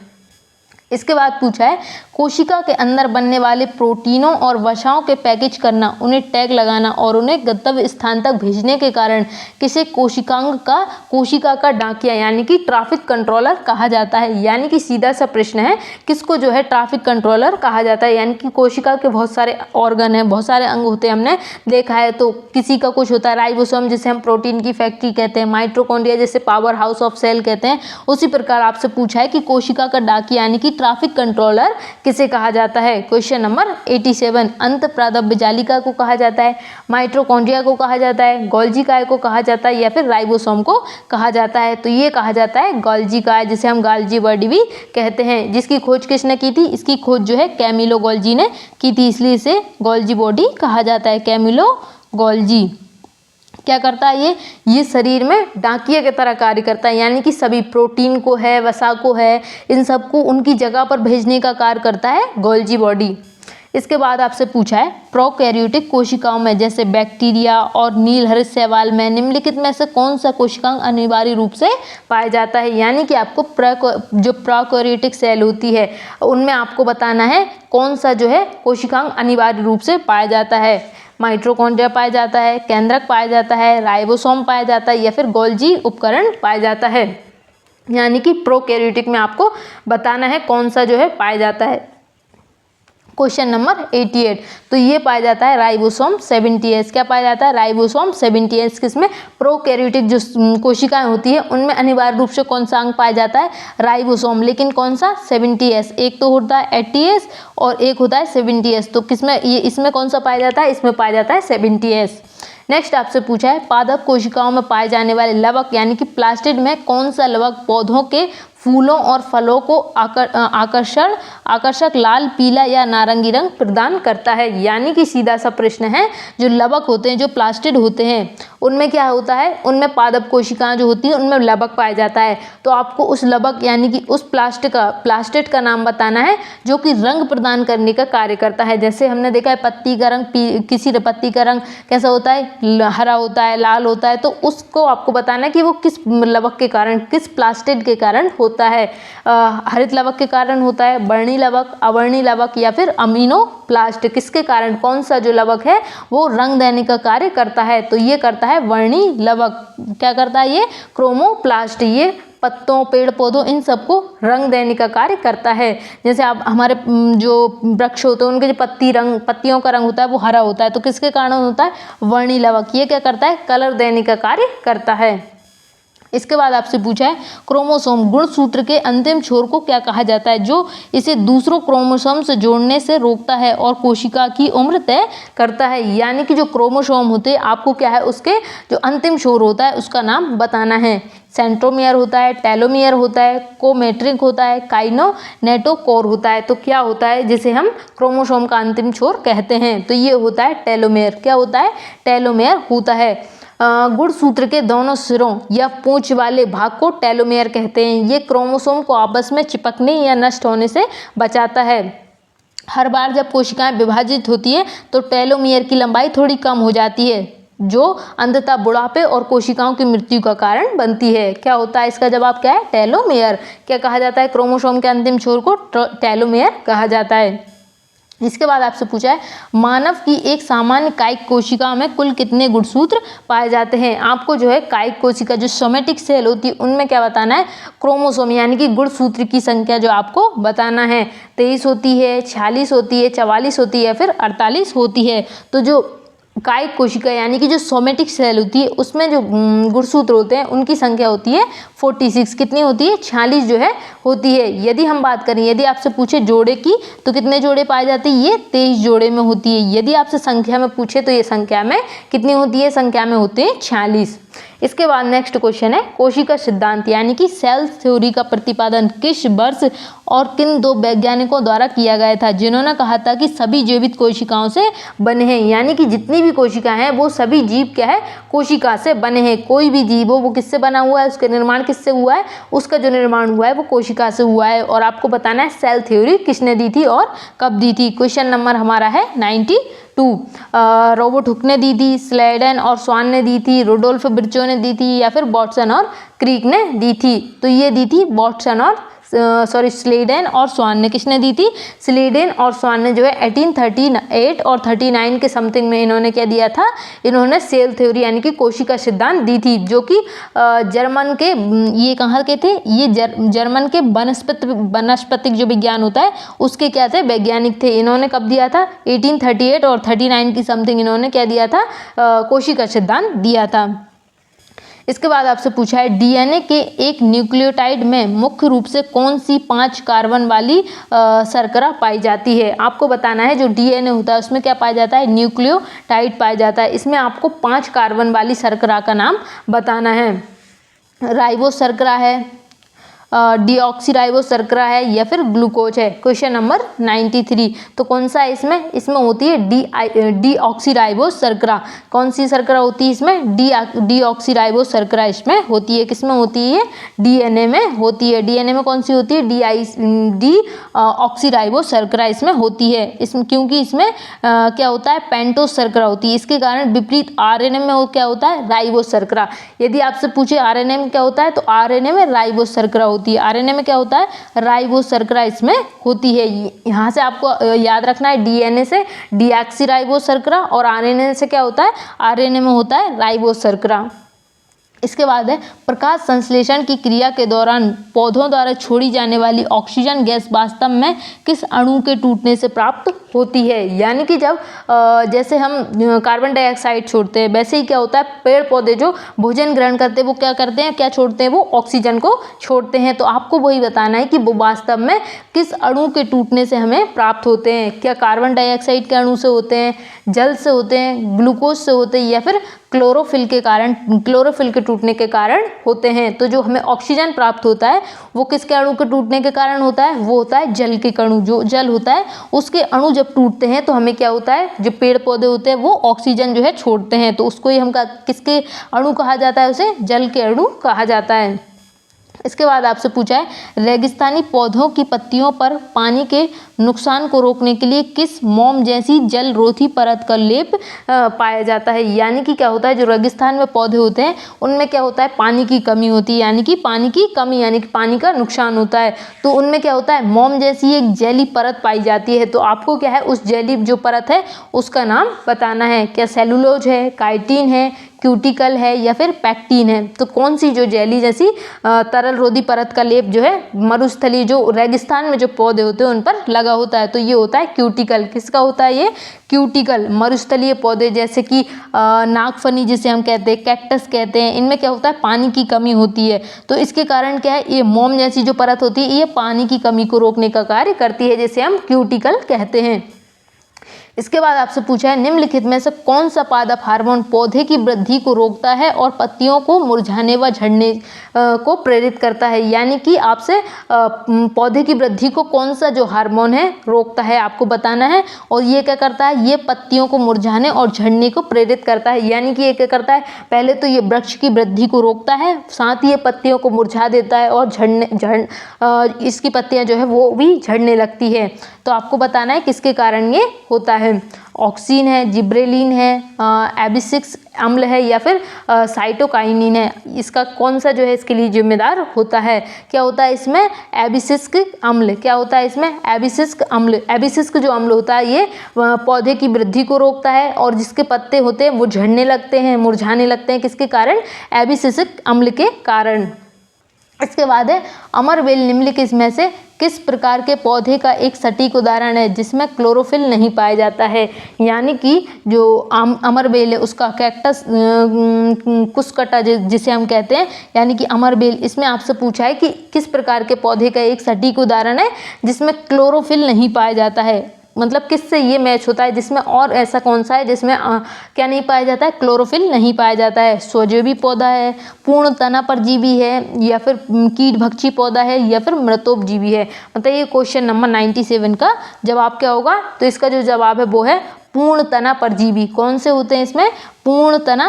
इसके बाद पूछा है कोशिका के अंदर बनने वाले प्रोटीनों और वसाओं के पैकेज करना, उन्हें टैग लगाना और उन्हें गंतव्य स्थान तक भेजने के कारण किसे कोशिका का डाकिया यानी कि ट्रैफिक कंट्रोलर कहा जाता है। यानी कि सीधा सा प्रश्न है, किसको जो है ट्रैफिक कंट्रोलर कहा जाता है। यानी कि कोशिका के बहुत सारे ऑर्गन हैं, बहुत सारे अंग होते हैं, हमने देखा है। तो किसी का कुछ होता है राइबोसोम जिसे हम प्रोटीन की फैक्ट्री कहते हैं, माइटोकॉन्ड्रिया जैसे पावर हाउस ऑफ सेल कहते हैं। उसी प्रकार आपसे पूछा है कि कोशिका का डाकिया यानी कि ट्रैफिक कंट्रोलर किसे कहा जाता है। Question number 87। अंत प्रादब्य जालिका को कहा जाता है, माइटोकॉन्ड्रिया को कहा जाता है, गोल्जी काय को कहा जाता है या फिर राइबोसोम को कहा जाता है। तो ये कहा जाता है गोल्जी काय, जिसे हम गोल्जी बॉडी भी कहते हैं। जिसकी खोज किसने की थी, इसकी खोज जो है कैमिलो गोल्जी ने की थी, इसलिए इसे गोल्जी बॉडी कहा जाता है। कैमिलो गोल्जी क्या करता है, ये शरीर में डाकिया की तरह कार्य करता है। यानी कि सभी प्रोटीन को है, वसा को है, इन सबको उनकी जगह पर भेजने का कार्य करता है गोल्जी बॉडी। इसके बाद आपसे पूछा है प्रोकैरियोटिक कोशिकाओं में जैसे बैक्टीरिया और नीलहरित शैवाल में निम्नलिखित में से कौन सा कोशिकांग अनिवार्य रूप से पाया जाता है। यानी कि आपको जो प्रोकैरियोटिक सेल होती है उनमें आपको बताना है कौन सा जो है कोशिकांग अनिवार्य रूप से पाया जाता है। माइटोकॉन्ड्रिया पाया जाता है, केंद्रक पाया जाता है, राइबोसोम पाया जाता है या फिर गोल्जी उपकरण पाया जाता है। यानी कि प्रोकैरियोटिक में आपको बताना है कौन सा जो है पाया जाता है। क्वेश्चन नंबर 88, तो ये पाया जाता है राइबोसोम 70S। क्या पाया जाता है? Ribosome 70S। किसमें? प्रोकैरियोटिक जो कोशिकाएं होती है उनमें अनिवार्य रूप से कौन सा अंग पाया जाता है? राइबोसोम। लेकिन कौन सा? 70S। एक तो होता है 80S और एक होता है 70S। तो किसमें ये इसमें कौन सा पाया जाता है? इसमें पाया जाता है 70S। नेक्स्ट आपसे पूछा है पादप कोशिकाओं में पाए जाने वाले लवक यानी कि प्लास्टिड में कौन सा लवक पौधों के फूलों और फलों को आकर्षक लाल, पीला या नारंगी रंग प्रदान करता है। यानी कि सीधा सा प्रश्न है, जो लवक होते हैं, जो प्लास्टिड होते हैं, उनमें क्या होता है? उनमें पादप कोशिकाएं जो होती हैं उनमें लवक पाया जाता है। तो आपको उस लवक यानी कि उस प्लास्टिड का नाम बताना है जो कि रंग प्रदान करने का कार्य करता है। जैसे हमने देखा है पत्ती का रंग, किसी पत्ती का रंग कैसा होता है? हरा होता है, लाल होता है। तो उसको आपको बताना है कि वो किस लवक के कारण, किस प्लास्टिड के कारण होता है। हरित लवक के कारण होता है, वर्णी लवक, अवर्णी लवक या फिर अमीनो प्लास्ट। किसके कारण? कौन सा जो लवक है वो रंग देने का कार्य करता है? तो ये करता है वर्णी लवक। क्या करता है ये? क्रोमोप्लास्ट। ये पत्तों, पेड़ पौधों, इन सबको रंग देने का कार्य करता है। जैसे आप हमारे जो वृक्ष होते हैं उनके जो पत्तियों का रंग होता है वो हरा होता है। तो किसके कारण होता है? वर्णी लवक। ये क्या करता है? कलर देने का कार्य करता है। इसके बाद आपसे पूछा है क्रोमोसोम गुणसूत्र के अंतिम छोर को क्या कहा जाता है, जो इसे दूसरों क्रोमोसोम से जोड़ने से रोकता है और कोशिका की उम्र तय करता है। यानी कि जो क्रोमोसोम होते हैं आपको क्या है? उसके जो अंतिम छोर होता है उसका नाम बताना है। सेंट्रोमियर होता है, टेलोमियर होता है, कोमेट्रिक होता है, काइनेटोकोर होता है। तो क्या होता है जिसे हम क्रोमोसोम का अंतिम छोर कहते हैं? तो ये होता है टेलोमेयर। क्या होता है? टेलोमेयर होता है। गुणसूत्र के दोनों सिरों या पूंछ वाले भाग को टेलोमेयर कहते हैं। ये क्रोमोसोम को आपस में चिपकने या नष्ट होने से बचाता है। हर बार जब कोशिकाएं विभाजित होती है तो टेलोमेयर की लंबाई थोड़ी कम हो जाती है, जो अंततः बुढ़ापे और कोशिकाओं की मृत्यु का कारण बनती है। क्या होता है? इसका जवाब क्या है? टेलोमेयर। क्या कहा जाता है? क्रोमोसोम के अंतिम छोर को टेलोमेयर कहा जाता है। इसके बाद आपसे पूछा है मानव की एक सामान्य कायिक कोशिका में कुल कितने गुणसूत्र पाए जाते हैं। आपको जो है कायिक कोशिका जो सोमेटिक सेल होती है उनमें क्या बताना है? क्रोमोसोम यानी कि गुणसूत्र की संख्या जो आपको बताना है। 23 होती है, 46 होती है, 44 होती है या फिर 48 होती है। तो जो कायिक कोशिका यानी कि जो सोमेटिक सेल होती है उसमें जो गुणसूत्र होते हैं उनकी संख्या होती है 46। कितनी होती है? 46 जो है होती है। यदि हम बात करें, यदि आपसे पूछे जोड़े की, तो कितने जोड़े पाए जाते हैं? ये 23 जोड़े में होती है। यदि आपसे संख्या में पूछे तो ये संख्या में कितनी होती है? संख्या में होते हैं 46। इसके बाद नेक्स्ट क्वेश्चन है कोशिका सिद्धांत यानी कि सेल थ्योरी का प्रतिपादन किस वर्ष और किन दो वैज्ञानिकों द्वारा किया गया था, जिन्होंने कहा था कि सभी जीवित कोशिकाओं से बने हैं। यानी कि जितनी भी कोशिकाएं हैं वो सभी जीव क्या है? कोशिका से बने हैं। कोई भी जीव हो वो किससे बना हुआ है, उसका निर्माण किससे हुआ है? उसका जो निर्माण हुआ है वो कोशिका से हुआ है। और आपको बताना है सेल थ्योरी किसने दी थी और कब दी थी। क्वेश्चन नंबर हमारा है 92। रॉबर्ट हुक ने दी थी, स्लेडन और स्वान ने दी थी, रुडोल्फ विर्चो ने दी थी या फिर वाटसन और क्रिक ने दी थी। तो ये दी थी वाटसन और स्लेडन और स्वान ने। किसने दी थी? स्लेडन और स्वान ने जो है 1838 और 39 के समथिंग में इन्होंने क्या दिया था? इन्होंने सेल थ्योरी यानी कि कोशिका सिद्धांत दी थी, जो कि जर्मन के, ये कहाँ के थे? ये जर्मन के वनस्पतिक जो विज्ञान होता है उसके क्या थे? वैज्ञानिक थे। इन्होंने कब दिया था? 1838 और 39 की समथिंग इन्होंने क्या दिया था? कोशिका सिद्धांत दिया था। इसके बाद आपसे पूछा है डीएनए के एक न्यूक्लियोटाइड में मुख्य रूप से कौन सी 5 कार्बन वाली शर्करा पाई जाती है। आपको बताना है जो डीएनए होता है उसमें क्या पाया जाता है? न्यूक्लियोटाइड पाया जाता है। इसमें आपको 5 कार्बन वाली शर्करा का नाम बताना है। राइबोस शर्करा है, डीऑक्सीराइबोस शर्करा है या फिर ग्लूकोज है। क्वेश्चन नंबर 93, तो कौन सा है इसमें? इसमें होती है डीऑक्सीराइबोस शर्करा। कौन सी शर्करा होती है इसमें? डीऑक्सीराइबोस शर्करा इसमें होती है। किसमें होती है? डीएनए में होती है। डीएनए में कौन सी होती है? डीऑक्सीराइबोस शर्करा इसमें होती है। इसमें क्योंकि इसमें क्या होता है? पेंटोस शर्करा होती है। इसके कारण विपरीत आरएनए में क्या होता है? राइबोस शर्करा। यदि आपसे पूछे आरएनए में क्या होता है, तो आरएनए में राइबोस शर्करा होती है। आरएनए में क्या होता है? राइबोस शर्करा इसमें होती है। यहाँ से आपको याद रखना है, डीएनए से डीऑक्सीराइबोस शर्करा और आरएनए से क्या होता है? आरएनए में होता है राइबोस शर्करा। इसके बाद है प्रकाश संश्लेषण की क्रिया के दौरान पौधों द्वारा छोड़ी जाने वाली ऑक्सीजन गैस वास्तव में किस अणु के टूटने से प्राप्त होती है? यानी कि जब जैसे हम कार्बन डाइऑक्साइड छोड़ते हैं, वैसे ही क्या होता है, पेड़ पौधे जो भोजन ग्रहण करते हैं वो क्या करते हैं, क्या छोड़ते हैं? वो ऑक्सीजन को छोड़ते हैं। तो आपको वही बताना है कि वो वास्तव में किस अणु के टूटने से हमें प्राप्त होते हैं। क्या कार्बन डाइऑक्साइड के अणु से होते हैं, जल से होते हैं, ग्लूकोज से होते हैं, या फिर क्लोरोफिल के कारण, क्लोरोफिल के टूटने के कारण होते हैं? तो जो हमें ऑक्सीजन प्राप्त होता है वो किसके अणु के टूटने के कारण होता है? वो होता है जल के अणु। जो जल होता है उसके अणु जब टूटते हैं तो हमें क्या होता है, जो पेड़ पौधे होते हैं वो ऑक्सीजन जो है छोड़ते हैं, तो उसको ही हम किसके अणु कहा जाता है? उसे जल के अणु कहा जाता है। इसके बाद आपसे पूछा है रेगिस्तानी पौधों की पत्तियों पर पानी के नुकसान को रोकने के लिए किस मोम जैसी जल रोधी परत का लेप पाया जाता है? यानी कि क्या होता है, जो रेगिस्तान में पौधे होते हैं उनमें क्या होता है, पानी की कमी होती है, यानी कि पानी की कमी यानी कि पानी का नुकसान होता है। तो उनमें क्या होता है, मोम जैसी एक जेली परत पाई जाती है। तो आपको क्या है, उस जेली जो परत है उसका नाम बताना है। क्या सेलुलोज है, काइटिन है, क्यूटिकल है या फिर पैक्टिन है? तो कौन सी जो जेली जैसी तरल रोधी परत का लेप जो है मरुस्थलीय जो रेगिस्तान में जो पौधे होते हैं उन पर लगा होता है, तो ये होता है क्यूटिकल। किसका होता है ये? क्यूटिकल। मरुस्थलीय पौधे जैसे कि नागफनी जिसे हम कहते हैं, कैक्टस कहते हैं, इनमें क्या होता है, पानी की कमी होती है। तो इसके कारण क्या है, ये मोम जैसी जो परत होती है ये पानी की कमी को रोकने का कार्य करती है, जिसे हम क्यूटिकल कहते हैं। इसके बाद आपसे पूछा है निम्नलिखित में से कौन सा पादप हार्मोन पौधे की वृद्धि को रोकता है और पत्तियों को मुरझाने व झड़ने को प्रेरित करता है? यानी कि आपसे पौधे की वृद्धि को कौन सा जो हार्मोन है रोकता है आपको बताना है, और ये क्या करता है, ये पत्तियों को मुरझाने और झड़ने को प्रेरित करता है। यानी कि ये क्या करता है, पहले तो ये वृक्ष की वृद्धि को रोकता है, साथ ही ये पत्तियों को मुरझा देता है और इसकी पत्तियां जो है वो भी झड़ने लगती है। तो आपको बताना है किसके कारण ये होता है। ऑक्सीन है, जिब्रेलिन है, एबिसिक्स अम्ल है या फिर साइटोकाइनिन है? इसका कौन सा जो है इसके लिए जिम्मेदार होता है? क्या होता है इसमें? एबिसिस्क अम्ल। क्या होता है इसमें? एबिसिस्क अम्ल। एबिसिस्क जो अम्ल होता है ये पौधे की वृद्धि को रोकता है और जिसके पत्ते होते हैं वो झड़ने लगते हैं, मुरझाने लगते हैं। किसके कारण? एबिसिस्क अम्ल के कारण। इसके बाद है अमरबेल निम्नलिखित में से किस प्रकार के पौधे का एक सटीक उदाहरण है जिसमें क्लोरोफिल नहीं पाया जाता है? यानी कि जो अमरबेल है उसका कैक्टस कुस्कटा जिसे हम कहते हैं, यानी कि अमरबेल, इसमें आपसे पूछा है कि किस प्रकार के पौधे का एक सटीक उदाहरण है जिसमें क्लोरोफिल नहीं पाया जाता है। मतलब किससे ये मैच होता है, जिसमें, और ऐसा कौन सा है जिसमें क्या नहीं पाया जाता है? क्लोरोफिल नहीं पाया जाता है। स्वजीवी पौधा है, पूर्ण तना परजीवी है या फिर कीटभक्षी पौधा है या फिर मृतोपजीवी है? मतलब ये क्वेश्चन नंबर 97 का जवाब क्या होगा? तो इसका जो जवाब है वो है पूर्ण तना परजीवी। कौन से होते हैं इसमें? पूर्ण तना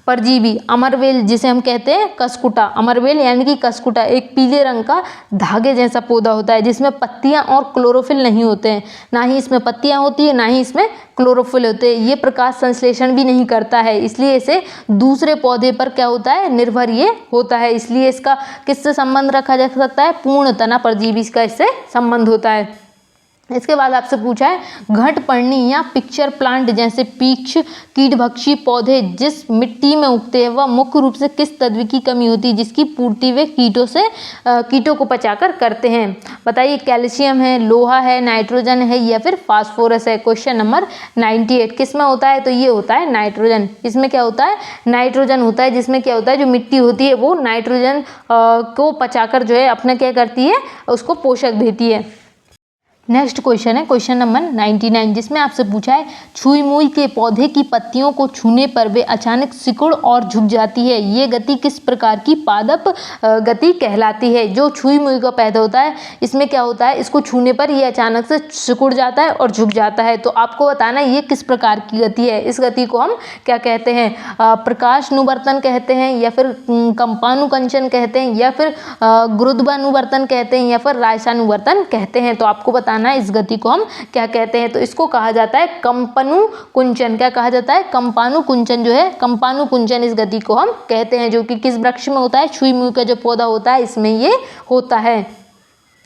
परजीवी। अमरबेल जिसे हम कहते हैं कसकुटा, अमरबेल यानी कि कसकुटा एक पीले रंग का धागे जैसा पौधा होता है जिसमें पत्तियां और क्लोरोफिल नहीं होते हैं। ना ही इसमें पत्तियां होती है, ना ही इसमें क्लोरोफिल होते हैं। ये प्रकाश संश्लेषण भी नहीं करता है, इसलिए इसे दूसरे पौधे पर क्या होता है, निर्भर ये होता है। इसलिए इसका किससे संबंध रखा जा सकता है? पूर्ण तना परजीवी का इससे संबंध होता है। इसके बाद आपसे पूछा है घटपर्णी या पिक्चर प्लांट जैसे पीक्ष कीटभक्षी पौधे जिस मिट्टी में उगते हैं वह मुख्य रूप से किस तत्व की कमी होती है जिसकी पूर्ति वे कीटों को पचाकर करते हैं? बताइए, कैल्शियम है, लोहा है, नाइट्रोजन है या फिर फास्फोरस है? क्वेश्चन नंबर 98 किस में होता है? तो ये होता है नाइट्रोजन। इसमें क्या होता है? नाइट्रोजन होता है, जिसमें क्या होता है, जो मिट्टी होती है वो नाइट्रोजन को पचाकर जो है अपना क्या करती है, उसको पोषक देती है। नेक्स्ट क्वेश्चन है क्वेश्चन नंबर 99, जिसमें आपसे पूछा है छुई मुई के पौधे की पत्तियों को छूने पर वे अचानक सिकुड़ और झुक जाती है, ये गति किस प्रकार की पादप गति कहलाती है। जो छुई मुई का पैदा होता है इसमें क्या होता है, इसको छूने पर ये अचानक से सिकुड़ जाता है और झुक जाता है। तो आपको बताना है ये किस प्रकार की गति है। इस गति को हम क्या कहते हैं, प्रकाशानुवर्तन कहते हैं, या फिर कंपानुकंचन कहते हैं, या फिर गुरुत्वानुवर्तन कहते हैं, या फिर रायसानुवर्तन कहते हैं। तो आपको बताना है इस गति को हम क्या कहते हैं। तो इसको कहा जाता है कंपनु कुंचन। क्या कहा जाता है, कंपानु कुंचन जो है, कंपानु कुंचन इस गति को हम कहते हैं, जो कि किस वृक्ष में होता है, छुई मुई का जो पौधा होता है इसमें ये होता है।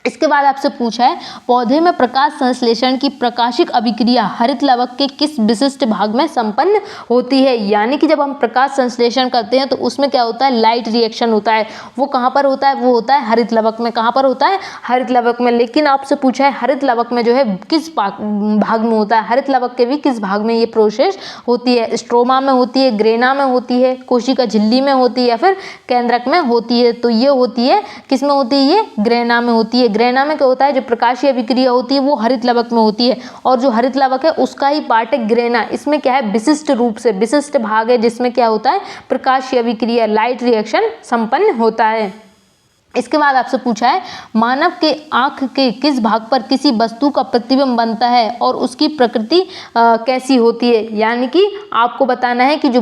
इसके बाद आपसे पूछा है पौधे में प्रकाश संश्लेषण की प्रकाशिक अभिक्रिया हरित लवक के किस विशिष्ट भाग में संपन्न होती है। यानी कि जब हम प्रकाश संश्लेषण करते हैं तो उसमें क्या होता है, लाइट रिएक्शन होता है। वो कहाँ पर होता है, वो होता है हरित लवक में। कहाँ पर होता है, हरित लवक में। लेकिन आपसे पूछा है हरित लवक में जो है किस भाग में होता है, हरित लवक के भी किस भाग में ये प्रोसेस होती है। स्ट्रोमा में होती है, ग्रेना में होती है, कोशिका झिल्ली में होती है, या फिर केंद्रक में होती है। तो ये होती है किस में होती है, ये ग्रेना में होती है। ग्रेना में क्या होता है, जो प्रकाशीय अभिक्रिया होती है वो हरित लवक में होती है, और जो हरित लवक है उसका ही पार्ट है ग्रेना। इसमें क्या है, विशिष्ट रूप से विशिष्ट भाग है जिसमें क्या होता है, प्रकाशीय अभिक्रिया लाइट रिएक्शन संपन्न होता है। इसके बाद आपसे पूछा है मानव के आँख के किस भाग पर किसी वस्तु का प्रतिबिंब बनता है और उसकी प्रकृति कैसी होती है। यानी कि आपको बताना है कि जो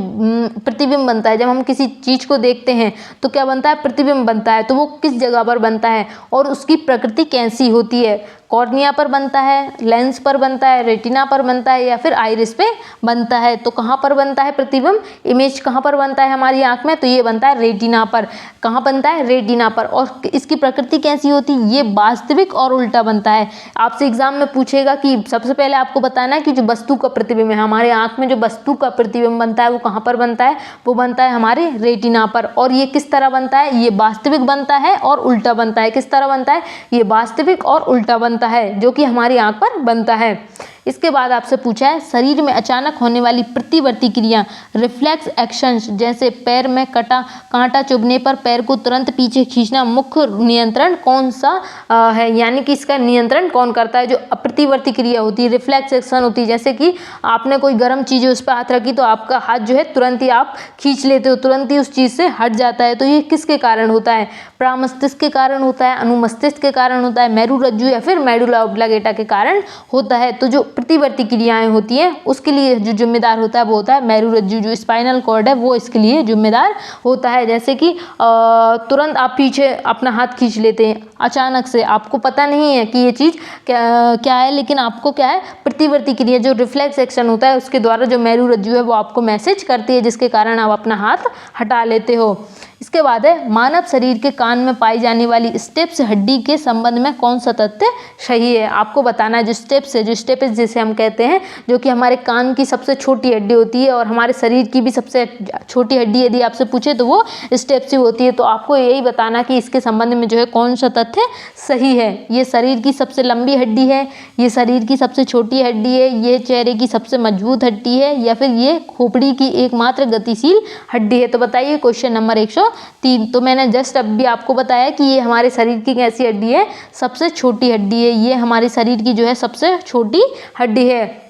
प्रतिबिंब बनता है, जब हम किसी चीज़ को देखते हैं तो क्या बनता है, प्रतिबिंब बनता है, तो वो किस जगह पर बनता है और उसकी प्रकृति कैसी होती है। कॉर्निया पर बनता है, लेंस पर बनता है, रेटिना पर बनता है, या फिर आइरिस पे बनता है। तो कहाँ पर बनता है प्रतिबिंब, इमेज कहाँ पर बनता है हमारी आँख में, तो ये बनता है रेटिना पर। कहाँ बनता है, रेटिना पर। और इसकी प्रकृति कैसी होती है, ये वास्तविक और उल्टा बनता है। आपसे एग्जाम में पूछेगा कि सबसे पहले आपको बताना है कि जो वस्तु का प्रतिबिंब है, हमारे आँख में जो वस्तु का प्रतिबिंब बनता है वो कहाँ पर बनता है, वो बनता है हमारे रेटिना पर। और ये किस तरह बनता है, ये वास्तविक बनता है और उल्टा बनता है। किस तरह बनता है, ये वास्तविक और उल्टा बनता है, जो कि हमारी आंख पर बनता है। इसके बाद आपसे पूछा है शरीर में अचानक होने वाली प्रतिवर्ती क्रिया रिफ्लेक्स एक्शंस, जैसे पैर में कांटा चुभने पर पैर को तुरंत पीछे खींचना, मुख्य नियंत्रण कौन सा है। यानी कि इसका नियंत्रण कौन करता है। जो प्रतिवर्ती क्रिया होती है, रिफ्लेक्स एक्शन होती है, जैसे कि आपने कोई गर्म चीज़ उस पर हाथ रखी तो आपका हाथ जो है तुरंत ही आप खींच लेते हो, तुरंत ही उस चीज़ से हट जाता है। तो ये किसके कारण होता है, प्रामस्तिष्क के कारण होता है, अनुमस्तिष्क के कारण होता है, मेरुरज्जु या फिर मेडुला ऑब्लिगेटा के कारण होता है। तो जो प्रतिवर्ती क्रियाएं होती हैं उसके लिए जो जिम्मेदार होता है वो होता है मेरुरज्जु, जो स्पाइनल कॉर्ड है वो इसके लिए जिम्मेदार होता है। जैसे कि तुरंत आप पीछे अपना हाथ खींच लेते हैं अचानक से, आपको पता नहीं है कि ये चीज़ क्या है, लेकिन आपको क्या है, प्रतिवर्ती क्रिया जो रिफ्लेक्स एक्शन होता है उसके द्वारा जो मेरुरज्जु है वो आपको मैसेज करती है, जिसके कारण आप अपना हाथ हटा लेते हो। इसके बाद है मानव शरीर के कान में पाई जाने वाली स्टेप्स हड्डी के संबंध में कौन सा तथ्य सही है। आपको बताना है जो स्टेप्स है, जो स्टेप्स जिसे हम कहते हैं, जो कि हमारे कान की सबसे छोटी हड्डी होती है और हमारे शरीर की भी सबसे छोटी हड्डी यदि आपसे पूछे तो वो स्टेप्स ही होती है। तो आपको यही बताना कि इसके संबंध में जो है कौन सा तथ्य सही है। ये शरीर की सबसे लंबी हड्डी है, ये शरीर की सबसे छोटी हड्डी है, ये चेहरे की सबसे मजबूत हड्डी है, या फिर ये खोपड़ी की एकमात्र गतिशील हड्डी है। तो बताइए क्वेश्चन नंबर 103। तो मैंने जस्ट अभी आपको बताया कि ये हमारे शरीर की कैसी हड्डी है, सबसे छोटी हड्डी है। ये हमारे शरीर की जो है सबसे छोटी हड्डी है।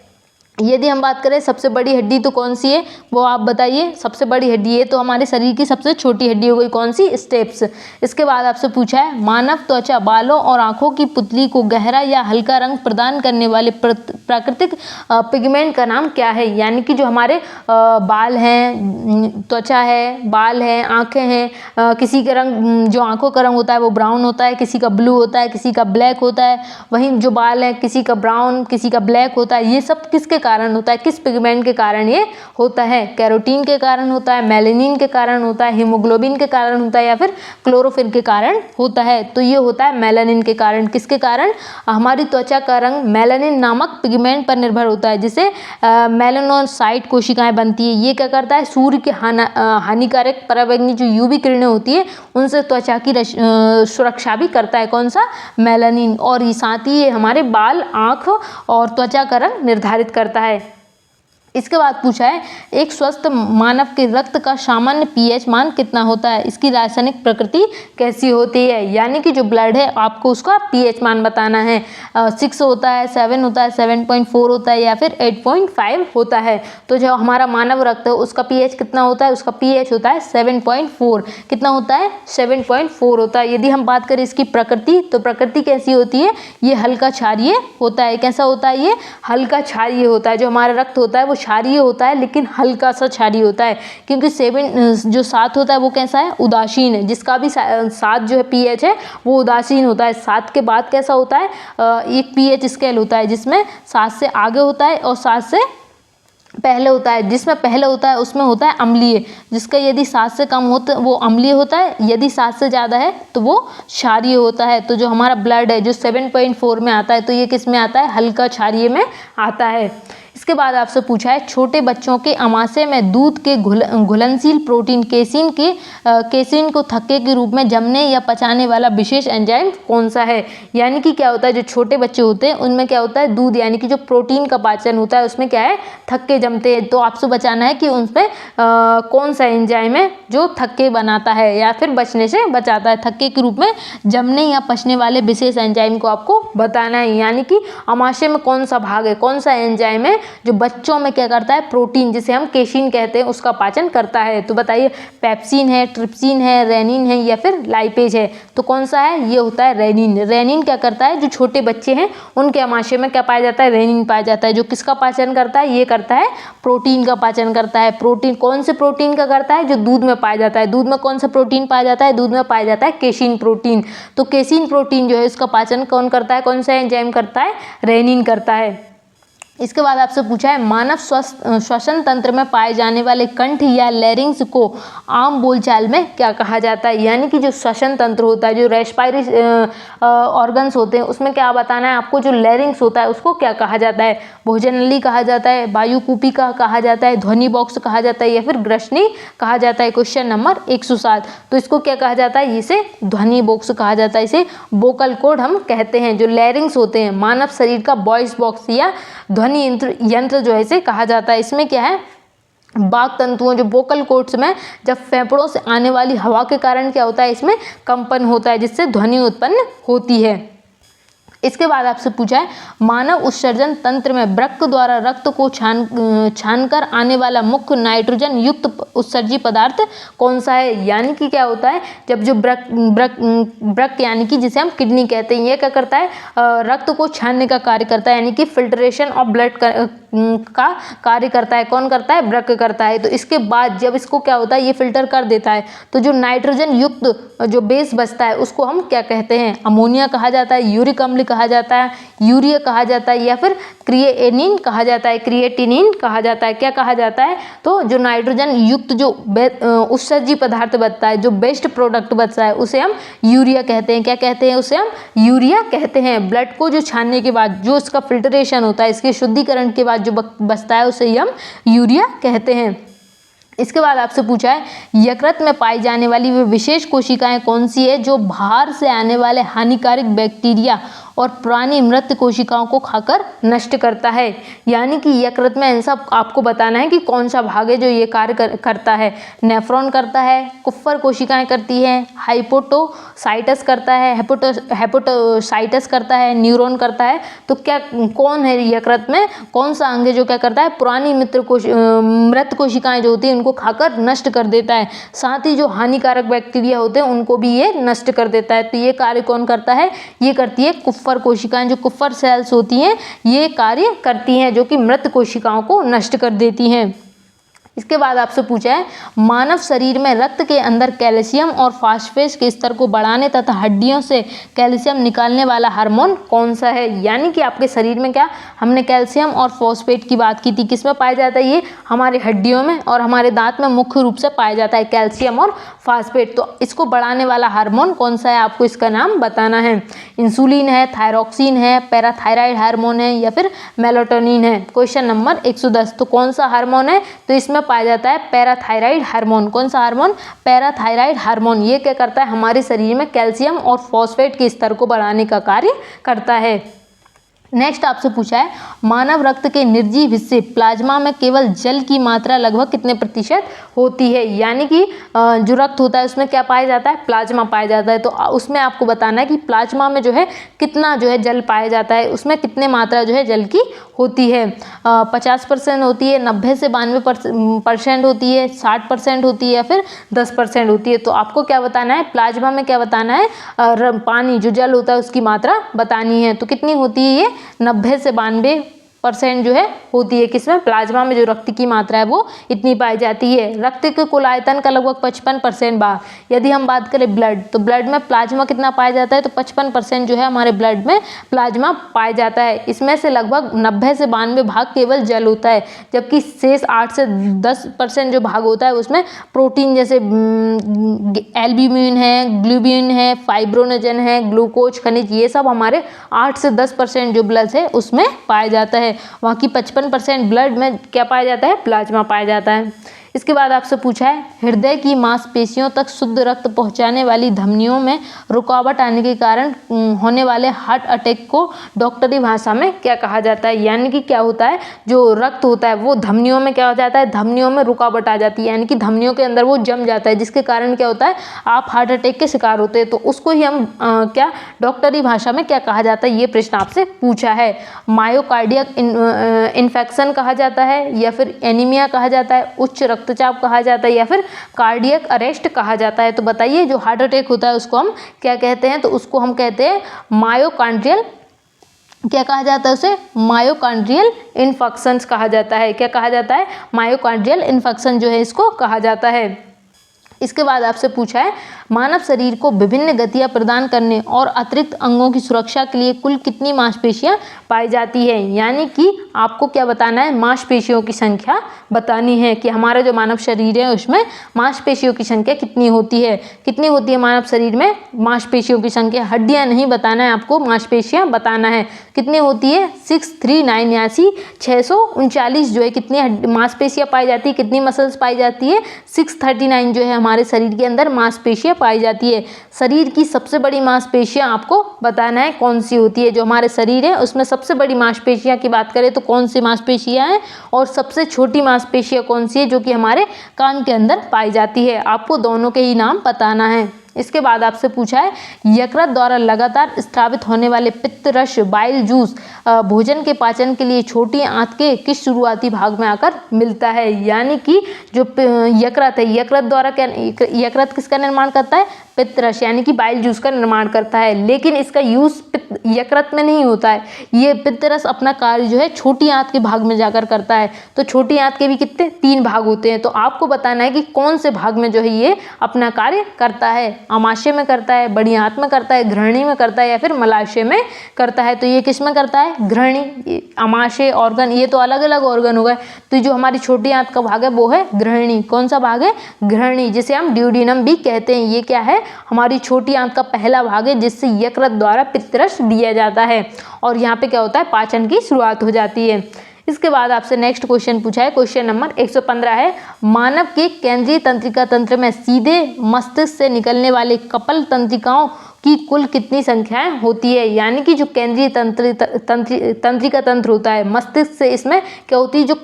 यदि हम बात करें सबसे बड़ी हड्डी तो कौन सी है, वो आप बताइए। सबसे बड़ी हड्डी है तो हमारे शरीर की सबसे छोटी हड्डी हो गई कौन सी, स्टेप्स। इसके बाद आपसे पूछा है मानव त्वचा, बालों और आंखों की पुतली को गहरा या हल्का रंग प्रदान करने वाले प्राकृतिक पिगमेंट का नाम क्या है। यानी कि जो हमारे बाल हैं, त्वचा है, बाल हैं, आँखें हैं, किसी का रंग, जो आँखों का रंग होता है वो ब्राउन होता है, किसी का ब्लू होता है, किसी का ब्लैक होता है। वहीं जो बाल है किसी का ब्राउन, किसी का ब्लैक होता है। ये सब किसके कारण होता है, किस पिगमेंट के कारण ये होता है। कैरोटीन के कारण होता है, मेलानिन के कारण होता है, हीमोग्लोबिन के कारण होता है, या फिर क्लोरोफिल के कारण होता है। तो ये होता है मेलानिन के कारण। किसके कारण, हमारी त्वचा का रंग मेलानिन नामक पिगमेंट पर निर्भर होता है, जिसे मेलानोसाइट कोशिकाएं बनती है। ये क्या करता है, सूर्य के हानिकारक पराबैंगनी जो यूवी किरणें होती है उनसे त्वचा की सुरक्षा भी करता है। कौन सा, मेलानिन। और साथ ही ये हमारे बाल, आँख और त्वचा का रंग निर्धारित करता है। इसके बाद पूछा है एक स्वस्थ मानव के रक्त का सामान्य पीएच मान कितना होता है, इसकी रासायनिक प्रकृति कैसी होती है, यानी कि जो ब्लड है आपको उसका पीएच मान बताना है। 6 होता है, 7 होता है, 7.4 होता है या फिर 8.5 होता है। तो जो हमारा मानव रक्त है उसका पीएच कितना होता है, उसका पीएच होता है 7.4। कितना होता है, 7.4 होता है। यदि हम बात करें इसकी प्रकृति, तो प्रकृति कैसी होती है, ये हल्का क्षारीय होता है। कैसा होता है, ये हल्का क्षारीय होता है। जो हमारा रक्त होता है वो क्षारीय होता है लेकिन हल्का सा क्षारीय होता है, क्योंकि 7 होता है वो कैसा है, उदासीन है। जिसका भी 7 जो है पीएच है वो उदासीन होता है। 7 के बाद कैसा होता है, एक पीएच स्केल होता है जिसमें 7 से आगे होता है और 7 से पहले होता है। जिसमें पहले होता है उसमें होता है अम्लीय, जिसका यदि 7 से कम हो तो वो अम्लीय होता है, यदि 7 से ज़्यादा है तो वो क्षारीय होता है। तो जो हमारा ब्लड है जो 7.4 में आता है तो ये किस में आता है, हल्का क्षारीय में आता है। इसके बाद आपसे पूछा है छोटे बच्चों के आमाशय में दूध के घुलनशील प्रोटीन केसिन को थक्के के रूप में जमने या पचाने वाला विशेष एंजाइम कौन सा है। यानी कि क्या होता है, जो छोटे बच्चे होते हैं उनमें क्या होता है, दूध यानी कि जो प्रोटीन का पाचन होता है उसमें क्या है, थक्के जमते हैं। तो आपसे बचाना है कि उनमें कौन सा एंजाइम है जो थक्के बनाता है या फिर बचने से बचाता है। थक्के के रूप में जमने या पचने वाले विशेष एंजाइम को आपको बताना है। यानी कि आमाशय में कौन सा भाग है, कौन सा एंजाइम है जो बच्चों में क्या करता है, प्रोटीन जिसे हम केसिन कहते हैं उसका पाचन करता है। तो बताइए, पेप्सिन है, ट्रिप्सिन है, रेनिन है या फिर लाइपेज है। तो कौन सा है, ये होता है रेनिन। रेनिन क्या करता है, जो छोटे बच्चे हैं उनके आमाशय में क्या पाया जाता है, रेनिन पाया जाता है। जो किसका पाचन करता है, ये करता है प्रोटीन का पाचन करता है। प्रोटीन कौन से प्रोटीन का करता है, जो दूध में पाया जाता है। दूध में कौन सा प्रोटीन पाया जाता है, दूध में पाया जाता है केसिन प्रोटीन। तो केसिन प्रोटीन जो है इसका पाचन कौन करता है, कौन सा एंजाइम करता है, रेनिन करता है। इसके बाद आपसे पूछा है मानव श्वसन तंत्र में पाए जाने वाले कंठ या लैरिंग्स को आम बोलचाल में क्या कहा जाता है। यानी कि जो श्वसन तंत्र होता है, जो रेस्पिरेटरी ऑर्गन्स होते हैं उसमें क्या बताना है आपको, जो लैरिंग्स होता है उसको क्या कहा जाता है। भोजनली कहा जाता है, वायुकूपिका कहा जाता है, ध्वनि बॉक्स कहा जाता है या फिर ग्रसनी कहा जाता है। Question number 107। तो इसको क्या कहा जाता है, इसे ध्वनि बॉक्स कहा जाता है, इसे वोकल कॉर्ड हम कहते हैं। जो लैरिंग्स होते हैं मानव शरीर का वॉइस बॉक्स या ध्वनि यंत्र जो है इसे कहा जाता है। इसमें क्या है, वाक तंतुओं जो वोकल कॉर्ड्स में जब फेफड़ों से आने वाली हवा के कारण क्या होता है, इसमें कंपन होता है जिससे ध्वनि उत्पन्न होती है। इसके बाद आपसे पूछा है मानव उत्सर्जन तंत्र में वृक्क द्वारा रक्त को छानकर आने वाला मुख्य नाइट्रोजन युक्त उत्सर्जी पदार्थ कौन सा है। यानी कि क्या होता है, जब जो वृक्क यानी कि जिसे हम किडनी कहते हैं, ये क्या करता है, रक्त को छानने का कार्य करता है, यानी कि फिल्ट्रेशन ऑफ ब्लड का कार्य करता है। कौन करता है, वृक्क करता है। तो इसके बाद जब इसको क्या होता है, ये फिल्टर कर देता है, तो जो नाइट्रोजन युक्त जो बेस बचता है उसको हम क्या कहते हैं, अमोनिया कहा जाता है, यूरिक अम्ल कहा जाता है, यूरिया कहा जाता है या फिर क्रिएटिनिन कहा जाता है, क्रिएटिनिन कहा जाता है। क्या कहा जाता है, तो जो नाइट्रोजन युक्त जो उत्सर्जी पदार्थ बचता है, जो बेस्ट प्रोडक्ट बचता है उसे हम यूरिया कहते हैं। क्या कहते हैं, उसे हम यूरिया कहते हैं। ब्लड को जो छानने के बाद जो इसका फिल्ट्रेशन होता है, इसके शुद्धिकरण के बाद जो बचता है उसे हम यूरिया कहते हैं। इसके बाद आपसे पूछा है यकृत में पाई जाने वाली वे विशेष कोशिकाएं कौन सी है जो बाहर से आने वाले हानिकारक बैक्टीरिया और पुरानी मृत कोशिकाओं को खाकर नष्ट करता है। यानी कि यकृत में ऐसा आपको बताना है कि कौन सा भाग है जो ये कार्य करता है। नेफ्रॉन करता है, कुफ्फर कोशिकाएं करती हैं, हाइपोटोसाइटस करता है, हेपेटोसाइटस करता है, न्यूरॉन करता है। तो क्या कौन है यकृत में, कौन सा अंग है जो क्या करता है, पुरानी मृत कोशिकाएं जो होती हैं उनको खाकर नष्ट कर देता है। साथ ही जो हानिकारक बैक्टीरिया होते हैं उनको भी ये नष्ट कर देता है। तो ये कार्य कौन करता है, ये करती है कुफ्फर कोशिकाएं। जो कुफ्फर सेल्स होती हैं ये कार्य करती हैं जो कि मृत कोशिकाओं को नष्ट कर देती हैं। इसके बाद आपसे पूछा है मानव शरीर में रक्त के अंदर कैल्शियम और फास्फेट के स्तर को बढ़ाने तथा हड्डियों से कैल्शियम निकालने वाला हार्मोन कौन सा है। यानी कि आपके शरीर में क्या, हमने कैल्शियम और फॉस्फेट की बात की थी, किस में पाया जाता है, ये हमारे हड्डियों में और हमारे दांत में मुख्य रूप से पाया जाता है कैल्शियम और फास्फेट। तो इसको बढ़ाने वाला हार्मोन कौन सा है, आपको इसका नाम बताना है। इंसुलिन है, थायरॉक्सिन है, पैराथायराइड हार्मोन है या फिर मेलाटोनिन है। Question number 110। तो कौन सा हार्मोन है, तो इसमें पाया जाता है पैराथायराइड हार्मोन। कौन सा हार्मोन, पैराथायराइड हार्मोन। ये क्या करता है, हमारे शरीर में कैल्शियम और फॉस्फेट के स्तर को बढ़ाने का कार्य करता है। नेक्स्ट आपसे पूछा है मानव रक्त के निर्जीव हिस्से प्लाज्मा में केवल जल की मात्रा लगभग कितने प्रतिशत होती है। यानी कि जो रक्त होता है उसमें क्या पाया जाता है, प्लाज्मा पाया जाता है। तो उसमें आपको बताना है कि प्लाज्मा में जो है कितना जो है जल पाया जाता है, उसमें कितने मात्रा जो है जल की होती है। 50% होती है, 90 से 92% होती है, 60% होती है या फिर 10% होती है। तो आपको क्या बताना है, प्लाज्मा में क्या बताना है, पानी जो जल होता है उसकी मात्रा बतानी है। तो कितनी होती है ये, 90 से 92% जो है होती है। किसमें, प्लाज्मा में जो रक्त की मात्रा है वो इतनी पाई जाती है। रक्त के कुल आयतन का लगभग 55% भाग। यदि हम बात करें ब्लड, तो ब्लड में प्लाज्मा कितना पाया जाता है, तो 55% जो है हमारे ब्लड में प्लाज्मा पाया जाता है। इसमें से लगभग 90 से 92 भाग केवल जल होता है, जबकि शेष 8 से 10% जो भाग होता है उसमें प्रोटीन जैसे एल्ब्यूमिन है, ग्लोबिन है, फाइब्रोनोजन है, ग्लूकोज, खनिज, ये सब हमारे 8 से 10% जो ब्लड है उसमें पाया जाता है। वहाँ की 55% ब्लड में क्या पाया जाता है, प्लाज्मा पाया जाता है। इसके बाद आपसे पूछा है हृदय की मांसपेशियों तक शुद्ध रक्त पहुंचाने वाली धमनियों में रुकावट आने के कारण होने वाले हार्ट अटैक को डॉक्टरी भाषा में क्या कहा जाता है। यानी कि क्या होता है, जो रक्त होता है वो धमनियों में क्या हो जाता है, धमनियों में रुकावट आ जाती है, यानी कि धमनियों के अंदर वो जम जाता है, जिसके कारण क्या होता है, आप हार्ट अटैक के शिकार होते हैं। तो उसको ही हम क्या डॉक्टरी भाषा में क्या कहा जाता है, ये प्रश्न आपसे पूछा है। मायोकार्डियक इन्फेक्शन कहा जाता है, या फिर एनीमिया कहा जाता है, उच्च रक्तचाप कहा जाता है, या फिर कार्डियक अरेस्ट कहा जाता है। तो बताइए जो हार्ट अटैक होता है उसको हम क्या कहते हैं, तो उसको हम कहते हैं मायोकार्डियल, क्या कहा जाता है उसे, मायोकार्डियल इन्फेक्शंस कहा जाता है। क्या कहा जाता है, मायोकार्डियल इन्फेक्शन जो है इसको कहा जाता है। इसके बाद आपसे पूछा है मानव शरीर को विभिन्न गतियां प्रदान करने और अतिरिक्त अंगों की सुरक्षा के लिए कुल कितनी मांसपेशियां पाई जाती है। यानी कि आपको क्या बताना है, मांसपेशियों की संख्या बतानी है कि हमारा जो मानव शरीर है उसमें मांसपेशियों की संख्या कितनी होती है। कितनी होती है मानव शरीर में मांसपेशियों की संख्या, हड्डियां नहीं बताना है आपको, मांसपेशियां बताना है। कितनी होती है, 639 639 जो है कितनी मांसपेशियां पाई जाती है, कितनी मसल्स पाई जाती है, 639 जो है हमारे शरीर के अंदर मांसपेशियां पाई जाती है। शरीर की सबसे बड़ी मांसपेशियां आपको बताना है कौन सी होती है। जो हमारे शरीर है उसमें सबसे बड़ी मांसपेशियां की बात करें तो कौन सी मांसपेशियां हैं, और सबसे छोटी मांसपेशियां कौन सी है जो कि हमारे कान के अंदर पाई जाती है। आपको दोनों के ही नाम बताना है। इसके बाद आपसे पूछा है यकृत द्वारा लगातार स्रावित होने वाले पित्त रस बाइल जूस भोजन के पाचन के लिए छोटी आंत के किस शुरुआती भाग में आकर मिलता है। यानी कि जो यकृत है, यकृत द्वारा क्या, यकृत किसका निर्माण करता है, पित्त रस यानी कि बाइल जूस का निर्माण करता है। लेकिन इसका यूज यकृत में नहीं होता है, ये पित्त रस अपना कार्य जो है छोटी आंत के भाग में जाकर करता है। तो छोटी आंत के भी कितने, 3 भाग होते हैं। तो आपको बताना है कि कौन से भाग में जो है ये अपना कार्य करता है, आमाशय में करता है, बड़ी आंत में करता है, घृणी में करता है, या फिर मलाशय में करता है। तो ये किस में करता है, घृणी, आमाशय, ऑर्गन, ये तो अलग अलग ऑर्गन हो गए। तो जो हमारी छोटी आंत का भाग है वो है घृणी। कौन सा भाग है, घृणी, जिसे हम ड्यूडेनम भी कहते हैं। ये क्या है, हमारी छोटी आंत का पहला भाग है जिससे यकृत द्वारा पित्त रस दिया जाता है, और यहाँ पे क्या होता है, पाचन की शुरुआत हो जाती है। इसके बाद आपसे नेक्स्ट क्वेश्चन पूछा है, क्वेश्चन नंबर 115 है मानव के केंद्रीय तंत्रिका तंत्र में सीधे मस्तिष्क से निकलने वाले कपल तंत्रिकाओं की कुल कितनी संख्याएं होती है। यानी कि जो केंद्रीय तंत्रिका तंत्र होता है मस्तिष्क से, इसमें क्या होती है, जो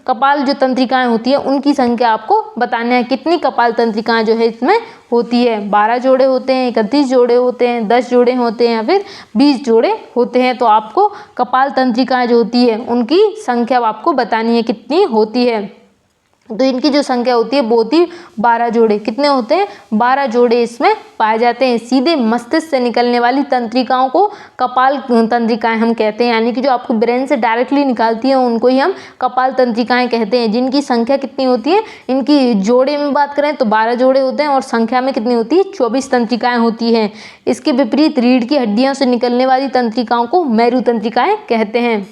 कपाल जो तंत्रिकाएं होती है उनकी संख्या आपको बताना है। कितनी कपाल तंत्रिकाएं जो है इसमें होती है, 12 जोड़े होते हैं, 31 जोड़े होते हैं, 10 जोड़े होते हैं, या फिर 20 जोड़े होते हैं। तो आपको कपाल तंत्रिकाएं जो होती है उनकी संख्या आपको बतानी है कितनी होती है। तो इनकी जो संख्या होती है वो होती है 12 जोड़े। कितने होते हैं, 12 जोड़े इसमें पाए जाते हैं। सीधे मस्तिष्क से निकलने वाली तंत्रिकाओं को कपाल तंत्रिकाएं हम कहते हैं, यानी कि जो आपको ब्रेन से डायरेक्टली निकालती हैं उनको ही हम कपाल तंत्रिकाएं कहते हैं। जिनकी संख्या कितनी होती है, इनकी जोड़े में बात करें तो 12 जोड़े होते हैं, और संख्या में कितनी होती है, 24 तंत्रिकाएं होती हैं। इसके विपरीत रीढ़ की हड्डियों से निकलने वाली तंत्रिकाओं को मेरु तंत्रिकाएं कहते हैं।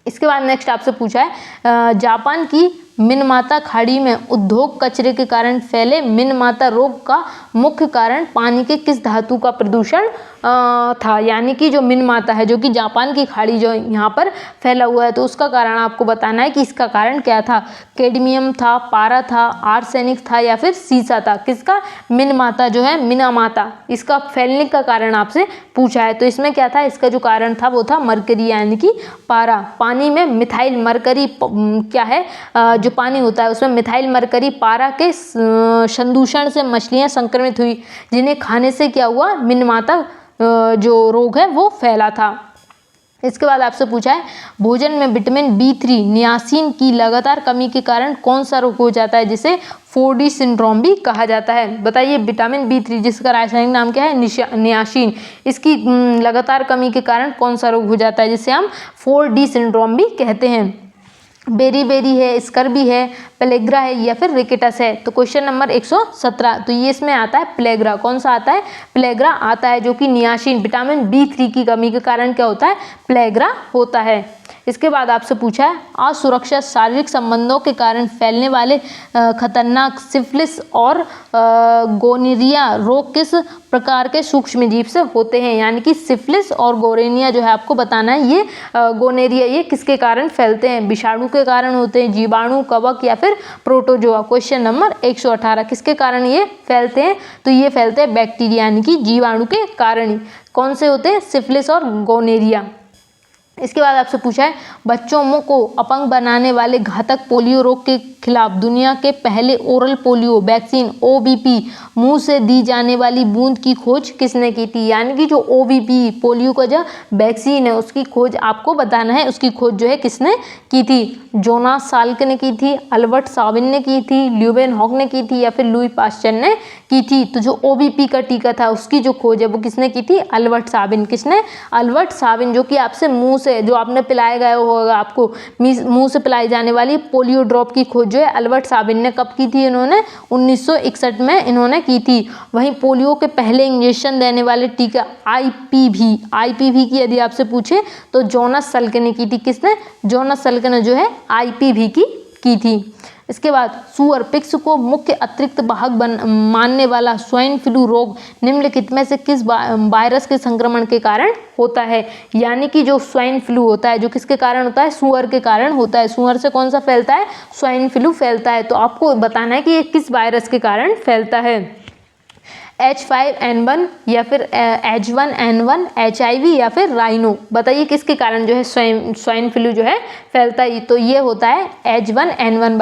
इसके बाद नेक्स्ट आपसे पूछा है जापान की मिनमाता खाड़ी में उद्योग कचरे के कारण फैले मिनमाता रोग का मुख्य कारण पानी के किस धातु का प्रदूषण था। यानी कि जो मिनमाता है, जो कि जापान की खाड़ी जो यहाँ पर फैला हुआ है, तो उसका कारण आपको बताना है कि इसका कारण क्या था। कैडमियम था, पारा था, आर्सेनिक था या फिर सीसा था। किसका? मिनमाता जो है, मिनामाता, इसका फैलने का कारण आपसे पूछा है। तो इसमें क्या था, इसका जो कारण था वो था मरकरी यानी कि पारा। पानी में मिथाइल मरकरी क्या है, जो पानी होता है उसमें मिथाइल मरकरी पारा के संदूषण से मछलियां संक्रमित हुई, जिन्हें खाने से क्या हुआ, मिनमाता जो रोग है वो फैला था। इसके बाद आपसे पूछा है भोजन में विटामिन B3 नियासिन की लगातार कमी के कारण कौन सा रोग हो जाता है, जिसे 4D सिंड्रोम भी कहा जाता है। बताइए, विटामिन B3 जिसका रासायनिक नाम क्या है, नियासिन, इसकी लगातार कमी के कारण कौन सा रोग हो जाता है, जिसे हम 4D सिंड्रोम भी कहते हैं। बेरी है, स्कर्बी है, प्लेग्रा है या फिर रिकेटस है। तो क्वेश्चन नंबर 117, तो ये इसमें आता है प्लेग्रा। कौन सा आता है? प्लेग्रा आता है, जो कि नियासिन विटामिन B3 की कमी के कारण क्या होता है, प्लेग्रा होता है। इसके बाद आपसे पूछा है असुरक्षित शारीरिक संबंधों के कारण फैलने वाले खतरनाक सिफिलिस और गोनोरिया रोग किस प्रकार के सूक्ष्म जीव से होते हैं। यानी कि सिफिलिस और गोनोरिया जो है आपको बताना है, ये गोनोरिया ये किसके कारण फैलते हैं। विषाणु के कारण होते हैं, जीवाणु, कवक या फिर प्रोटोजोआ। क्वेश्चन नंबर 118, किसके कारण ये फैलते हैं, तो ये फैलते हैं बैक्टीरिया यानी कि जीवाणु के कारण ही। कौन से होते हैं? सिफिलिस और गोनोरिया। इसके बाद आपसे पूछा है बच्चों को अपंग बनाने वाले घातक पोलियो रोग के खिलाफ दुनिया के पहले ओरल पोलियो वैक्सीन OBP मुंह से दी जाने वाली बूंद की खोज किसने की थी। यानी कि जो OBP पोलियो का जो वैक्सीन है उसकी खोज आपको बताना है, उसकी खोज जो है किसने की थी। जोनास साल्क ने की थी, अल्बर्ट साबिन ने की थी, ल्यूवेनहॉक ने की थी या फिर लुई पास्चर ने की थी। तो जो OBP का टीका था उसकी जो खोज है वो किसने की थी, अल्बर्ट साबिन। किसने? अल्बर्ट साबिन, जो कि आपसे मुंह से जो आपने पिलाया गया होगा, आपको मुंह से पिलाई जाने वाली पोलियो ड्रॉप की खोज जो है अल्बर्ट साबिन ने कब की थी, इन्होंने 1961 में इन्होंने की थी। वहीं पोलियो के पहले इंजेक्शन देने वाले टीका IPV की यदि आपसे पूछे तो जोनास सल्क ने की थी। किसने? जोनास सल्क ने जो है IPV की थी। इसके बाद सुअर पिग्स को मुख्य अतिरिक्त वाहक मानने वाला स्वाइन फ्लू रोग निम्नलिखित में से किस वायरस के संक्रमण के कारण होता है। यानी कि जो स्वाइन फ्लू होता है जो किसके कारण होता है, सुअर के कारण होता है। सुअर से कौन सा फैलता है, स्वाइन फ्लू फैलता है। तो आपको बताना है कि ये किस वायरस के कारण फैलता है। H5N1 या फिर H1N1, HIV या फिर राइनो। बताइए किसके कारण जो है स्वाइन फ्लू जो है फैलता है। तो ये होता है H1N1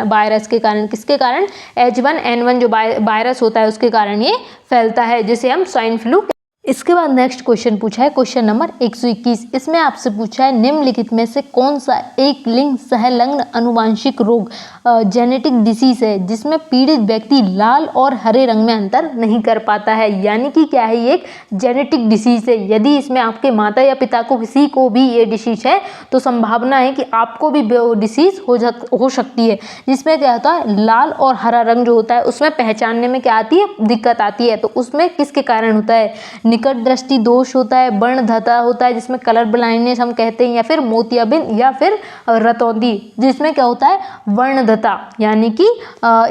वायरस के कारण। किसके कारण? H1N1 जो वायरस होता है उसके कारण ये फैलता है, जिसे हम स्वाइन फ्लू। इसके बाद नेक्स्ट क्वेश्चन पूछा है क्वेश्चन नंबर 121। इसमें आपसे पूछा है निम्नलिखित में से कौन सा एक लिंग सहलग्न अनुवांशिक रोग जेनेटिक डिसीज है जिसमें पीड़ित व्यक्ति लाल और हरे रंग में अंतर नहीं कर पाता है। यानी कि क्या है, ये एक जेनेटिक डिसीज है। यदि इसमें आपके माता या पिता को किसी को भी ये डिसीज है तो संभावना है कि आपको भी डिसीज हो सकती है। जिसमें क्या होता है, लाल और हरा रंग जो होता है उसमें पहचानने में क्या आती है, दिक्कत आती है। तो उसमें किसके कारण होता है, निकट दृष्टि दोष होता है, वर्णधता होता है जिसमें कलर ब्लाइंडनेस हम कहते हैं, या फिर मोतियाबिंद या फिर रतौंधी जिसमें क्या होता है, वर्णधता। यानी कि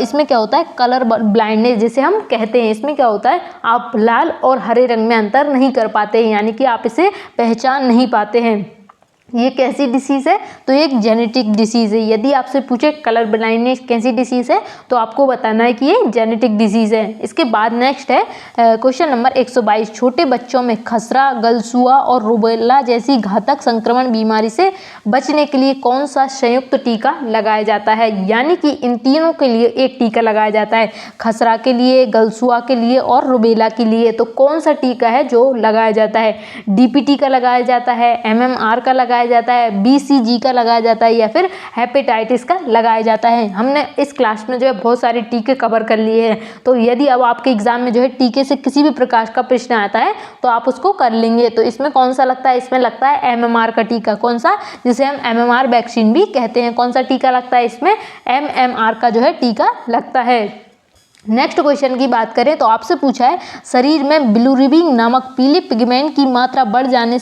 इसमें क्या होता है, कलर ब्लाइंडनेस जिसे हम कहते हैं। इसमें क्या होता है, आप लाल और हरे रंग में अंतर नहीं कर पाते हैं, यानी कि आप इसे पहचान नहीं पाते हैं। ये कैसी डिसीज़ है, तो ये एक जेनेटिक डिसीज़ है। यदि आपसे पूछे कलर ब्लाइंडनेस कैसी डिसीज़ है तो आपको बताना है कि ये जेनेटिक डिसीज़ है। इसके बाद नेक्स्ट है क्वेश्चन नंबर 122। छोटे बच्चों में खसरा, गलसुआ और रुबेला जैसी घातक संक्रमण बीमारी से बचने के लिए कौन सा संयुक्त टीका लगाया जाता है। यानी कि इन तीनों के लिए एक टीका लगाया जाता है, खसरा के लिए, गलसुआ के लिए और रुबेला के लिए। तो कौन सा टीका है जो लगाया जाता है, DPT का लगाया जाता है, MMR का लगाया जाता है, BCG का लगाया जाता है या फिर हेपेटाइटिस का लगाया जाता है। हमने इस क्लास में जो है बहुत सारे टीके कवर कर लिए हैं। तो यदि अब आपके एग्जाम में जो है टीके से किसी भी प्रकार का प्रश्न आता है तो आप उसको कर लेंगे। तो इसमें कौन सा लगता है, इसमें लगता है MMR का टीका। कौन सा, जिसे हम MMR वैक्सीन भी कहते हैं। कौन सा टीका लगता है इसमें, MMR का जो है टीका लगता है। नेक्स्ट क्वेश्चन की बात करें तो आपसे पूछा है शरीर में बिलिरुबिन नामक पीले पिगमेंट की मात्रा बढ़ जाने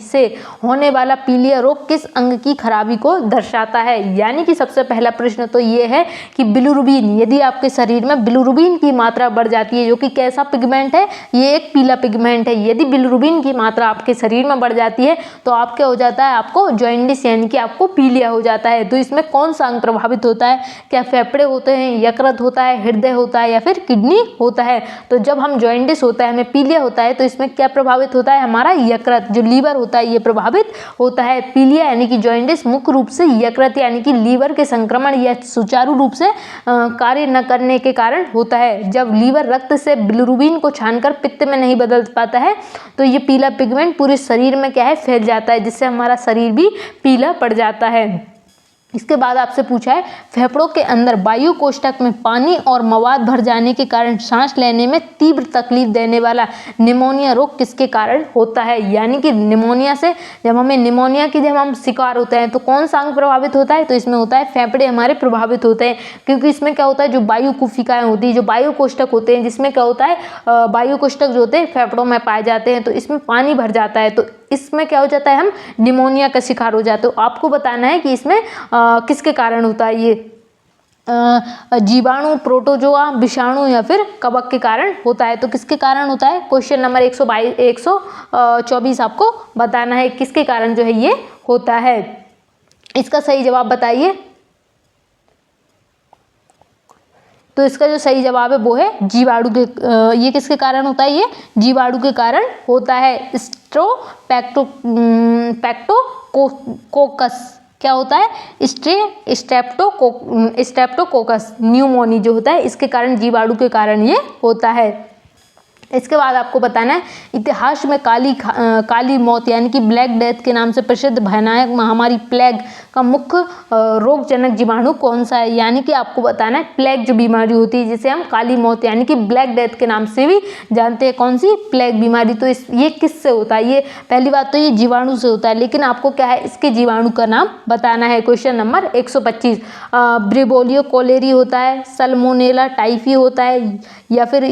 से होने वाला पीलिया रोग किस अंग की खराबी को दर्शाता है। यानी कि सबसे पहला प्रश्न तो ये है कि बिलिरुबिन, यदि आपके शरीर में बिलिरुबिन की मात्रा बढ़ जाती है, जो कि कैसा पिगमेंट है, ये एक पीला पिगमेंट है, यदि बिलिरुबिन की मात्रा आपके शरीर में बढ़ जाती है तो आप क्या हो जाता है, आपको जॉन्डिस यानी कि आपको पीलिया हो जाता है। तो इसमें कौन सा अंग प्रभावित होता है, क्या फेफड़े होते हैं, यकृत होता है, हृदय होता है या फिर किडनी होता है। तो जब हम जॉन्डिस होता है, हमें पीलिया होता है, तो इसमें क्या प्रभावित होता है, हमारा यकृत, जो लीवर होता है, ये प्रभावित होता है। पीलिया यानी कि जॉन्डिस मुख्य रूप से यकृत यानी कि लीवर के संक्रमण या सुचारू रूप से कार्य न करने के कारण होता है। जब लीवर रक्त से बिलिरुबिन को छानकर पित्त में नहीं बदल पाता है तो ये पीला पिगमेंट पूरे शरीर में क्या है, फैल जाता है, जिससे हमारा शरीर भी पीला पड़ जाता है। इसके बाद आपसे पूछा है फेफड़ों के अंदर वायु कोष्ठक में पानी और मवाद भर जाने के कारण सांस लेने में तीव्र तकलीफ देने वाला निमोनिया रोग किसके कारण होता है। यानी कि निमोनिया से, जब हमें निमोनिया की जब हम शिकार होते हैं तो कौन सा अंग प्रभावित होता है, तो इसमें होता है फेफड़े हमारे प्रभावित होते हैं, क्योंकि इसमें क्या होता है, जो वायु कुफिकाएँ होती है, जो वायु कोष्ठक होते हैं, जिसमें क्या होता है, वायु कोष्ठक जो होते हैं फेफड़ों में पाए जाते हैं, तो इसमें पानी भर जाता है, तो इसमें क्या हो जाता है, हम निमोनिया का शिकार हो जाते हो। आपको बताना है कि इसमें किसके कारण होता है, ये जीवाणु, प्रोटोजोआ, विषाणु या फिर कवक के कारण होता है। तो किसके कारण होता है, क्वेश्चन नंबर 124 आपको बताना है किसके कारण जो है ये होता है। इसका सही जवाब बताइए। तो इसका जो सही जवाब है वो है जीवाणु के, ये किसके कारण होता है, ये जीवाणु के कारण होता है। स्ट्रेप्टोकोकस क्या होता है, स्ट्रेप्टोकोकस न्यूमोनी जो होता है, इसके कारण, जीवाणु के कारण ये होता है। इसके बाद आपको बताना है इतिहास में काली मौत यानी कि ब्लैक डेथ के नाम से प्रसिद्ध भयानक महामारी प्लेग का मुख्य रोगजनक जीवाणु कौन सा है। यानी कि आपको बताना है प्लेग जो बीमारी होती है, जिसे हम काली मौत यानी कि ब्लैक डेथ के नाम से भी जानते हैं, कौन सी, प्लेग बीमारी। तो ये किससे होता है, ये पहली बात तो ये जीवाणु से होता है, लेकिन आपको क्या है, इसके जीवाणु का नाम बताना है। क्वेश्चन नंबर 125 ब्रिबोलियो कोलेरी होता है, सल्मोनेला टाइफी होता है या फिर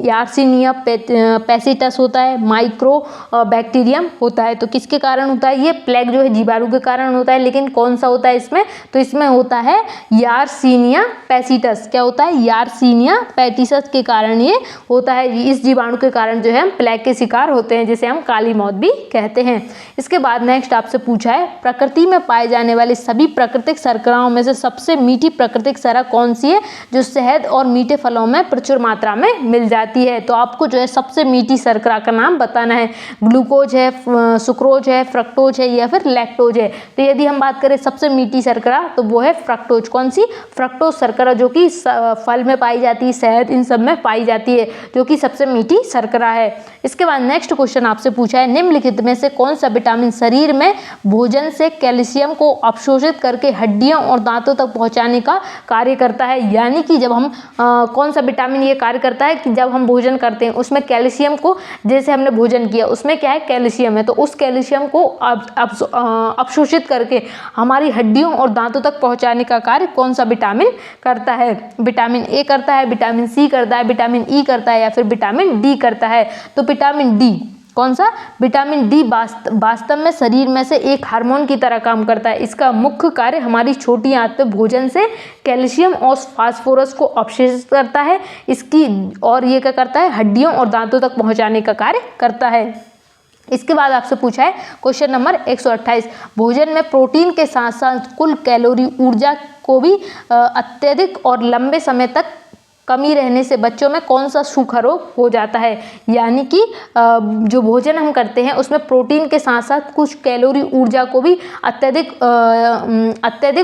यार्सिनिया पेसिटस होता है, माइक्रो बैक्टीरियम होता है। तो किसके कारण होता है, ये प्लेग जो है जीवाणु के कारण होता है, लेकिन कौन सा होता है इसमें, तो इसमें होता है यार्सिनिया पेसिटस। क्या होता है, यार्सिनिया पेसिटस के कारण ये होता है। इस जीवाणु के कारण जो है हम प्लेग के शिकार होते हैं, जिसे हम काली मौत भी कहते हैं। इसके बाद नेक्स्ट आपसे पूछा है प्रकृति में पाए जाने वाले सभी प्राकृतिक शर्कराओं में से सबसे मीठी प्राकृतिक शर्करा कौन सी है, जो शहद और मीठे फलों में प्रचुर मात्रा में मिल जाती है। तो आपको जो है सबसे मीठी शर्करा का नाम बताना है। ग्लूकोज है, सुक्रोज है, फ्रक्टोज है या फिर लैक्टोज है। तो यदि हम बात करें सबसे मीठी शर्करा तो वो है फ्रक्टोज। कौन सी, फ्रक्टोज शर्करा, जो कि फल में पाई जाती है, शहद, इन सब में पाई जाती है, जो कि सबसे मीठी शर्करा है। इसके बाद नेक्स्ट क्वेश्चन आपसे पूछा है निम्नलिखित में से कौन सा विटामिन शरीर में भोजन से कैल्शियम को अवशोषित करके हड्डियों और दांतों तक पहुंचाने का कार्य करता है। यानी कि जब हम कौन सा विटामिन ये कार्य करता है कि जब हम भोजन करते हैं उसमें कैल्शियम को, जैसे हमने भोजन किया उसमें क्या है, कैल्शियम है, तो उस कैल्शियम को अवशोषित करके हमारी हड्डियों और दांतों तक पहुंचाने का कार्य कौन सा विटामिन करता है। विटामिन ए करता है, विटामिन सी करता है, विटामिन ई करता है या फिर विटामिन डी करता है। तो विटामिन डी, कौन सा, विटामिन डी वास्तव में शरीर में से एक हार्मोन की तरह काम करता है। इसका मुख्य कार्य हमारी छोटी आंत में भोजन से कैल्शियम और फास्फोरस को अवशोषित करता है, इसकी, और ये क्या करता है, हड्डियों और दांतों तक पहुंचाने का कार्य करता है। इसके बाद आपसे पूछा है क्वेश्चन नंबर 128 भोजन में प्रोटीन के साथ साथ कुल कैलोरी ऊर्जा को भी अत्यधिक और लंबे समय तक कमी रहने से बच्चों में कौन सा सूखा रोग हो जाता है। यानी कि जो भोजन हम करते हैं उसमें प्रोटीन के साथ साथ कुछ कैलोरी ऊर्जा को भी अत्यधिक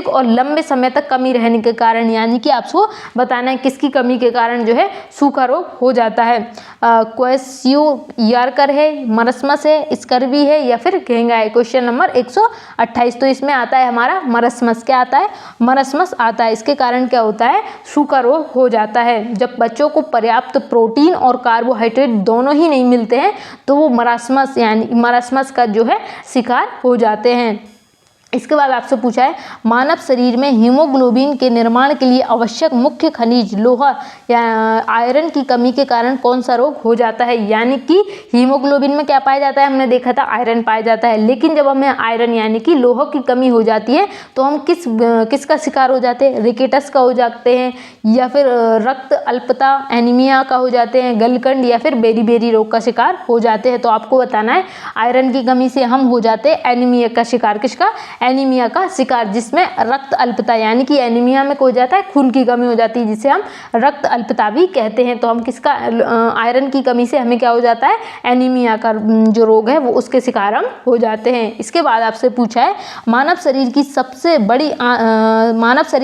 और लंबे समय तक कमी रहने के कारण, यानी कि आपको बताना है किसकी कमी के कारण जो है सूखा रोग हो जाता है। क्वेश्चन है, मरस्मस है, स्कर्वी है या फिर घेंगा है। क्वेश्चन नंबर 128 तो इसमें आता है हमारा मरस्मस। क्या आता है, मरस्मस आता है। इसके कारण क्या होता है, सूखा रोग हो जाता है। जब बच्चों को पर्याप्त प्रोटीन और कार्बोहाइड्रेट दोनों ही नहीं मिलते हैं तो वो मरास्मस यानी मरास्मस का जो है शिकार हो जाते हैं। इसके बाद आपसे पूछा है मानव शरीर में हीमोग्लोबिन के निर्माण के लिए आवश्यक मुख्य खनिज लोहा या आयरन की कमी के कारण कौन सा रोग हो जाता है। यानी कि हीमोग्लोबिन में क्या पाया जाता है, हमने देखा था आयरन पाया जाता है, लेकिन जब हमें आयरन यानी कि लोहा की कमी हो जाती है तो हम किसका शिकार हो जाते हैं, रिकेटस का हो जाते हैं, या फिर रक्त अल्पता एनीमिया का हो जाते हैं, गलकंड या फिर बेरी रोग का शिकार हो जाते हैं। तो आपको बताना है आयरन की कमी से हम हो जाते हैं एनीमिया का शिकार। किसका, एनीमिया का शिकार, जिसमें रक्त अल्पता यानी कि एनीमिया में हो जाता है खून की कमी हो जाती है, जिसे हम रक्त अल्पता भी कहते हैं। तो हम किसका, आयरन की कमी से हमें क्या हो जाता है, एनीमिया का जो रोग है वो उसके शिकार हम हो जाते हैं। इसके बाद आपसे पूछा है मानव शरीर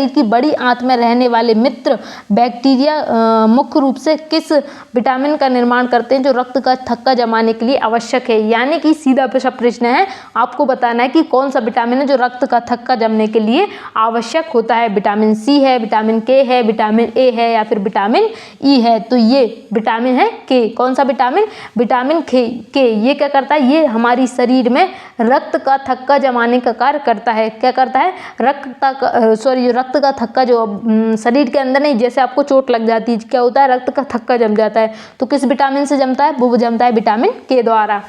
की बड़ी आंत में रहने वाले मित्र बैक्टीरिया मुख्य रूप से किस विटामिन का निर्माण करते हैं जो रक्त का थक्का जमाने के लिए आवश्यक है। यानी कि सीधा प्रश्न है, आपको बताना है कि कौन सा विटामिन है जो रक्त का थक्का जमने के लिए आवश्यक होता है। विटामिन सी है, विटामिन के है, विटामिन ए है या फिर विटामिन ई है। तो ये विटामिन है के। कौन सा विटामिन, विटामिन के। ये क्या करता है, ये हमारी शरीर में रक्त का थक्का जमाने का कार्य करता है। क्या करता है, रक्त का थक्का जो शरीर के अंदर नहीं, जैसे आपको चोट लग जाती है क्या होता है, रक्त का थक्का जम जाता है, तो किस विटामिन से जमता है, वो जमता है विटामिन के द्वारा।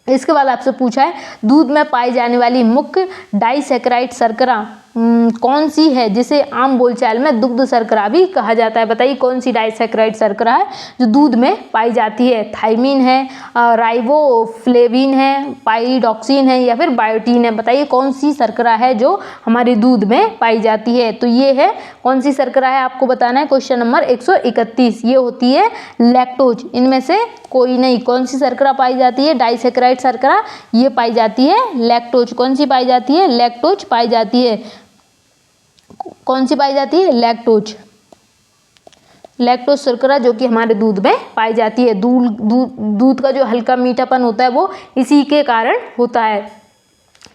इसके बाद आपसे पूछा है दूध में पाई जाने वाली मुख्य डाइसैकेराइड शर्करा कौन सी है जिसे आम बोलचाल में दुग्ध शर्करा भी कहा जाता है। बताइए कौन सी डाइसैकेराइड शर्करा है जो दूध में पाई जाती है। थाइमिन है, राइबोफ्लेविन है, पाइरिडॉक्सिन है या फिर बायोटीन है। बताइए कौन सी शर्करा है जो हमारे दूध में पाई जाती है। तो ये है, कौन सी शर्करा है आपको बताना है। क्वेश्चन नंबर 131, ये होती है लैक्टोज। इनमें से कोई नहीं। कौन सी शर्करा पाई जाती है, डाइसैकेराइड शर्करा, ये पाई जाती है लैक्टोज। कौन सी पाई जाती है, लैक्टोज पाई जाती है। कौन सी पाई जाती है, लैक्टोज शर्करा जो कि हमारे दूध में पाई जाती है। दूध का जो हल्का मीठापन होता है वो इसी के कारण होता है।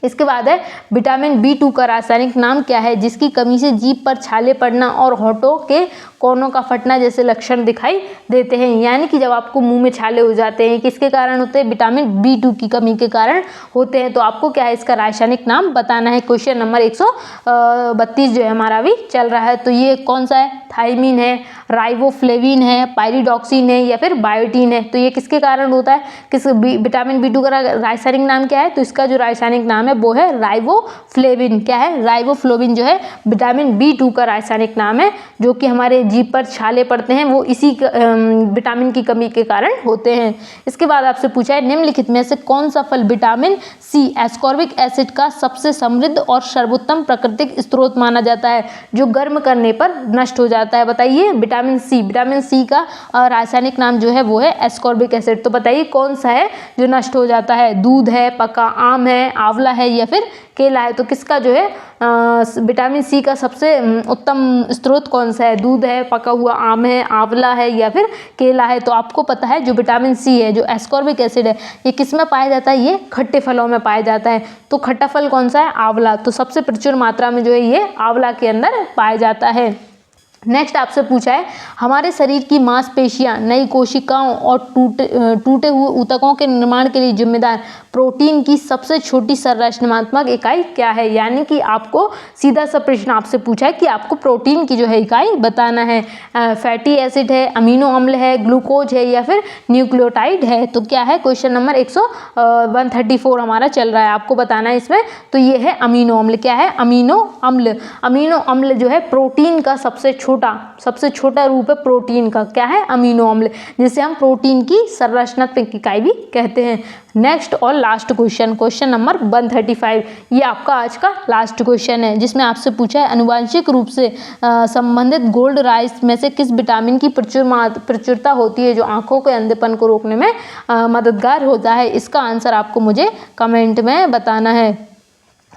इसके बाद है विटामिन B2 का रासायनिक नाम क्या है जिसकी कमी से जीभ पर छाले पड़ना और होठों के कोनों का फटना जैसे लक्षण दिखाई देते हैं। यानी कि जब आपको मुंह में छाले हो जाते हैं, किसके कारण होते हैं, विटामिन B2 की कमी के कारण होते हैं। तो आपको क्या है, इसका रासायनिक नाम बताना है। क्वेश्चन नंबर 132 जो है हमारा भी चल रहा है। तो ये कौन सा है, थाइमिन है, राइबोफ्लेविन है, पाइरिडॉक्सिन है या फिर बायोटीन है। तो ये किसके कारण होता है, किस विटामिन B2 का रासायनिक नाम क्या है, तो इसका जो रासायनिक नाम है वो है राइबोफ्लेविन। क्या है, राइबोफ्लेविन जो है विटामिन B2 का रासायनिक नाम है, जो कि हमारे जीभ पर छाले पड़ते हैं वो इसी विटामिन की कमी के कारण होते हैं। इसके बाद आपसे पूछा है निम्नलिखित में से कौन सा फल विटामिन सी एस्कॉर्बिक एसिड का सबसे समृद्ध और सर्वोत्तम प्राकृतिक स्रोत माना जाता है जो गर्म करने पर नष्ट हो जाता है। बताइए विटामिन सी का रासायनिक नाम जो है वो है एस्कॉर्बिक एसिड। तो बताइए कौन सा है जो नष्ट हो जाता है, दूध है, पका आम है, आंवला है या फिर केला है। तो किसका जो है विटामिन सी का सबसे उत्तम स्रोत कौन सा है, दूध है, पका हुआ आम है, आंवला है या फिर केला है। तो आपको पता है जो विटामिन सी है, जो एस्कॉर्बिक एसिड है, ये किस में पाया जाता है, ये खट्टे फलों में पाया जाता है। तो खट्टा फल कौन सा है, आंवला। तो सबसे प्रचुर मात्रा में जो है ये आंवला के अंदर पाया जाता है। नेक्स्ट आपसे पूछा है हमारे शरीर की मांसपेशियां नई कोशिकाओं और टूटे हुए ऊतकों के निर्माण के लिए जिम्मेदार प्रोटीन की सबसे छोटी संरचनात्मक इकाई क्या है। यानी कि आपको सीधा सा प्रश्न आपसे पूछा है कि आपको प्रोटीन की जो है इकाई बताना है। फैटी एसिड है, अमीनो अम्ल है, ग्लूकोज है या फिर न्यूक्लियोटाइड है। तो क्या है, क्वेश्चन नंबर 134 हमारा चल रहा है, आपको बताना है इसमें। तो ये है अमीनो अम्ल। क्या है, अमीनो अम्ल। अमीनो अम्ल जो है प्रोटीन का सबसे छोटा रूप है प्रोटीन का। क्या है, अमीनो अम्ल, जिसे हम प्रोटीन की संरचनात्मक इकाई भी कहते हैं। नेक्स्ट और लास्ट क्वेश्चन नंबर 135, ये आपका आज का लास्ट क्वेश्चन है जिसमें आपसे पूछा है अनुवांशिक रूप से संबंधित गोल्ड राइस में से किस विटामिन की प्रचुरता होती है जो आंखों के अंधेपन को रोकने में मददगार होता है। इसका आंसर आपको मुझे कमेंट में बताना है।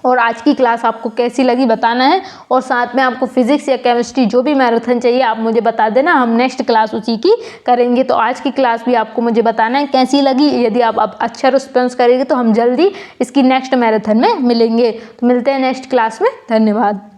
और आज की क्लास आपको कैसी लगी बताना है, और साथ में आपको फिजिक्स या केमिस्ट्री जो भी मैराथन चाहिए आप मुझे बता देना, हम नेक्स्ट क्लास उसी की करेंगे। तो आज की क्लास भी आपको मुझे बताना है कैसी लगी। यदि आप अच्छा रिस्पॉन्स करेंगे तो हम जल्दी इसकी नेक्स्ट मैराथन में मिलेंगे। तो मिलते हैं नेक्स्ट क्लास में। धन्यवाद।